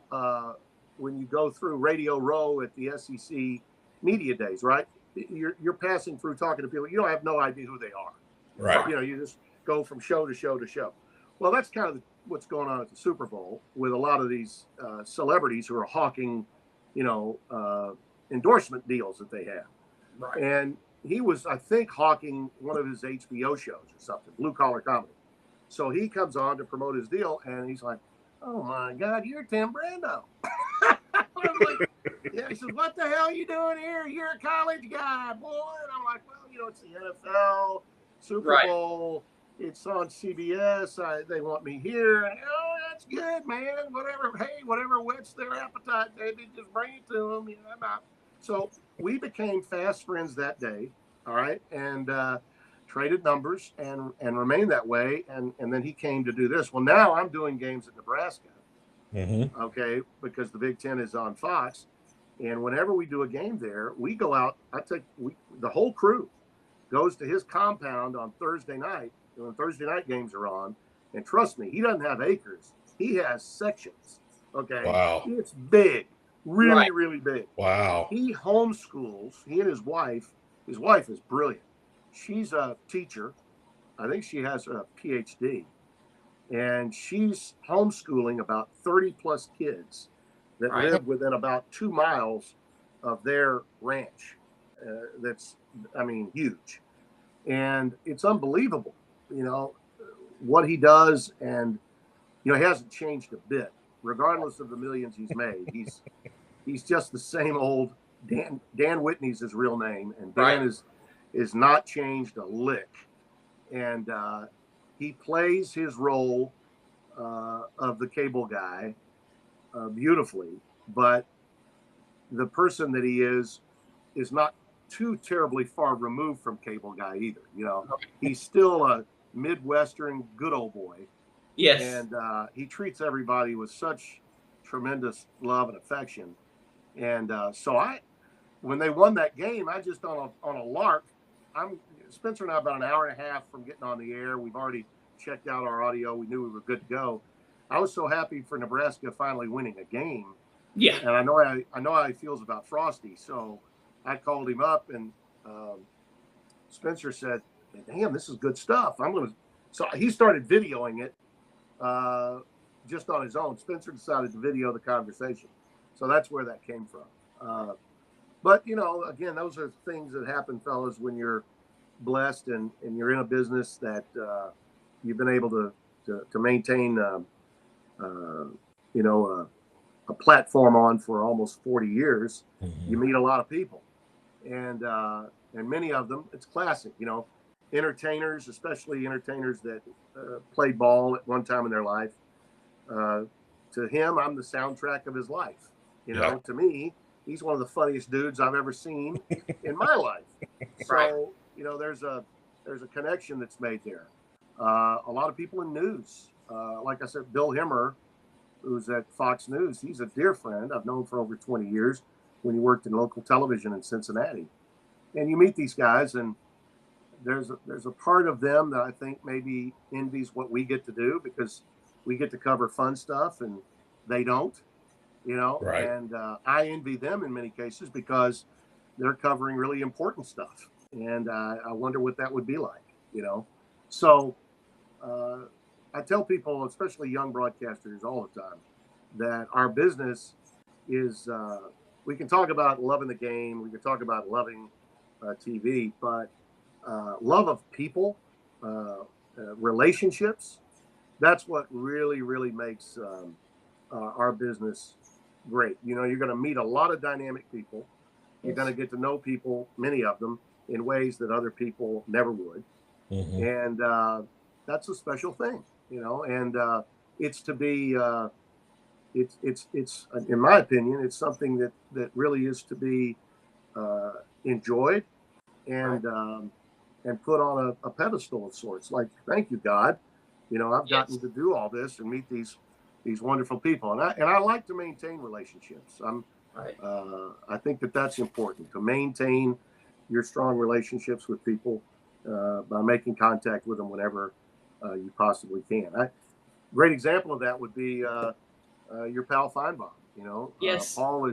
when you go through Radio Row at the SEC Media Days, right? You're passing through talking to people. You don't have no idea who they are. Right. You just go from show to show to show. Well, that's kind of what's going on at the Super Bowl with a lot of these celebrities who are hawking, endorsement deals that they have. Right. And he was, I think, hawking one of his HBO shows or something, Blue Collar Comedy. So he comes on to promote his deal, and he's like, "Oh my God, you're Tim Brando." Yeah, he says, "What the hell are you doing here? You're a college guy, boy." And I'm like, "Well, it's the NFL, Super Bowl. It's on CBS. They want me here." And, "Oh, that's good, man. Whatever whets their appetite, baby, just bring it to them." So we became fast friends that day, all right, and traded numbers and remained that way. And then he came to do this. Well, now I'm doing games at Nebraska, okay, because the Big Ten is on Fox. And whenever we do a game there, we go out. The whole crew goes to his compound on Thursday night when Thursday night games are on. And trust me, he doesn't have acres. He has sections. Okay. Wow. It's big, really, really big. Wow. He homeschools. He and his wife. His wife is brilliant. She's a teacher. I think she has a PhD. And she's homeschooling about 30 plus kids that live within about 2 miles of their ranch. That's, huge. And it's unbelievable, what he does. And, he hasn't changed a bit, regardless of the millions he's made. He's just the same old Dan. Dan Whitney's his real name. And Dan is not changed a lick. and he plays his role of the cable guy beautifully. But the person that he is not too terribly far removed from cable guy either. He's still a Midwestern good old boy. Yes. And he treats everybody with such tremendous love and affection. And so when they won that game, I just on a lark, Spencer and I about an hour and a half from getting on the air. We've already checked out our audio. We knew we were good to go. I was so happy for Nebraska finally winning a game. Yeah. And I know how he feels about Frosty. So I called him up, and Spencer said, "Damn, this is good stuff. So he started videoing it just on his own. Spencer decided to video the conversation. So that's where that came from. But, again, those are things that happen, fellas, when you're blessed and you're in a business that you've been able to maintain, a platform on for almost 40 years. Mm-hmm. You meet a lot of people. And many of them, it's classic, entertainers, especially entertainers that played ball at one time in their life. To him, I'm the soundtrack of his life. To me, he's one of the funniest dudes I've ever seen in my life. So, there's a connection that's made there. A lot of people in news, like I said, Bill Hemmer, who's at Fox News, he's a dear friend I've known for over 20 years when he worked in local television in Cincinnati. And you meet these guys, and there's a part of them that I think maybe envies what we get to do, because we get to cover fun stuff and they don't, right. And I envy them in many cases because they're covering really important stuff. And I wonder what that would be like, So I tell people, especially young broadcasters all the time, that our business is, we can talk about loving the game, we can talk about loving TV, but love of people, relationships, that's what really, really makes our business great. You're going to meet a lot of dynamic people. You're going to get to know people, many of them, in ways that other people never would. Mm-hmm. And that's a special thing, and it's to be, it's in my opinion, it's something that really is to be enjoyed and put on a pedestal of sorts. Like, thank you, God. I've gotten to do all this and meet these wonderful people, and I like to maintain relationships. I think that's important, to maintain your strong relationships with people by making contact with them whenever you possibly can. Great example of that would be your pal Feinbaum. Yes. Paul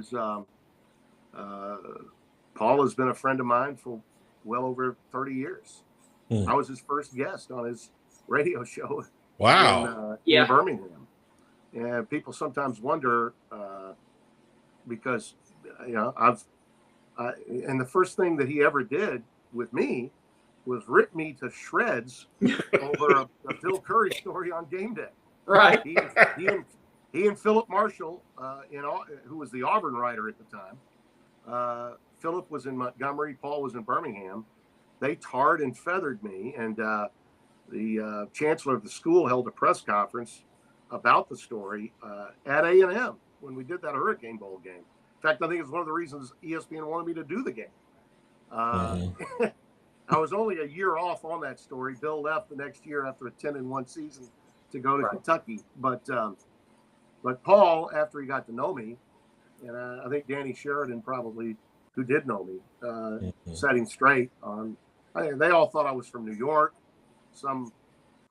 has been a friend of mine for well over 30 years. I was his first guest on his radio show. Wow. In Birmingham. And people sometimes wonder because and the first thing that he ever did with me was rip me to shreds over a Phil Curry story on game day. Right. He and Philip Marshall, who was the Auburn writer at the time. Philip was in Montgomery. Paul was in Birmingham. They tarred and feathered me, and the chancellor of the school held a press conference about the story at A&M when we did that Hurricane Bowl game. In fact, I think it's one of the reasons ESPN wanted me to do the game. I was only a year off on that story. Bill left the next year after a 10-1 season to go to Kentucky. But Paul, after he got to know me, and I think Danny Sheridan probably, who did know me, set him straight on. They all thought I was from New York, some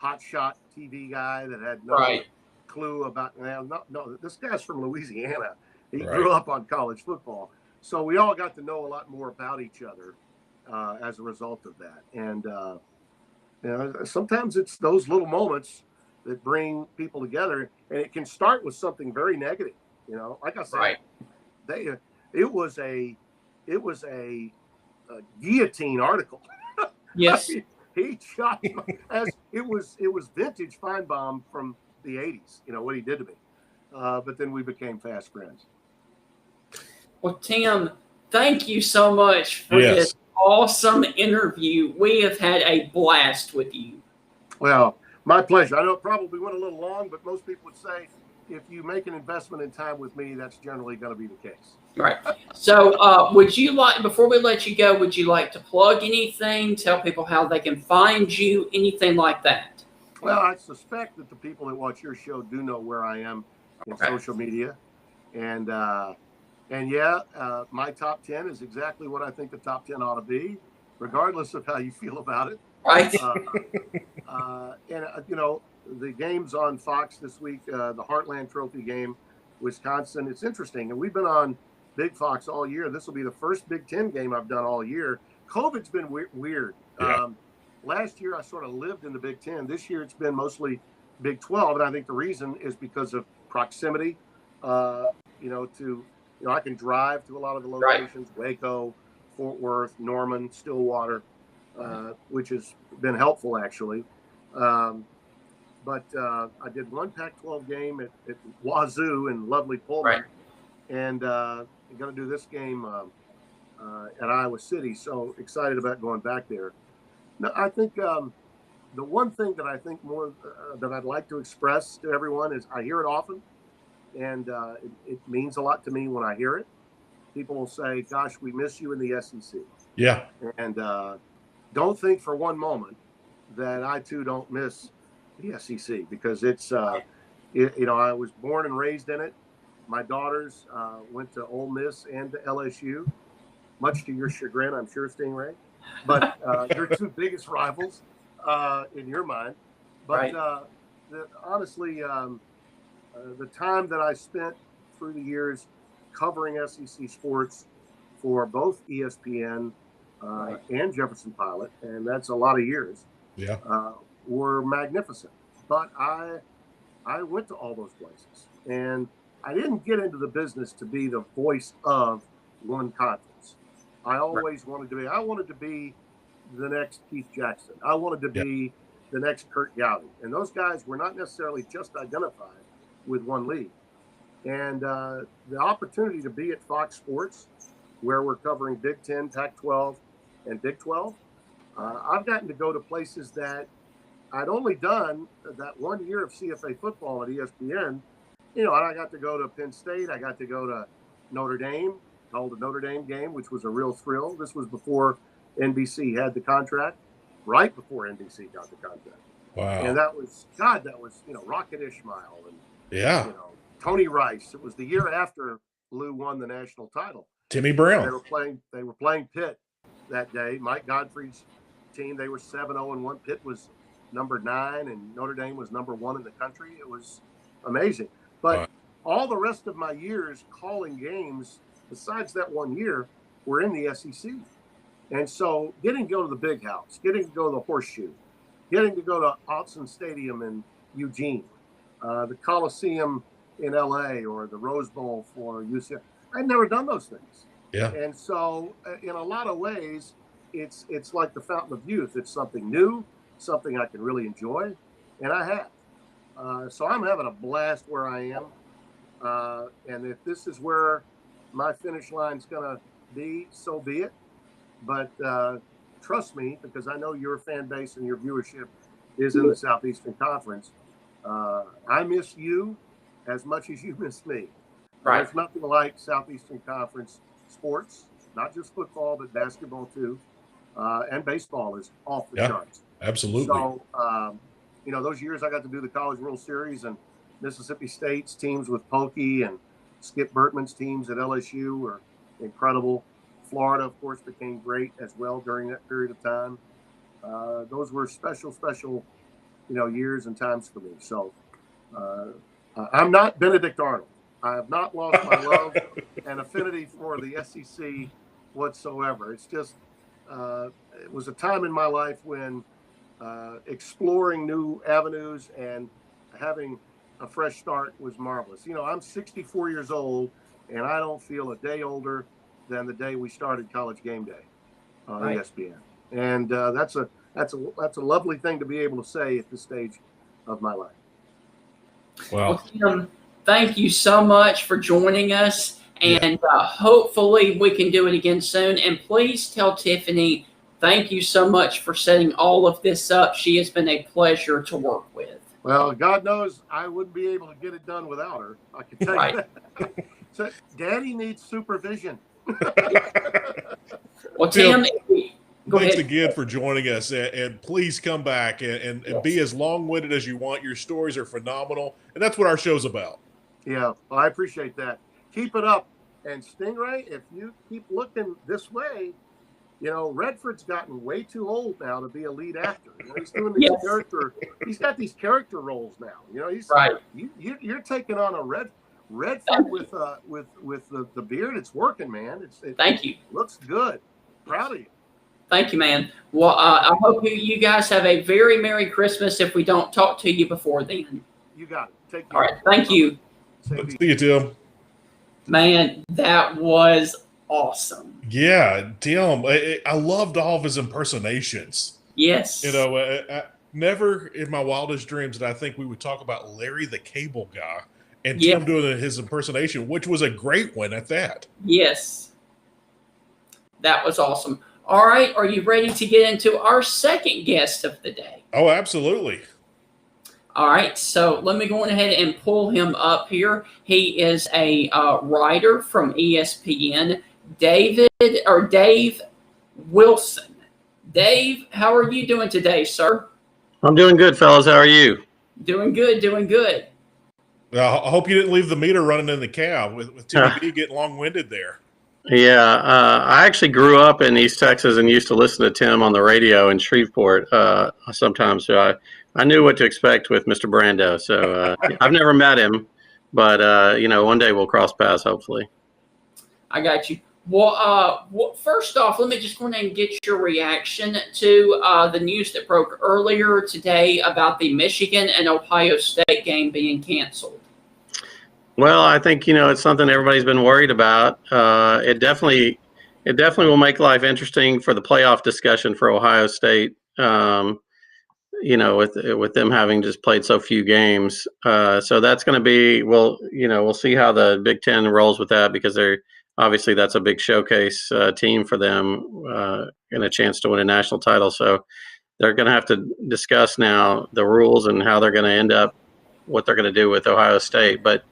hotshot TV guy that had no clue about. No, this guy's from Louisiana. He grew up on college football. So we all got to know a lot more about each other as a result of that. And sometimes it's those little moments that bring people together, and it can start with something very negative. Like I said, it was a guillotine article. Yes. I mean, he shot as it was vintage Feinbaum from the 80s, what he did to me. But then we became fast friends. Well, Tim, thank you so much for this awesome interview. We have had a blast with you. Well, my pleasure. I know it probably went a little long, but most people would say if you make an investment in time with me, that's generally going to be the case. Right. So would you like, before we let you go, would you like to plug anything, tell people how they can find you, anything like that? Well, I suspect that the people that watch your show do know where I am in social media. And yeah, my top 10 is exactly what I think the top 10 ought to be, regardless of how you feel about it. Right. And you know, the games on Fox this week, the Heartland Trophy game, Wisconsin, it's interesting. And we've been on Big Fox all year. This will be the first Big Ten game I've done all year. COVID's been weird. Yeah. Last year, I sort of lived in the Big Ten. This year, it's been mostly Big 12. And I think the reason is because of proximity. I can drive to a lot of the locations, Waco, Fort Worth, Norman, Stillwater, which has been helpful, actually. But I did one Pac-12 game at Wazoo in lovely Pullman. Right. And I'm going to do this game at Iowa City. So excited about going back there. Now, I think the one thing that I think more that I'd like to express to everyone is I hear it often, and it means a lot to me when I hear it. People will say, gosh, we miss you in the SEC. Yeah. And don't think for one moment that I, too, don't miss the SEC because it's, I was born and raised in it. My daughters went to Ole Miss and to LSU, much to your chagrin, I'm sure, Stingray. But they're two biggest rivals in your mind. But honestly, the time that I spent through the years covering SEC sports for both ESPN and Jefferson Pilot, and that's a lot of years, were magnificent. But I went to all those places, and I didn't get into the business to be the voice of one conference. I always wanted to be the next Keith Jackson. I wanted to be the next Kurt Gowdy. And those guys were not necessarily just identified with one league. And the opportunity to be at Fox Sports, where we're covering Big 10, Pac-12, and Big 12, I've gotten to go to places that I'd only done that 1 year of CFA football at ESPN. You know, and I got to go to Penn State. I got to go to Notre Dame, called the Notre Dame game, which was a real thrill. This was before NBC had the contract, right before NBC got the contract. Wow. And that was, Rocket Ishmael and, Tony Rice. It was the year after Lou won the national title. Timmy Brown. They were playing Pitt that day. Mike Godfrey's team, they were 7-0-1. Pitt was number 9 and Notre Dame was number 1 in the country. It was amazing. But all the rest of my years calling games, besides that 1 year, were in the SEC. And so getting to go to the Big House, getting to go to the Horseshoe, getting to go to Autzen Stadium in Eugene, the Coliseum in LA, or the Rose Bowl for UCLA. I'd never done those things. Yeah. And so in a lot of ways, it's like the fountain of youth. It's something new, something I can really enjoy, and I have. So I'm having a blast where I am. And if this is where my finish line's going to be, so be it. But trust me, because I know your fan base and your viewership is in the Southeastern Conference. I miss you as much as you miss me. Right. There's nothing like Southeastern Conference sports, not just football, but basketball too. And baseball is off the charts. Absolutely. So, those years I got to do the College World Series, and Mississippi State's teams with Pokey and Skip Bertman's teams at LSU were incredible. Florida, of course, became great as well during that period of time. Those were special, years and times for me. So I'm not Benedict Arnold. I have not lost my love and affinity for the SEC whatsoever. It's just, it was a time in my life when exploring new avenues and having a fresh start was marvelous. I'm 64 years old, and I don't feel a day older than the day we started College Game Day on ESPN. And that's a lovely thing to be able to say at this stage of my life. Well, Tim, thank you so much for joining us, and hopefully we can do it again soon. And please tell Tiffany Thank you so much for setting all of this up. She has been a pleasure to work with. Well, God knows I wouldn't be able to get it done without her. I can tell you that. So, Daddy needs supervision. Well, Tim, thanks again for joining us, and please come back and be as long-winded as you want. Your stories are phenomenal, and that's what our show's about. Yeah, well, I appreciate that. Keep it up. And Stingray, if you keep looking this way, Redford's gotten way too old now to be a lead actor. He's doing these he's got these character roles now. He's right. You're taking on a Redford with the beard. It's working, man. Thank you. Looks good. Proud of you. Thank you, man. Well, I hope you guys have a very Merry Christmas if we don't talk to you before then. You got it. Take care. All right. Thank you. See you, Tim. Man, that was awesome. Yeah, Tim. I loved all of his impersonations. Yes. I never in my wildest dreams did I think we would talk about Larry the Cable Guy and Tim doing his impersonation, which was a great one at that. Yes. That was awesome. All right. Are you ready to get into our second guest of the day? Oh, absolutely. All right, so let me go ahead and pull him up here. He is a writer from ESPN, Dave Wilson. Dave, how are you doing today, sir? I'm doing good, fellas. How are you? Doing good, doing good. I hope you didn't leave the meter running in the cab with Timmy B getting long-winded there. Yeah, I actually grew up in East Texas and used to listen to Tim on the radio in Shreveport sometimes. So I knew what to expect with Mr. Brando. So I've never met him, but one day we'll cross paths, hopefully. I got you. Well, first off, let me just go ahead and get your reaction to the news that broke earlier today about the Michigan and Ohio State game being canceled. Well, I think it's something everybody's been worried about. It definitely will make life interesting for the playoff discussion for Ohio State. With them having just played so few games, so that's going to be we'll see how the Big Ten rolls with that, because that's a big showcase team for them and a chance to win a national title. So they're going to have to discuss now the rules and how they're going to end up, what they're going to do with Ohio State. But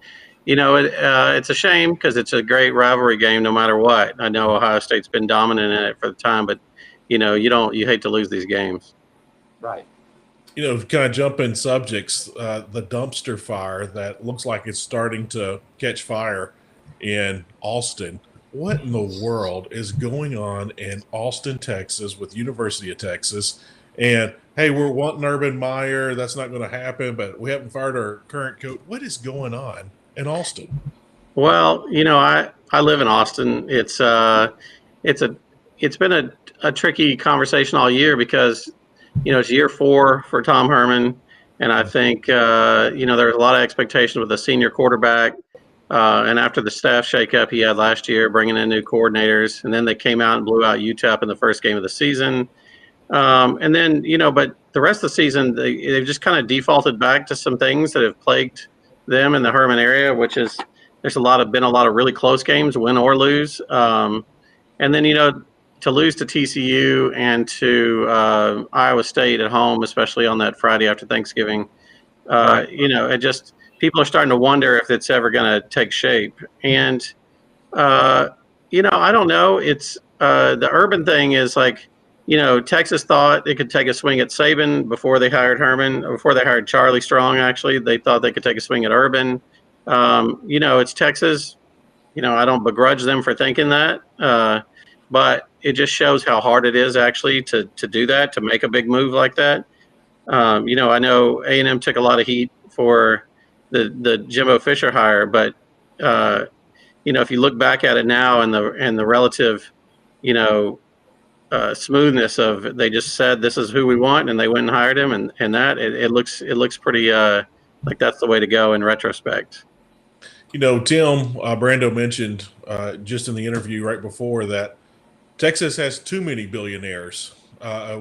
it's a shame because it's a great rivalry game no matter what. I know Ohio State's been dominant in it for the time, but you hate to lose these games. Right. Kind of jumping subjects, the dumpster fire that looks like it's starting to catch fire in Austin. What in the world is going on in Austin, Texas with University of Texas? And, hey, we're wanting Urban Meyer. That's not going to happen, but we haven't fired our current coach. What is going on in Austin? Well, I live in Austin. It's been a tricky conversation all year because it's year 4 for Tom Herman, and I think there's a lot of expectation with a senior quarterback. And after the staff shakeup he had last year, bringing in new coordinators, and then they came out and blew out UTEP in the first game of the season. And then but the rest of the season they've just kind of defaulted back to some things that have plagued them in the Herman area, which is there's been a lot of really close games, win or lose. And then to lose to TCU and to Iowa State at home, especially on that Friday after Thanksgiving, it just people are starting to wonder if it's ever going to take shape. And I don't know. It's the Urban thing is like, Texas thought they could take a swing at Saban before they hired Herman, or before they hired Charlie Strong. Actually, they thought they could take a swing at Urban. It's Texas. I don't begrudge them for thinking that. But it just shows how hard it is actually to do that, to make a big move like that. I know A&M took a lot of heat for the Jimbo Fisher hire, but if you look back at it now and the relative, smoothness of, they just said this is who we want and they went and hired him, and that it looks pretty like that's the way to go in retrospect. Tim Brando mentioned just in the interview right before that Texas has too many billionaires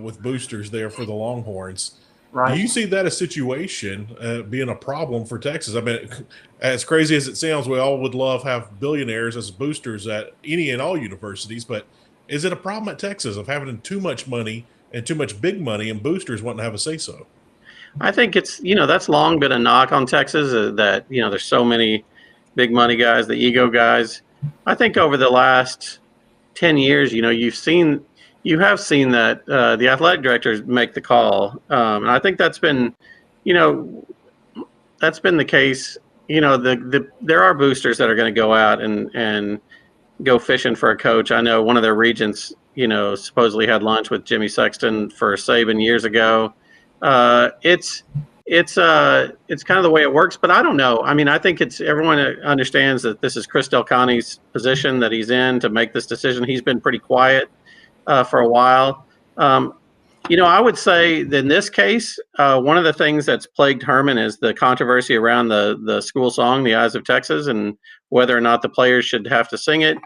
with boosters there for the Longhorns. Right. Do you see that a situation being a problem for Texas? I mean, as crazy as it sounds, we all would love have billionaires as boosters at any and all universities, but Is it a problem at Texas of having too much money and too much big money and boosters wanting to have a say-so? I think it's, that's long been a knock on Texas, that, there's so many big money guys, the ego guys. I think over the last 10 years, you have seen that the athletic directors make the call. And I think that's been the case. There are boosters that are going to go out and go fishing for a coach. I know one of their regents, supposedly had lunch with Jimmy Sexton for Saban years ago. It's kind of the way it works, but I don't know. I mean, I think everyone understands that this is Chris Del Conte's position that he's in to make this decision. He's been pretty quiet for a while. I would say that in this case, one of the things that's plagued Herman is the controversy around the school song, "The Eyes of Texas," and whether or not the players should have to sing it.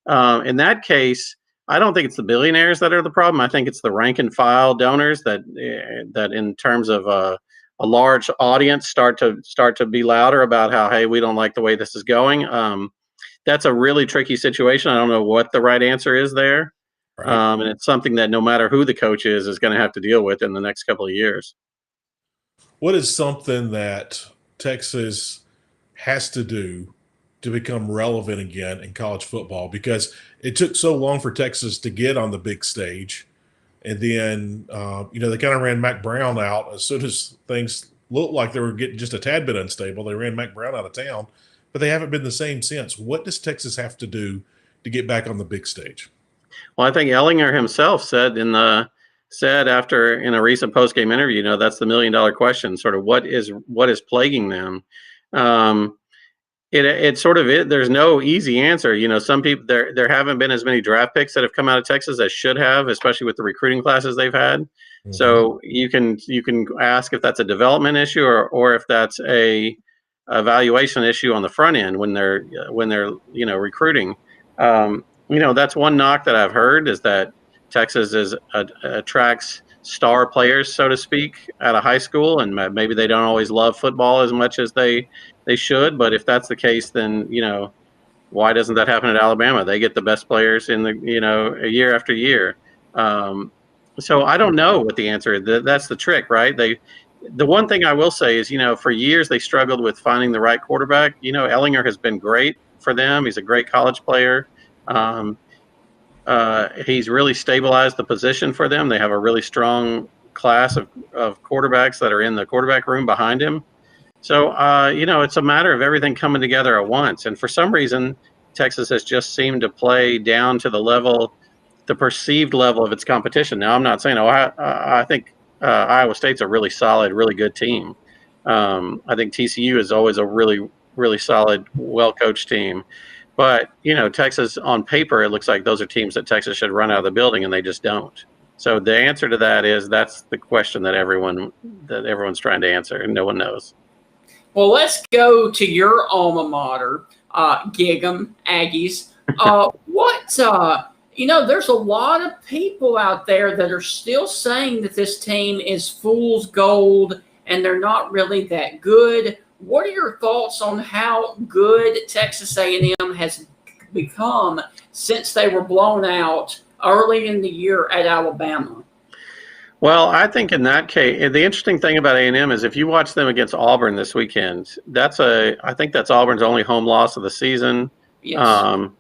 In that case, I don't think it's the billionaires that are the problem. I think it's the rank and file donors that in terms of a large audience start to be louder about how, hey, we don't like the way this is going. That's a really tricky situation. I don't know what the right answer is there. Right. And it's something that no matter who the coach is going to have to deal with in the next couple of years. What is something that Texas has to do to become relevant again in college football? Because it took so long for Texas to get on the big stage. And then, they kind of ran Mac Brown out as soon as things looked like they were getting just a tad bit unstable. They ran Mac Brown out of town, but they haven't been the same since. What does Texas have to do to get back on the big stage? Well, I think Ellinger himself said in a recent post-game interview, that's the $1 million question, sort of what is plaguing them. It sort of is. There's no easy answer. Some people, there haven't been as many draft picks that have come out of Texas as should have, especially with the recruiting classes they've had. Mm-hmm. So you can ask if that's a development issue or if that's a evaluation issue on the front end when they're recruiting. That's one knock that I've heard is that Texas attracts star players, so to speak, at a high school, and maybe they don't always love football as much as they should. But if that's the case, then why doesn't that happen at Alabama? They get the best players in the year after year. So I don't know what the answer is. That's the trick, right? The one thing I will say is for years they struggled with finding the right quarterback. Ellinger has been great for them. He's a great college player. He's really stabilized the position for them. They have a really strong class of quarterbacks that are in the quarterback room behind him. So, it's a matter of everything coming together at once. And for some reason, Texas has just seemed to play down to the perceived level of its competition. Now, I'm not saying, I think Iowa State's a really solid, really good team. I think TCU is always a really, really solid, well-coached team. But, Texas, on paper, it looks like those are teams that Texas should run out of the building, and they just don't. So the answer to that is that's the question that everyone's trying to answer, and no one knows. Well, let's go to your alma mater, Gig'em, Aggies. There's a lot of people out there that are still saying that this team is fool's gold and they're not really that good. What are your thoughts on how good Texas A&M has become since they were blown out early in the year at Alabama? Well, I think in that case, the interesting thing about A&M is if you watch them against Auburn this weekend, I think that's Auburn's only home loss of the season. Yes.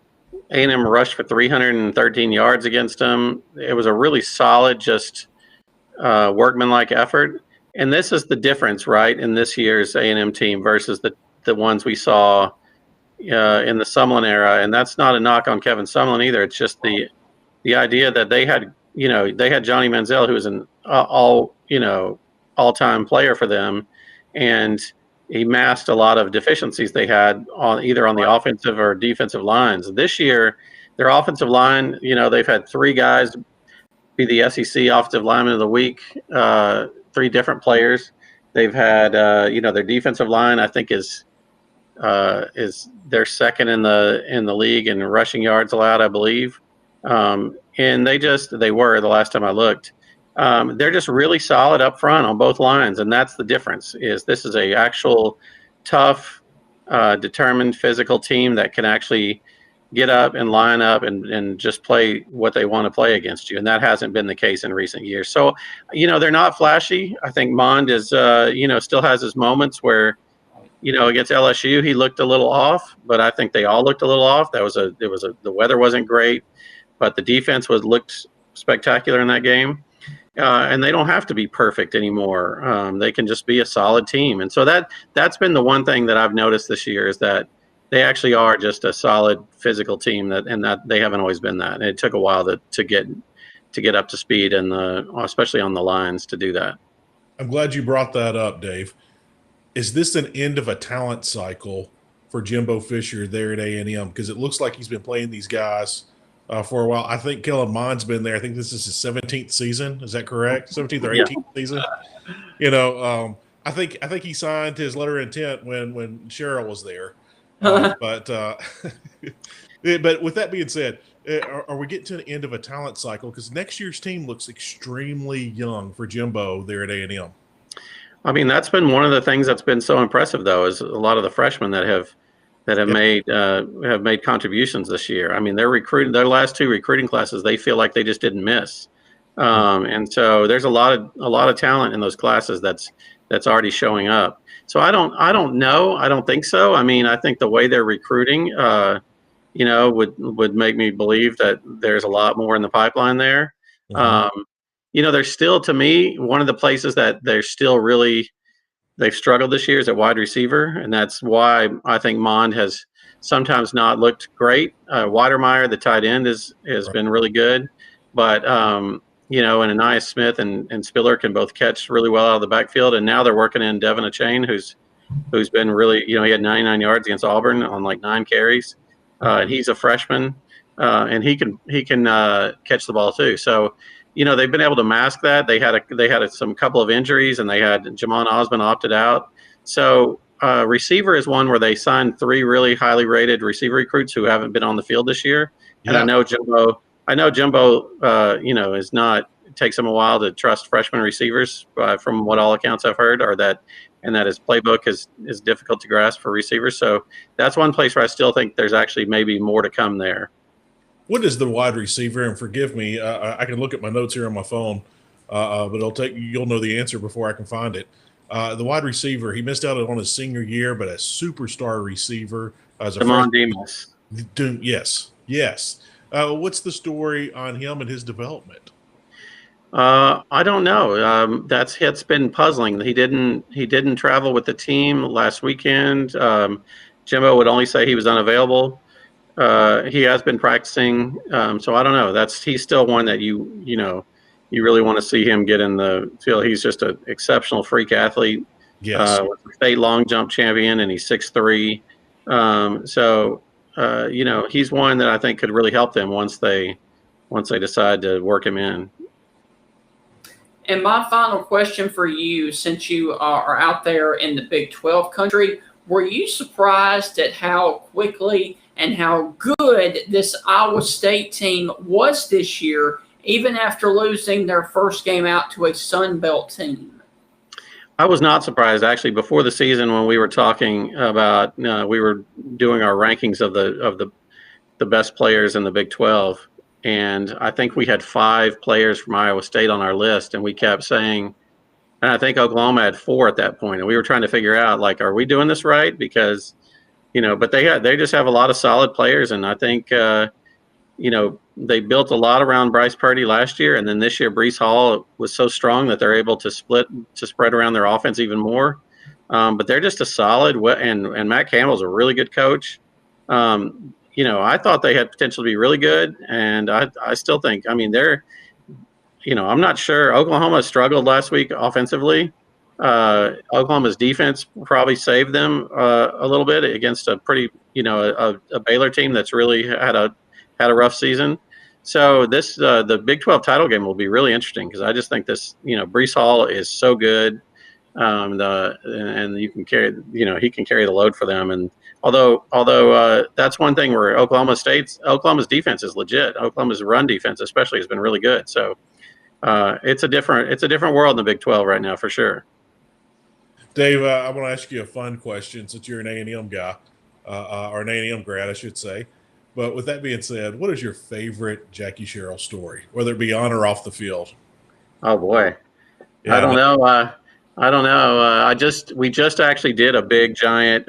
A&M rushed for 313 yards against them. It was a really solid, just workmanlike effort. And this is the difference, right, in this year's A&M team versus the ones we saw in the Sumlin era. And that's not a knock on Kevin Sumlin either. It's just the idea that they had Johnny Manziel, who was an all-time player for them, and he masked a lot of deficiencies they had either on the offensive or defensive lines. This year, their offensive line, they've had three guys be the SEC Offensive Lineman of the Week. 3 different players. They've had, their defensive line, I think, is their second in the league in rushing yards allowed, I believe. And they were the last time I looked. They're just really solid up front on both lines, and that's the difference. This is a actual tough, determined, physical team that can actually get up and line up and just play what they want to play against you. And that hasn't been the case in recent years. So, they're not flashy. I think Mond is, still has his moments where, against LSU, he looked a little off, but I think they all looked a little off. The weather wasn't great, but the defense looked spectacular in that game. And they don't have to be perfect anymore. They can just be a solid team. And so that's been the one thing that I've noticed this year is that they actually are just a solid physical team that they haven't always been that. And it took a while to get up to speed and especially on the lines to do that. I'm glad you brought that up, Dave. Is this an end of a talent cycle for Jimbo Fisher there at A&M? Because it looks like he's been playing these guys for a while. I think Kellen Mond's been there. I think this is his 17th season. Is that correct? 17th or 18th season? I think he signed his letter of intent when Cheryl was there. But with that being said, are we getting to the end of a talent cycle? Because next year's team looks extremely young for Jimbo there at A&M. I mean, that's been one of the things that's been so impressive, though, is a lot of the freshmen that have made contributions this year. I mean, their last two recruiting classes, they feel like they just didn't miss. And so there's a lot of talent in those classes that's already showing up. So I don't know. I don't think so. I mean, I think the way they're recruiting, would make me believe that there's a lot more in the pipeline there. Mm-hmm. There's still, to me, one of the places that they've struggled this year is at wide receiver, and that's why I think Mond has sometimes not looked great. Weidermeyer, the tight end, has been really good, but and Ananias Smith and Spiller can both catch really well out of the backfield, and now they're working in Devin Achane, who's been really, he had 99 yards against Auburn on like 9 carries, and he's a freshman, and he can catch the ball too. So, they've been able to mask that. They had some couple of injuries, and they had Jamon Osmond opted out. So receiver is one where they signed 3 really highly rated receiver recruits who haven't been on the field this year. Yeah. And I know Jimbo, is not. It takes him a while to trust freshman receivers, from what all accounts I've heard, that his playbook is difficult to grasp for receivers. So that's one place where I still think there's actually maybe more to come there. What is the wide receiver? And forgive me, I can look at my notes here on my phone, but you'll know the answer before I can find it. The wide receiver, he missed out on his senior year, but a superstar receiver as a Damon Demas. Yes. What's the story on him and his development? I don't know. It's been puzzling. He didn't travel with the team last weekend. Jimbo would only say he was unavailable. He has been practicing, so I don't know. He's still one that you really want to see him get in the field. He's just an exceptional freak athlete. Yes, state long jump champion, and he's 6'3". He's one that I think could really help them once they decide to work him in. And my final question for you, since you are out there in the Big 12 country, were you surprised at how quickly and how good this Iowa State team was this year, even after losing their first game out to a Sun Belt team? I was not surprised, actually. Before the season, when we were talking about, we were doing our rankings of the best players in the Big 12, and I think we had 5 players from Iowa State on our list, and we kept saying, and I think Oklahoma had 4 at that point, and we were trying to figure out, like, are we doing this right? Because but they just have a lot of solid players, and I think they built a lot around Bryce Purdy last year, and then this year Breece Hall was so strong that they're able to spread around their offense even more. But they're just a solid, and Matt Campbell's a really good coach. I thought they had potential to be really good, and I still think. I mean, I'm not sure. Oklahoma struggled last week offensively. Oklahoma's defense probably saved them a little bit against a pretty, a Baylor team that's really had a rough season. So the Big 12 title game will be really interesting because I just think this, Breece Hall is so good, and you can carry, he can carry the load for them. And although that's one thing where Oklahama's defense is legit. Oklahoma's run defense, especially, has been really good. So it's a different world in the Big 12 right now for sure. Dave, I want to ask you a fun question since you're an A&M guy, or an A&M grad, I should say. But with that being said, what is your favorite Jackie Sherrill story, whether it be on or off the field? Oh boy, Yeah, I don't know. I don't know. We just actually did a big giant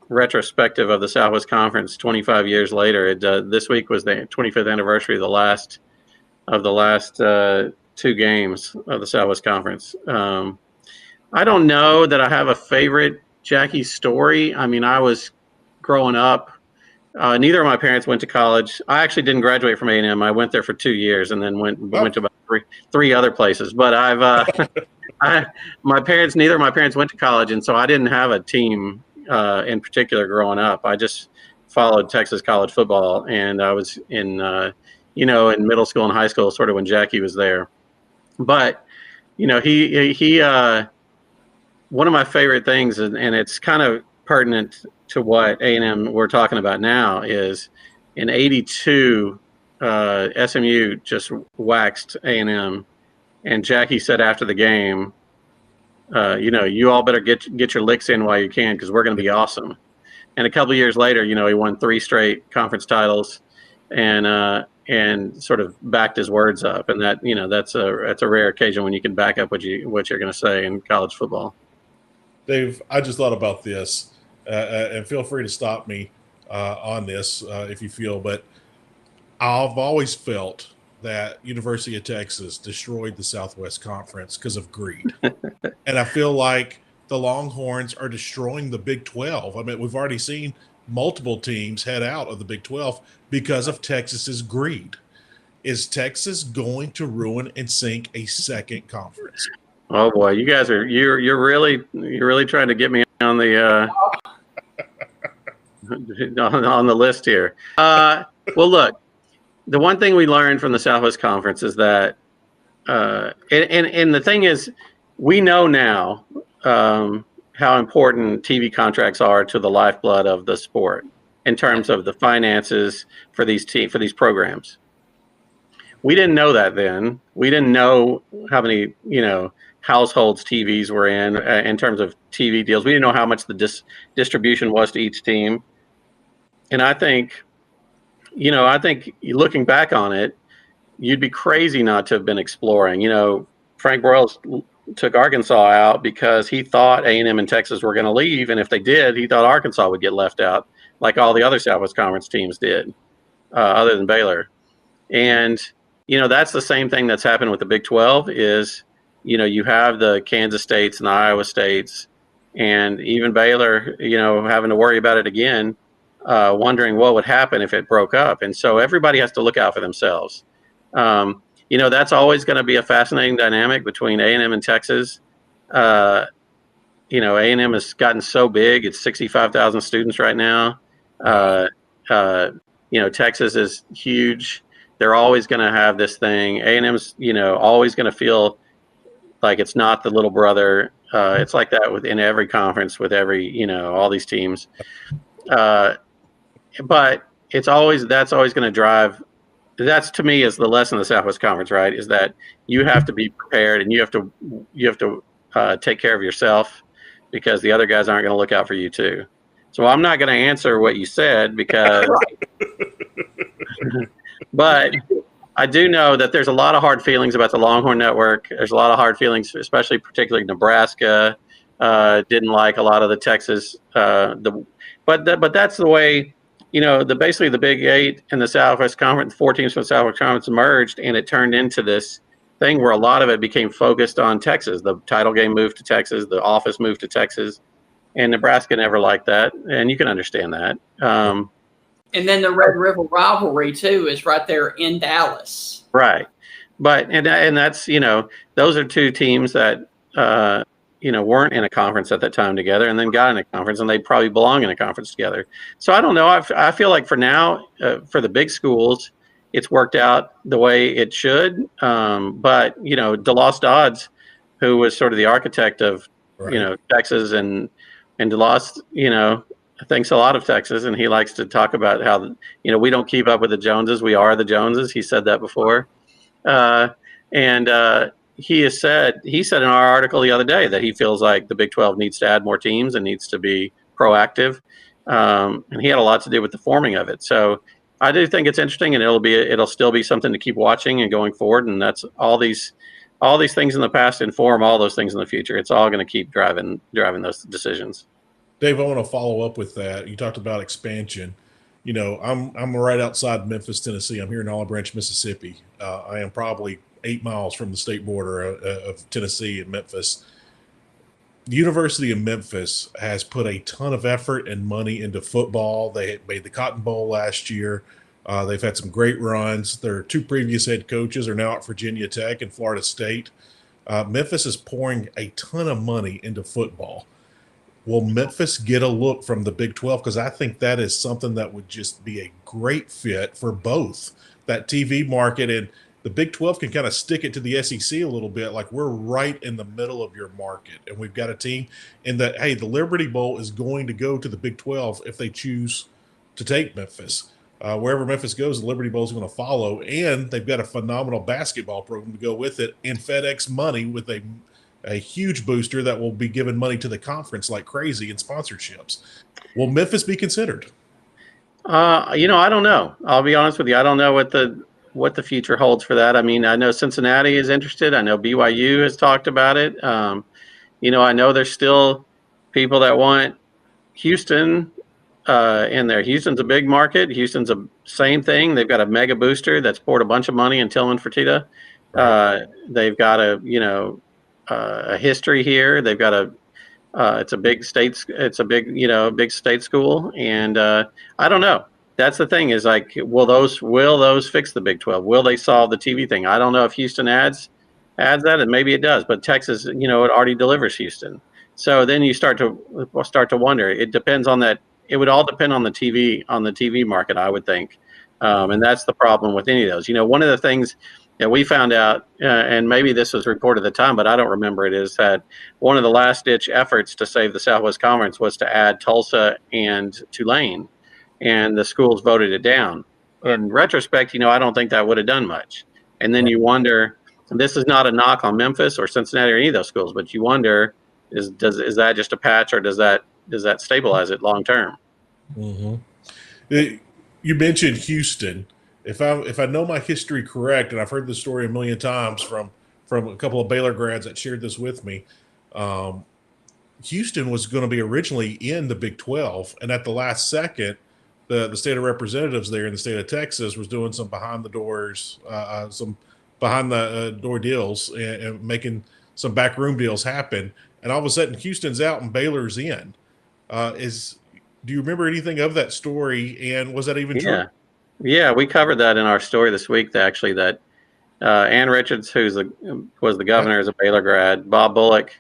retrospective of the Southwest Conference 25 years later. This week was the 25th anniversary of the last two games of the Southwest Conference. I don't know that I have a favorite Jackie story. I mean, I was growing up. Neither of my parents went to college. I actually didn't graduate from A&M. I went there for 2 years and then went to about three other places. But neither of my parents went to college, and so I didn't have a team in particular growing up. I just followed Texas college football, and I was in middle school and high school, sort of when Jackie was there. But he one of my favorite things, and it's kind of pertinent to what A&M we're talking about now, is in '82, SMU just waxed A&M, and Jackie said after the game, you all better get your licks in while you can, because we're going to be awesome. And a couple of years later, he won 3 straight conference titles, and sort of backed his words up. And that's a rare occasion when you can back up what you're going to say in college football. Dave, I just thought about this, and feel free to stop me on this if you feel, but I've always felt that University of Texas destroyed the Southwest Conference because of greed. And I feel like the Longhorns are destroying the Big 12. I mean, we've already seen multiple teams head out of the Big 12 because of Texas's greed. Is Texas going to ruin and sink a second conference? Oh boy, you guys you're really trying to get me on the on the list here. Well, look, the one thing we learned from the Southwest Conference is that, and the thing is, we know now how important TV contracts are to the lifeblood of the sport in terms of the finances for these programs. We didn't know that then. We didn't know how many households TVs were in terms of TV deals. We didn't know how much the distribution was to each team. And I think looking back on it, you'd be crazy not to have been exploring. Frank Broyles took Arkansas out because he thought A&M and Texas were going to leave, and if they did, he thought Arkansas would get left out, like all the other Southwest Conference teams did, other than Baylor. And that's the same thing that's happened with the Big 12. Is you have the Kansas States and the Iowa States, and even Baylor, having to worry about it again, wondering what would happen if it broke up. And so everybody has to look out for themselves. That's always going to be a fascinating dynamic between A&M and Texas. A&M has gotten so big; it's 65,000 students right now. Texas is huge. They're always going to have this thing. A&M's, always going to feel like it's not the little brother. It's like that within every conference, with every, all these teams. But that's always going to drive. That's, to me, is the lesson of the Southwest Conference, right? Is that you have to be prepared, and you have to take care of yourself, because the other guys aren't going to look out for you too. So I'm not going to answer what you said, because, but I do know that there's a lot of hard feelings about the Longhorn Network. There's a lot of hard feelings, especially particularly Nebraska didn't like a lot of the Texas. But that's the way. Basically the Big 8 and the Southwest Conference, 4 teams from the Southwest Conference merged, and it turned into this thing where a lot of it became focused on Texas. The title game moved to Texas, the office moved to Texas, and Nebraska never liked that, and you can understand that. And then the Red River rivalry too is right there in Dallas. Right, but and that's those are 2 teams that weren't in a conference at that time together, and then got in a conference, and they probably belong in a conference together. So I don't know. I feel like for now, for the big schools, it's worked out the way it should. But DeLoss Dodds, who was sort of the architect of Texas, and DeLoss, thinks a lot of Texas, and he likes to talk about how we don't keep up with the Joneses. We are the Joneses. He said that before, He said in our article the other day that he feels like the Big 12 needs to add more teams and needs to be proactive. And he had a lot to do with the forming of it. So I do think it's interesting, and it'll still be something to keep watching and going forward. And that's all these things in the past inform all those things in the future. It's all going to keep driving those decisions. Dave, I want to follow up with that. You talked about expansion. I'm right outside Memphis, Tennessee. I'm here in Olive Branch, Mississippi. I am probably 8 miles from the state border of Tennessee and Memphis. The University of Memphis has put a ton of effort and money into football. They made the Cotton Bowl last year. They've had some great runs. Their 2 previous head coaches are now at Virginia Tech and Florida State. Memphis is pouring a ton of money into football. Will Memphis get a look from the Big 12? Because I think that is something that would just be a great fit for both that TV market, and the Big 12 can kind of stick it to the SEC a little bit. Like, we're right in the middle of your market, and we've got a team in that, hey, the Liberty Bowl is going to go to the Big 12 if they choose to take Memphis. Wherever Memphis goes, the Liberty Bowl is going to follow, and they've got a phenomenal basketball program to go with it, and FedEx money with a huge booster that will be giving money to the conference like crazy in sponsorships. Will Memphis be considered? I don't know. I'll be honest with you. I don't know what the future holds for that. I mean, I know Cincinnati is interested. I know BYU has talked about it. I know there's still people that want Houston in there. Houston's a big market. Houston's a same thing. They've got a mega booster that's poured a bunch of money in Tillman Fertitta. They've got a history here. They've got it's a big state. It's a big, big state school. And I don't know. That's the thing is, like, will those fix the Big 12? Will they solve the TV thing? I don't know if Houston adds that, and maybe it does. But Texas, it already delivers Houston. So then you start to wonder. It depends on that. It would all depend on the TV market, I would think. And that's the problem with any of those. One of the things that we found out, and maybe this was reported at the time, but I don't remember it, is that one of the last-ditch efforts to save the Southwest Conference was to add Tulsa and Tulane, and the schools voted it down. In retrospect, I don't think that would have done much. And then you wonder, this is not a knock on Memphis or Cincinnati or any of those schools, but you wonder, is that just a patch, or does that stabilize it long term? Mm-hmm. You mentioned Houston. If I know my history correct, and I've heard this story a million times from a couple of Baylor grads that shared this with me, Houston was going to be originally in the Big 12, and at the last second, the state of representatives there in the state of Texas was doing some behind the door deals and making some backroom deals happen, and all of a sudden Houston's out and Baylor's in. Do you remember anything of that story, and was that even true? Yeah, we covered that in our story this week. Actually, that Ann Richards, who was the governor, is a Baylor grad. Bob Bullock,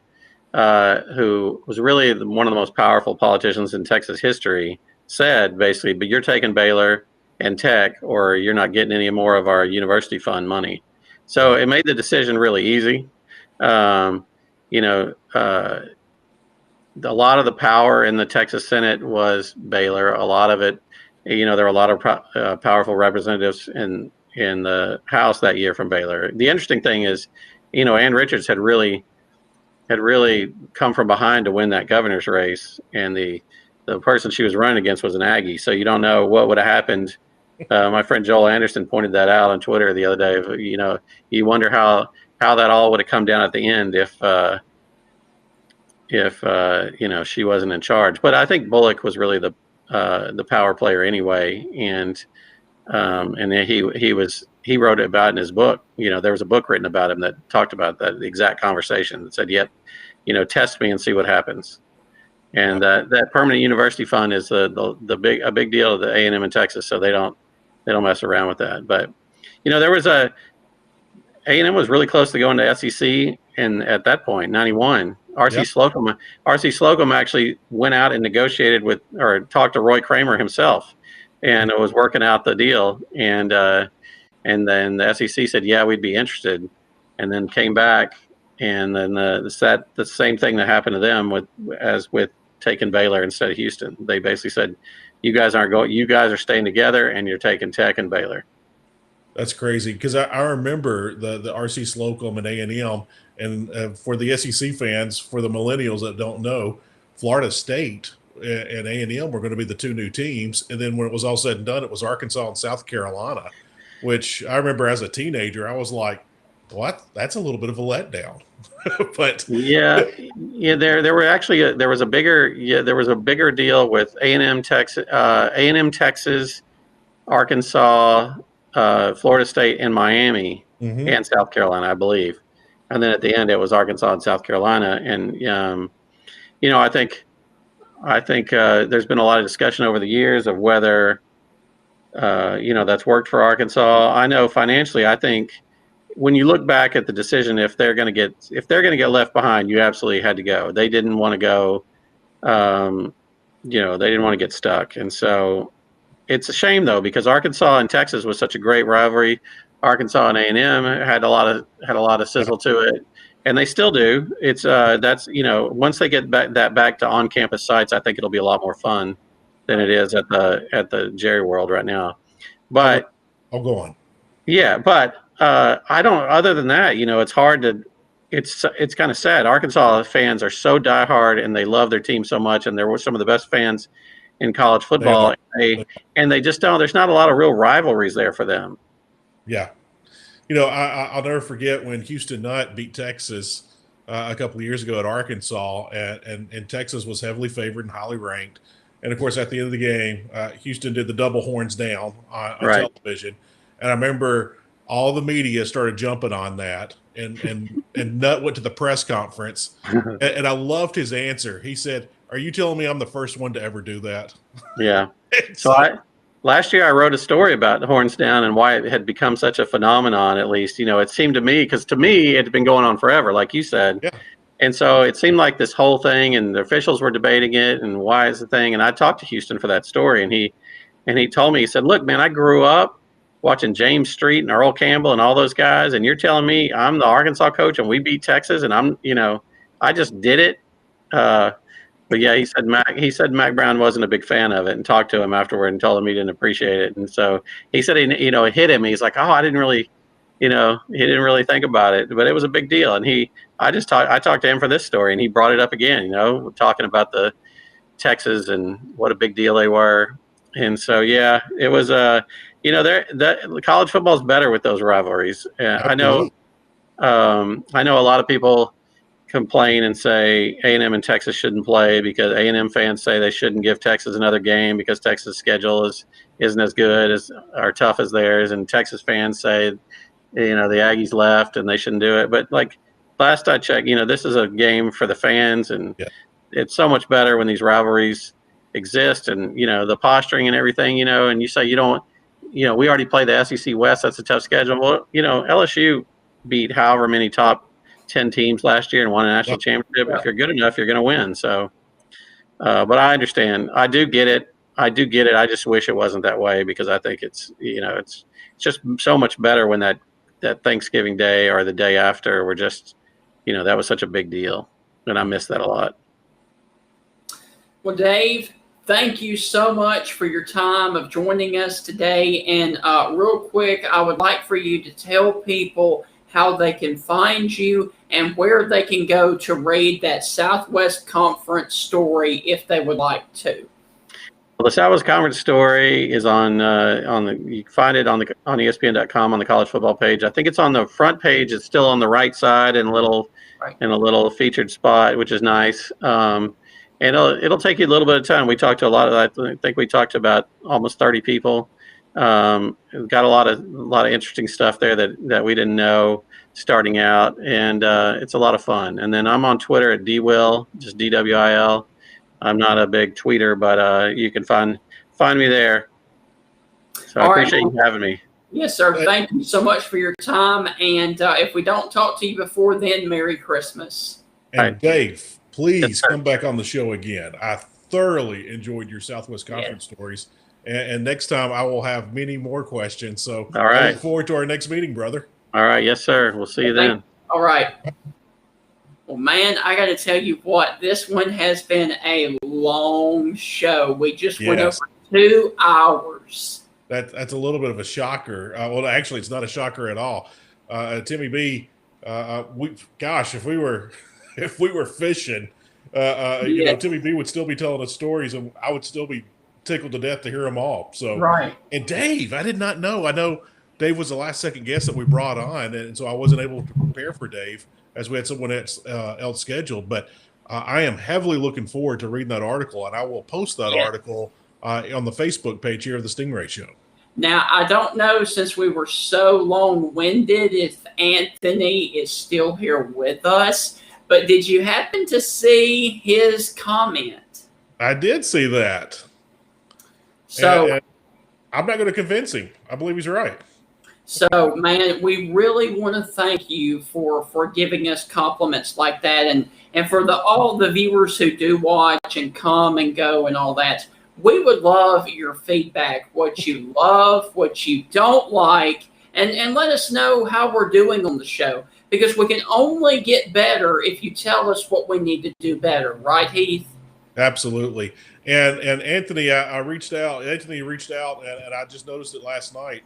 who was really one of the most powerful politicians in Texas history, said basically, "But you're taking Baylor and Tech, or you're not getting any more of our university fund money." So it made the decision really easy. A lot of the power in the Texas Senate was Baylor. A lot of it, there were a lot of powerful representatives in the House that year from Baylor. The interesting thing is, Ann Richards had really come from behind to win that governor's race, and the person she was running against was an Aggie. So you don't know what would have happened. My friend Joel Anderson pointed that out on Twitter the other day. You wonder how that all would have come down at the end if she wasn't in charge. But I think Bullock was really the power player anyway, and he wrote about it in his book. There was a book written about him that talked about that exact conversation that said, test me and see what happens. And that permanent university fund is a big deal to the A&M in Texas, so they don't mess around with that. But there was A&M was really close to going to SEC, and at that point, 91. R.C. Slocum actually went out and negotiated or talked to Roy Kramer himself, and was working out the deal. And then the SEC said, "Yeah, we'd be interested," and then came back, and then the same thing that happened to them as with taking Baylor instead of Houston. They basically said, "You guys aren't going. You guys are staying together, and you're taking Tech and Baylor." That's crazy, because I remember the R.C. Slocum and A&M, and for the SEC fans, for the millennials that don't know, Florida State and A&M were going to be the two new teams. And then when it was all said and done, it was Arkansas and South Carolina, which I remember as a teenager, I was like, what? That's a little bit of a letdown. But yeah, there were actually there was a bigger deal with A&M Texas, Arkansas, Florida State, and Miami, and South Carolina, I believe. And then at the end, it was Arkansas and South Carolina. And I think there's been a lot of discussion over the years of whether that's worked for Arkansas. I know financially, I think when you look back at the decision, if they're going to get left behind, you absolutely had to go. They didn't want to go. They didn't want to get stuck, and so it's a shame though, because Arkansas and Texas was such a great rivalry. Arkansas and A&M had a lot of sizzle to it, and they still do. It's once they get back to on-campus sites, I think it'll be a lot more fun than it is at the Jerry World right now. But I'll go on. Yeah, but I don't. Other than that, it's hard to. It's kind of sad. Arkansas fans are so diehard, and they love their team so much, and they're some of the best fans in college football. And they just don't. There's not a lot of real rivalries there for them. Yeah. I'll never forget when Houston Nutt beat Texas a couple of years ago at Arkansas, and Texas was heavily favored and highly ranked. And, of course, at the end of the game, Houston did the double horns down on television. And I remember all the media started jumping on that, and Nutt went to the press conference, and I loved his answer. He said, "Are you telling me I'm the first one to ever do that?" Yeah. Last year I wrote a story about the horns down and why it had become such a phenomenon. At least, it seemed to me, because to me it had been going on forever, like you said. Yeah. And so it seemed like this whole thing, and the officials were debating it, and why is the thing? And I talked to Houston for that story, and he told me, he said, "Look, man, I grew up watching James Street and Earl Campbell and all those guys, and you're telling me I'm the Arkansas coach and we beat Texas, and I just did it." But yeah, he said Mac Brown wasn't a big fan of it, and talked to him afterward and told him he didn't appreciate it. And so he said, it hit him. He's like, "Oh, I didn't really, he didn't really think about it, but it was a big deal." And I talked to him for this story, and he brought it up again, talking about the Texas and what a big deal they were. And so, yeah, it was, college football is better with those rivalries. I know a lot of people complain and say A&M and Texas shouldn't play, because A&M fans say they shouldn't give Texas another game because Texas' schedule isn't as good as or tough as theirs, and Texas fans say, the Aggies left and they shouldn't do it. But like last I checked, this is a game for the fans, and it's so much better when these rivalries exist, and the posturing and everything, and you say you don't, we already play the SEC West. That's a tough schedule. Well, LSU beat however many top 10 teams last year and won a national championship. If you're good enough, you're going to win. So, but I understand. I do get it. I just wish it wasn't that way, because I think it's just so much better when that Thanksgiving Day or the day after were just, that was such a big deal, and I miss that a lot. Well, Dave, thank you so much for your time of joining us today. And real quick, I would like for you to tell people how they can find you and where they can go to read that Southwest Conference story if they would like to. Well, the Southwest Conference story is on you can find it on ESPN.com on the college football page. I think it's on the front page. It's still on the right side in a little featured spot, which is nice. And it'll take you a little bit of time. We talked to I think we talked to about almost 30 people. We've got a lot of interesting stuff there that we didn't know starting out, and it's a lot of fun. And then I'm on Twitter at DWill, just DWIL. I'm not a big tweeter, but you can find me there. So I appreciate you having me. Yes, sir. Thank you so much for your time. And if we don't talk to you before then, Merry Christmas. And Dave, please come back on the show again. I thoroughly enjoyed your Southwest Conference stories. And next time I will have many more questions. So all right. I look forward to our next meeting, brother. All right. Yes, sir. We'll see you then. All right. Well, man, I got to tell you what, this one has been a long show. We just went over 2 hours. That's a little bit of a shocker. Well, actually, it's not a shocker at all. Timmy B, if we were fishing Yes. Timmy B would still be telling us stories, and I would still be tickled to death to hear them all. So, Right. and Dave, I did not know. I know Dave was the last second guest that we brought on, and so I wasn't able to prepare for Dave as we had someone else scheduled. But I am heavily looking forward to reading that article, and I will post that article on the Facebook page here of the Stingray Show. Now, I don't know, since we were so long-winded, if Anthony is still here with us, but did you happen to see his comment? I did see that. So, and I'm not going to convince him. I believe he's right. So, man, we really want to thank you for giving us compliments like that, and for all the viewers who do watch and come and go and all that. We would love your feedback, what you love, what you don't like, and let us know how we're doing on the show, because we can only get better if you tell us what we need to do better. Right, Heath? Absolutely. And Anthony, I reached out. Anthony reached out, and I just noticed it last night.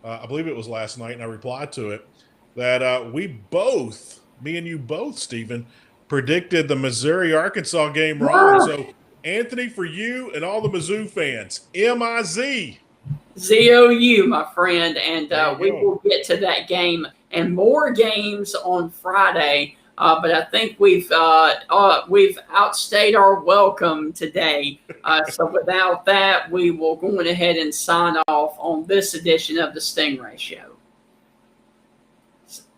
I believe it was last night, and I replied to it that we both, me and you both, Stephen, predicted the Missouri-Arkansas game wrong. So, Anthony, for you and all the Mizzou fans, M-I-Z. Z-O-U, my friend, and we will get to that game and more games on Friday. But I think we've outstayed our welcome today. So without that, we will go ahead and sign off on this edition of the Stingray Show.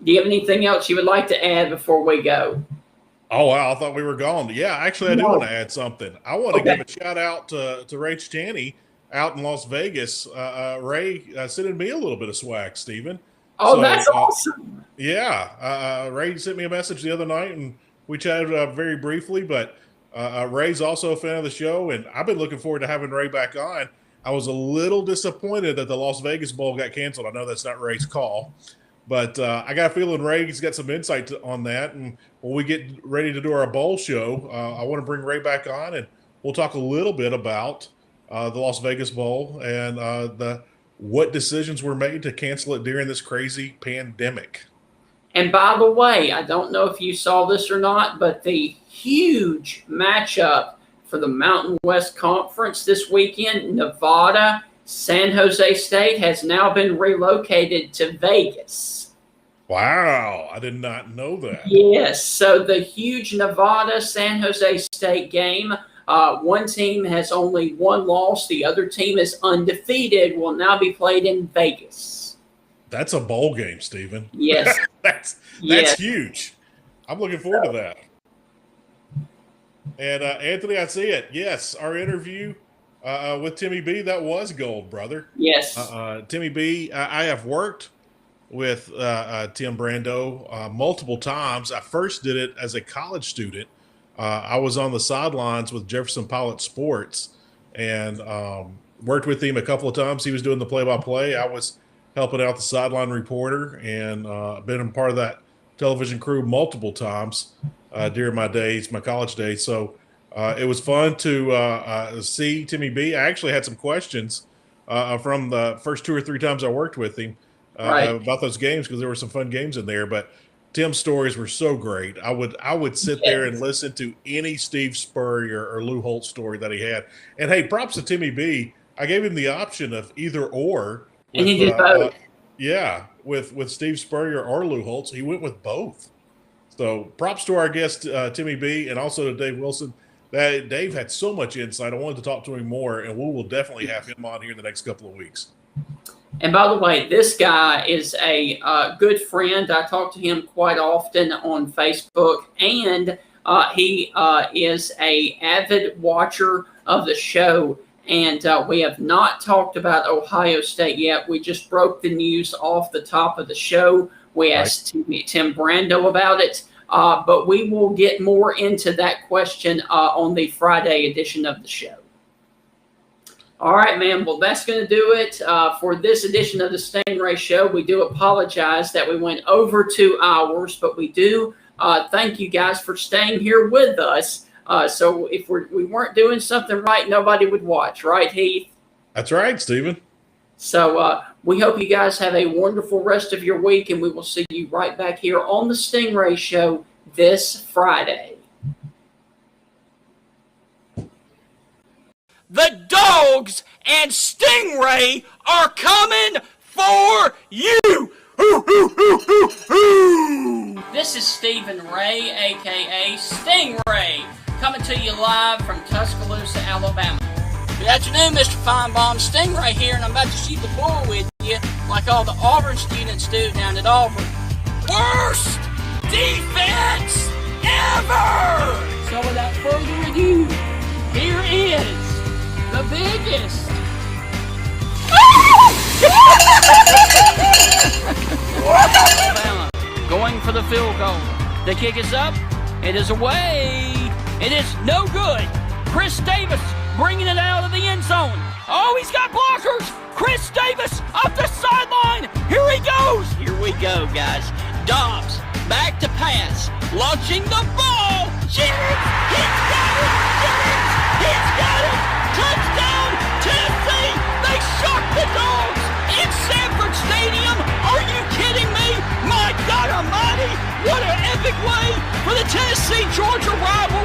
Do you have anything else you would like to add before we go? Oh, wow, I thought we were gone. Yeah, actually, I do want to add something. I want to give a shout out to Ray Chaney out in Las Vegas. Ray sending me a little bit of swag, Stephen. Oh, so, that's awesome. Yeah. Ray sent me a message the other night, and we chatted very briefly, but Ray's also a fan of the show, and I've been looking forward to having Ray back on. I was a little disappointed that the Las Vegas Bowl got canceled. I know that's not Ray's call, but I got a feeling Ray's got some insight on that, and when we get ready to do our bowl show, I want to bring Ray back on, and we'll talk a little bit about the Las Vegas Bowl and what decisions were made to cancel it during this crazy pandemic. And by the way, I don't know if you saw this or not, but the huge matchup for the Mountain West Conference this weekend, Nevada, San Jose State, has now been relocated to Vegas. Wow, I did not know that. Yes, so the huge Nevada-San Jose State game, one team has only one loss. The other team is undefeated, will now be played in Vegas. That's a bowl game, Stephen. Yes. That's huge. I'm looking forward to that. And Anthony, I see it. Yes, our interview with Timmy B, that was gold, brother. Yes. Timmy B, I have worked with Tim Brando multiple times. I first did it as a college student. I was on the sidelines with Jefferson Pilot Sports and worked with him a couple of times. He was doing the play-by-play. I was helping out the sideline reporter, and been a part of that television crew multiple times during my college days. So it was fun to see Timmy B. I actually had some questions from the first 2 or 3 times I worked with him about those games, because there were some fun games in there. But Tim's stories were so great. I would sit there and listen to any Steve Spurrier or Lou Holtz story that he had. And hey, props to Timmy B. I gave him the option of either or. And he did both. With Steve Spurrier or Lou Holtz, he went with both. So props to our guest Timmy B, and also to Dave Wilson. Dave had so much insight. I wanted to talk to him more, and we will definitely have him on here in the next couple of weeks. And by the way, this guy is a good friend. I talk to him quite often on Facebook, and he is an avid watcher of the show. And we have not talked about Ohio State yet. We just broke the news off the top of the show. We asked Tim Brando about it, but we will get more into that question on the Friday edition of the show. All right, man. Well, that's going to do it for this edition of the Stingray Show. We do apologize that we went over 2 hours, but we do thank you guys for staying here with us. So if we weren't doing something right, nobody would watch, right, Heath? That's right, Stephen. So we hope you guys have a wonderful rest of your week, and we will see you right back here on the Stingray Show this Friday. the Dogs and Stingray are coming for you. This is Stephen Ray, a.k.a. Stingray, coming to you live from Tuscaloosa, Alabama. Good afternoon, Mr. Feinbaum. Stingray here, and I'm about to shoot the bull with you like all the Auburn students do down at Auburn. Worst defense ever! So without further ado, here is the biggest Alabama going for the field goal. The kick is up. It is away. It is no good. Chris Davis bringing it out of the end zone. Oh, he's got blockers. Chris Davis up the sideline. Here he goes. Here we go, guys. Dobbs back to pass, launching the ball. Jennings, he's got it. Jennings, he's got it. Touchdown, Tennessee. They shocked the Dogs in Sanford Stadium. Are you kidding me? My God Almighty, what an epic way for the Tennessee-Georgia rivalry